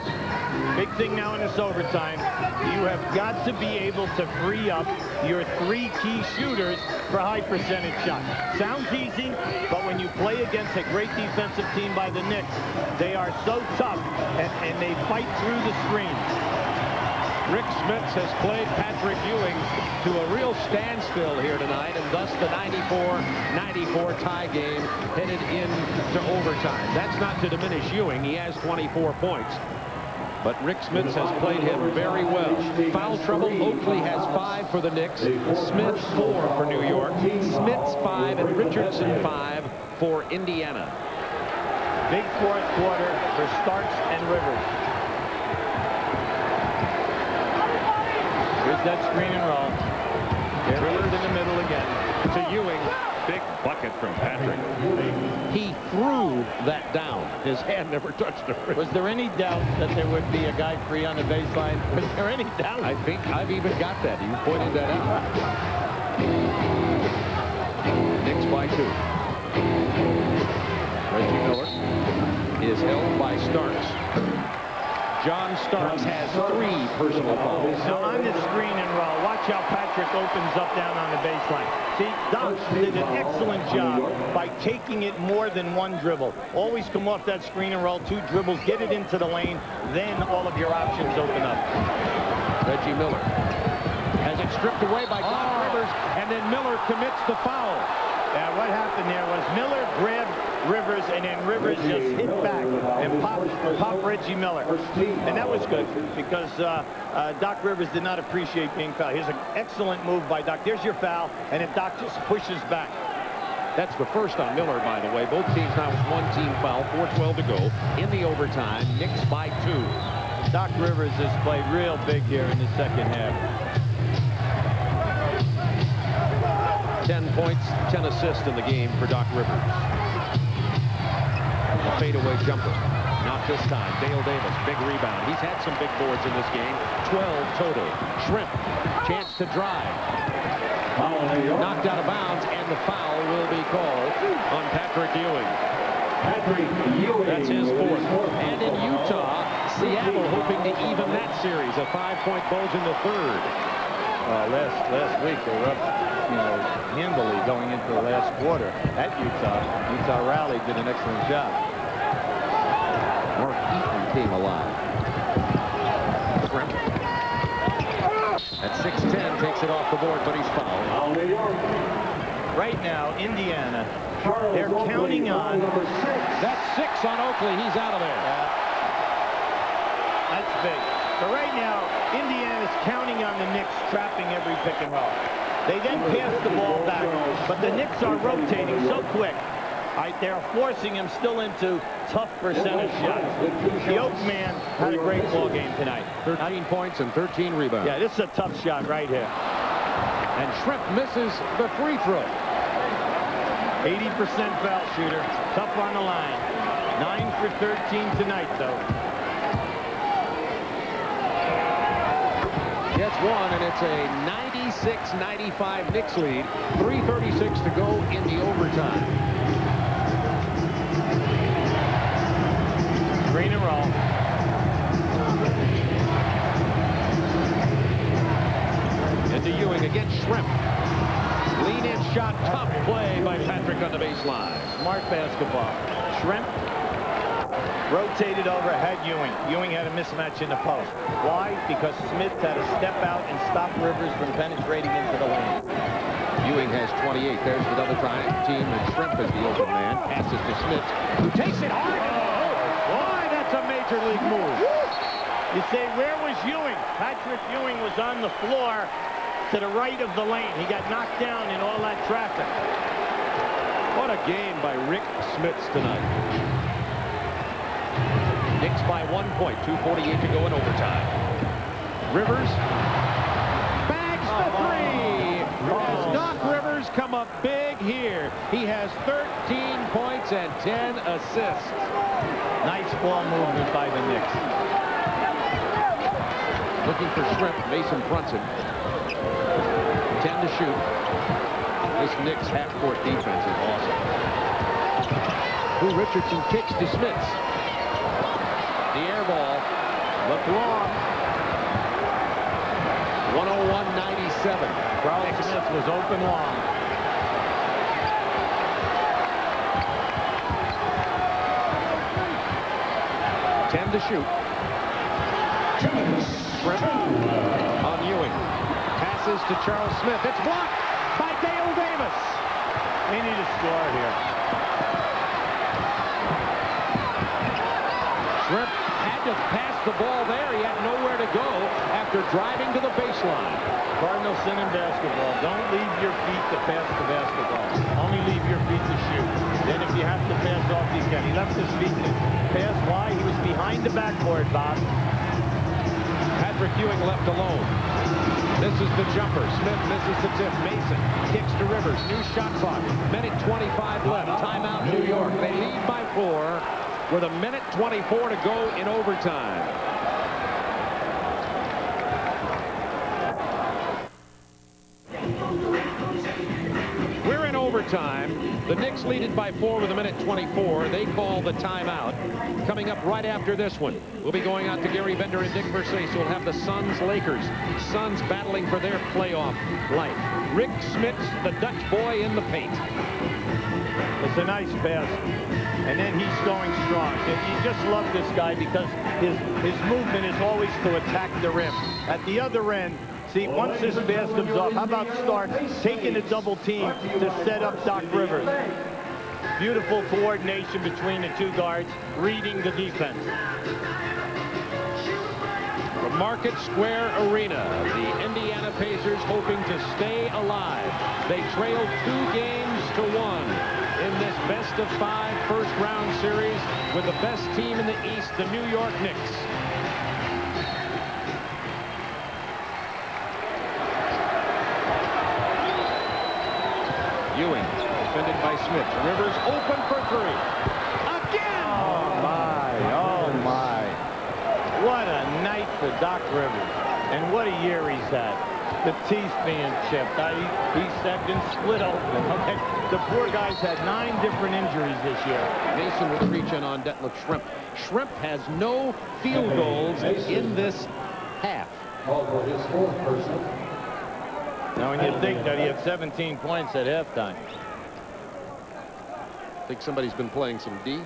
S4: Big thing now in this overtime, you have got to be able to free up your 3 key shooters for high percentage shots. Sounds easy, but when you play against a great defensive team by the Knicks, they are so tough and they fight through the screens.
S6: Rick Smits has played Patrick Ewing to a real standstill here tonight, and thus the 94-94 tie game headed into overtime. That's not to diminish Ewing. He has 24 points. But Rick Smits has played him very well. Foul trouble, Oakley has 5 for the Knicks. Smith 4 for New York. Smits 5 and Richardson 5 for Indiana.
S4: Big fourth quarter for Starks and Rivers. Here's that screen and roll. Rivers in the middle again.
S6: To Ewing. Big bucket from Patrick. He threw that down. His hand never touched the rim.
S4: Was there any doubt that there would be a guy free on the baseline? Was there any doubt?
S6: I think I've even got that. You pointed that out. Knicks by 2. Reggie Miller is held by Starks. John Starks has 3 personal fouls.
S4: Now on the screen and roll, watch how Patrick opens up down on the baseline. See, Doc did an excellent job by taking it more than 1 dribble. Always come off that screen and roll, 2 dribbles, get it into the lane, then all of your options open up.
S6: Reggie Miller has it stripped away by Doc Rivers, and then Miller commits the foul.
S4: Yeah, what happened there was Miller grabbed Rivers, and then Rivers just hit back and popped Reggie Miller. And that was good because Doc Rivers did not appreciate being fouled. Here's an excellent move by Doc. There's your foul, and then Doc just pushes back.
S6: That's the first on Miller, by the way. Both teams now with 1 team foul, 4:12 to go in the overtime. Knicks by 2.
S4: Doc Rivers has played real big here in the second half.
S6: 10 points, 10 assists in the game for Doc Rivers. A fadeaway jumper. Not this time. Dale Davis, big rebound. He's had some big boards in this game. 12 total. Shrimp, chance to drive. Knocked out of bounds, and the foul will be called on Patrick Ewing. That's his fourth. And in Utah, Seattle hoping to even that series. A 5-point bulge in the third.
S4: Last week they were up, handily going into the last quarter at Utah. Utah rallied, did an excellent job.
S6: Mark Eaton came alive. Shrimp. At 6'10", takes it off the board, but he's fouled.
S4: Right now, Indiana, they're counting on.
S6: That's 6 on Oakley. He's out of there.
S4: That's big. But right now, Indiana's counting on the Knicks trapping every pick and roll. They then pass the ball back, but the Knicks are rotating so quick. They're forcing him still into tough percentage shots. The Oak man had a great ball game tonight.
S6: 13 points and 13 rebounds.
S4: Yeah, this is a tough shot right here.
S6: And Shrimp misses the free throw.
S4: 80% foul shooter. Tough on the line. 9 for 13 tonight, though.
S6: Gets one, and it's a 96-95 Knicks lead. 3:36 to go in the overtime.
S4: Green and roll.
S6: Into Ewing against Shrimp. Lean-in shot, tough play by Patrick on the baseline.
S4: Smart basketball. Shrimp rotated over, had Ewing. Ewing had a mismatch in the post. Why? Because Smith had to step out and stop Rivers from penetrating into the lane.
S6: Ewing has 28. There's the double team, and Shrimp is the open man. Passes to Smith, who takes it hard. Boy, that's a major league move.
S4: You say, where was Ewing? Patrick Ewing was on the floor to the right of the lane. He got knocked down in all that traffic.
S6: What a game by Rick Smits tonight. Knicks by 1 point, 2:48 to go in overtime. Rivers bags the three. As Doc Rivers come up big here. He has 13 points and 10 assists.
S4: Nice ball movement by the Knicks.
S6: Looking for Shrimp. Mason Brunson. 10 to shoot. This Knicks half-court defense is awesome. Who Richardson kicks to Smits. The air ball. Look long. 101-97.
S4: Charles Smith was open long.
S6: To shoot. Shrimp on Ewing. Passes to Charles Smith. It's blocked by Dale Davis.
S4: They need a score here.
S6: Shrimp had to pass the ball there. He had nowhere to go after driving to the baseline.
S4: Cardinal sin in basketball. Don't leave your feet to pass the basketball. Only leave your feet to shoot. Then if you have to pass off, you can. He left his feet to pass. Why? He was behind the backboard, Bob.
S6: Patrick Ewing left alone. This is the jumper. Smith misses the tip. Mason kicks to Rivers. New shot clock. Minute 25 left. Timeout New York. They lead by 4 with a minute 24 to go in overtime. We're in overtime. The Knicks lead it by 4 with a minute 24. They call the timeout. Coming up right after this one, we'll be going out to Gary Bender and Dick Versace. We'll have the Suns-Lakers. Suns battling for their playoff life. Rick Smits, the Dutch boy in the paint.
S4: It's a nice pass. And then he's going strong. You just love this guy because his movement is always to attack the rim. At the other end, see, once this pass comes off, how about Starks taking a double team to set up Doc Rivers? Beautiful coordination between the two guards, reading the defense.
S6: The Market Square Arena, the Indiana Pacers hoping to stay alive. They trailed 2 games to 1 in this best-of-5 first-round series with the best team in the East, the New York Knicks. Ewing, defended by Smith. Rivers open for three. Again!
S4: Oh, my. What a night for Doc Rivers. And what a year he's had. The teeth being chipped. He's been split open. Okay. The poor guy's had 9 different injuries this year.
S6: Mason with a reach-in on Detlef Schrempf. Schrempf has no field goals in this half.
S4: Now, when you think that he had 17 points at halftime.
S6: Think somebody's been playing some D.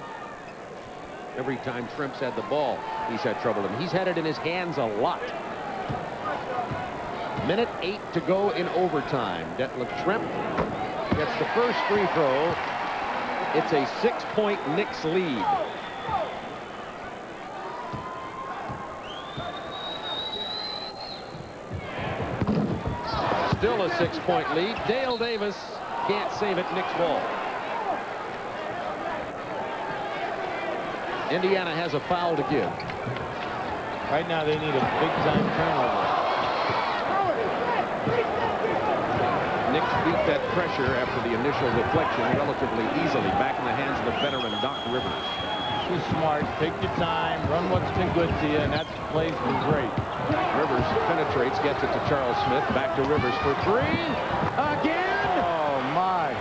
S6: Every time Schrempf's had the ball, he's had trouble. And he's had it in his hands a lot. Minute 8 to go in overtime. Detlef Schrempf gets the first free throw. It's a 6-point Knicks lead. Still a 6-point lead. Dale Davis can't save it. Knicks ball. Indiana has a foul to give.
S4: Right now they need a big-time turnover.
S6: Knicks beat that pressure after the initial deflection relatively easily. Back in the hands of the veteran Doc Rivers.
S4: Too smart. Take your time. Run what's been good to you, and that play's been great.
S6: Rivers penetrates, gets it to Charles Smith. Back to Rivers for three. Again!
S4: Oh, my.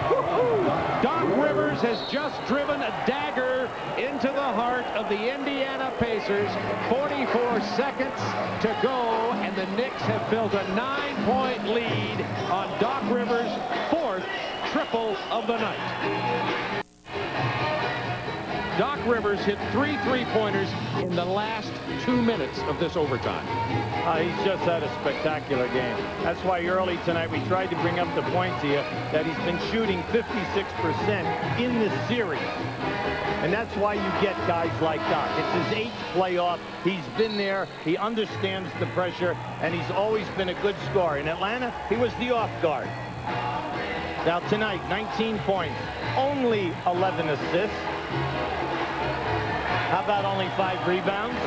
S6: Doc Rivers has just driven a dagger into the heart of the Indiana Pacers. 44 seconds to go, and the Knicks have built a 9-point lead on Doc Rivers' 4th triple of the night. Doc Rivers hit 3 3-pointers in the last 2 minutes of this overtime.
S4: He's just had a spectacular game. That's why early tonight we tried to bring up the point to you that he's been shooting 56% in this series. And that's why you get guys like Doc. It's his 8th playoff. He's been there. He understands the pressure, and he's always been a good scorer. In Atlanta, he was the off guard. Now tonight, 19 points, only 11 assists. How about only 5 rebounds?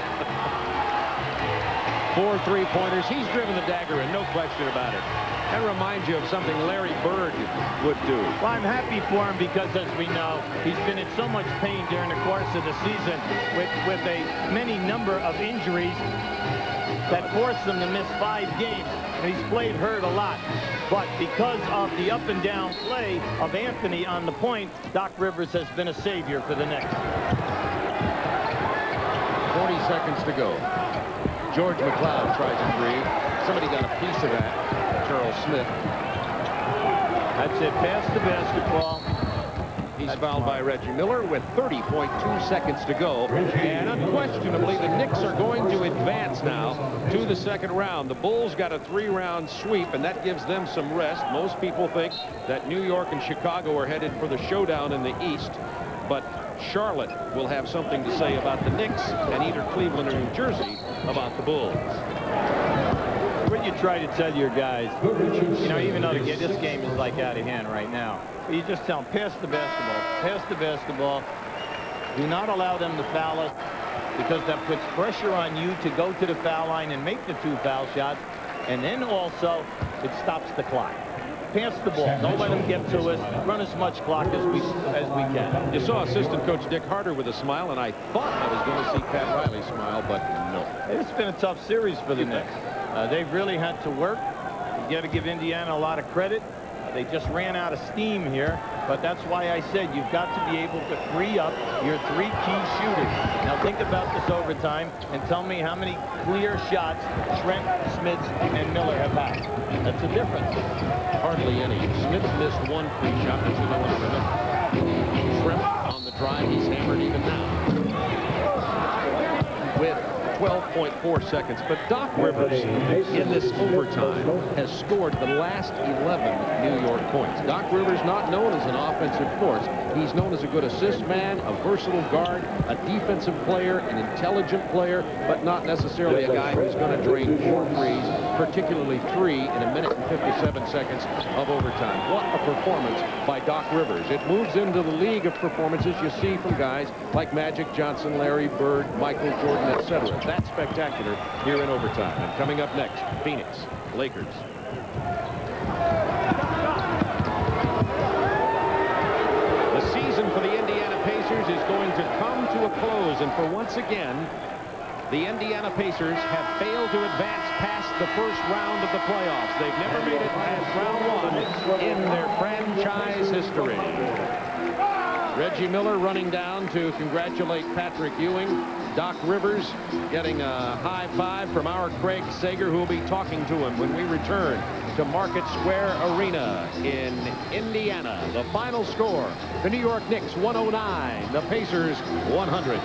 S6: 4 3-pointers. He's driven the dagger in, no question about it. That reminds you of something Larry Bird would do.
S4: Well, I'm happy for him because, as we know, he's been in so much pain during the course of the season with many number of injuries that forced him to miss 5 games. And he's played hurt a lot. But because of the up and down play of Anthony on the point, Doc Rivers has been a savior for the Knicks.
S6: 40 seconds to go. George McLeod tries a three. Somebody got a piece of that. Charles Smith.
S4: That's it. Pass the basketball.
S6: He's fouled by Reggie Miller with 30.2 seconds to go. And unquestionably, the Knicks are going to advance now to the second round. The Bulls got a 3-round sweep, and that gives them some rest. Most people think that New York and Chicago are headed for the showdown in the East. But Charlotte will have something to say about the Knicks, and either Cleveland or New Jersey about the Bulls.
S4: What you try to tell your guys, you know, even though this game is like out of hand right now, you just tell them, pass the basketball. Do not allow them to foul us, because that puts pressure on you to go to the foul line and make the 2 foul shots, and then also it stops the clock. Pass the ball. Don't let them get to us. Run as much clock as we can.
S6: You saw assistant coach Dick Harder with a smile, and I thought I was going to see Pat Riley smile, but no.
S4: It's been a tough series for the Knicks. They've really had to work. You got to give Indiana a lot of credit. They just ran out of steam here, but that's why I said you've got to be able to free up your 3 key shooters. Now think about this overtime and tell me how many clear shots Trent, Smith, and Miller have had. That's a difference.
S6: Hardly any. Smith missed 1 free shot. That's what I want to remember. Trent on the drive. He's hammered even now. With 12.4 seconds. But Doc Rivers in this overtime has scored the last 11 New York points. Doc Rivers not known as an offensive force. He's known as a good assist man, a versatile guard, a defensive player, an intelligent player, but not necessarily a guy who's going to drain 4 threes, particularly 3 in a minute and 57 seconds of overtime. What a performance by Doc Rivers. It moves into the league of performances you see from guys like Magic Johnson, Larry Bird, Michael Jordan, etc. That's spectacular here in overtime. And coming up next, Phoenix, Lakers. And for once again, the Indiana Pacers have failed to advance past the first round of the playoffs. They've never made it past round 1 in their franchise history. Reggie Miller running down to congratulate Patrick Ewing. Doc Rivers getting a high five from our Craig Sager, who will be talking to him when we return to Market Square Arena in Indiana. The final score, the New York Knicks 109, the Pacers 100.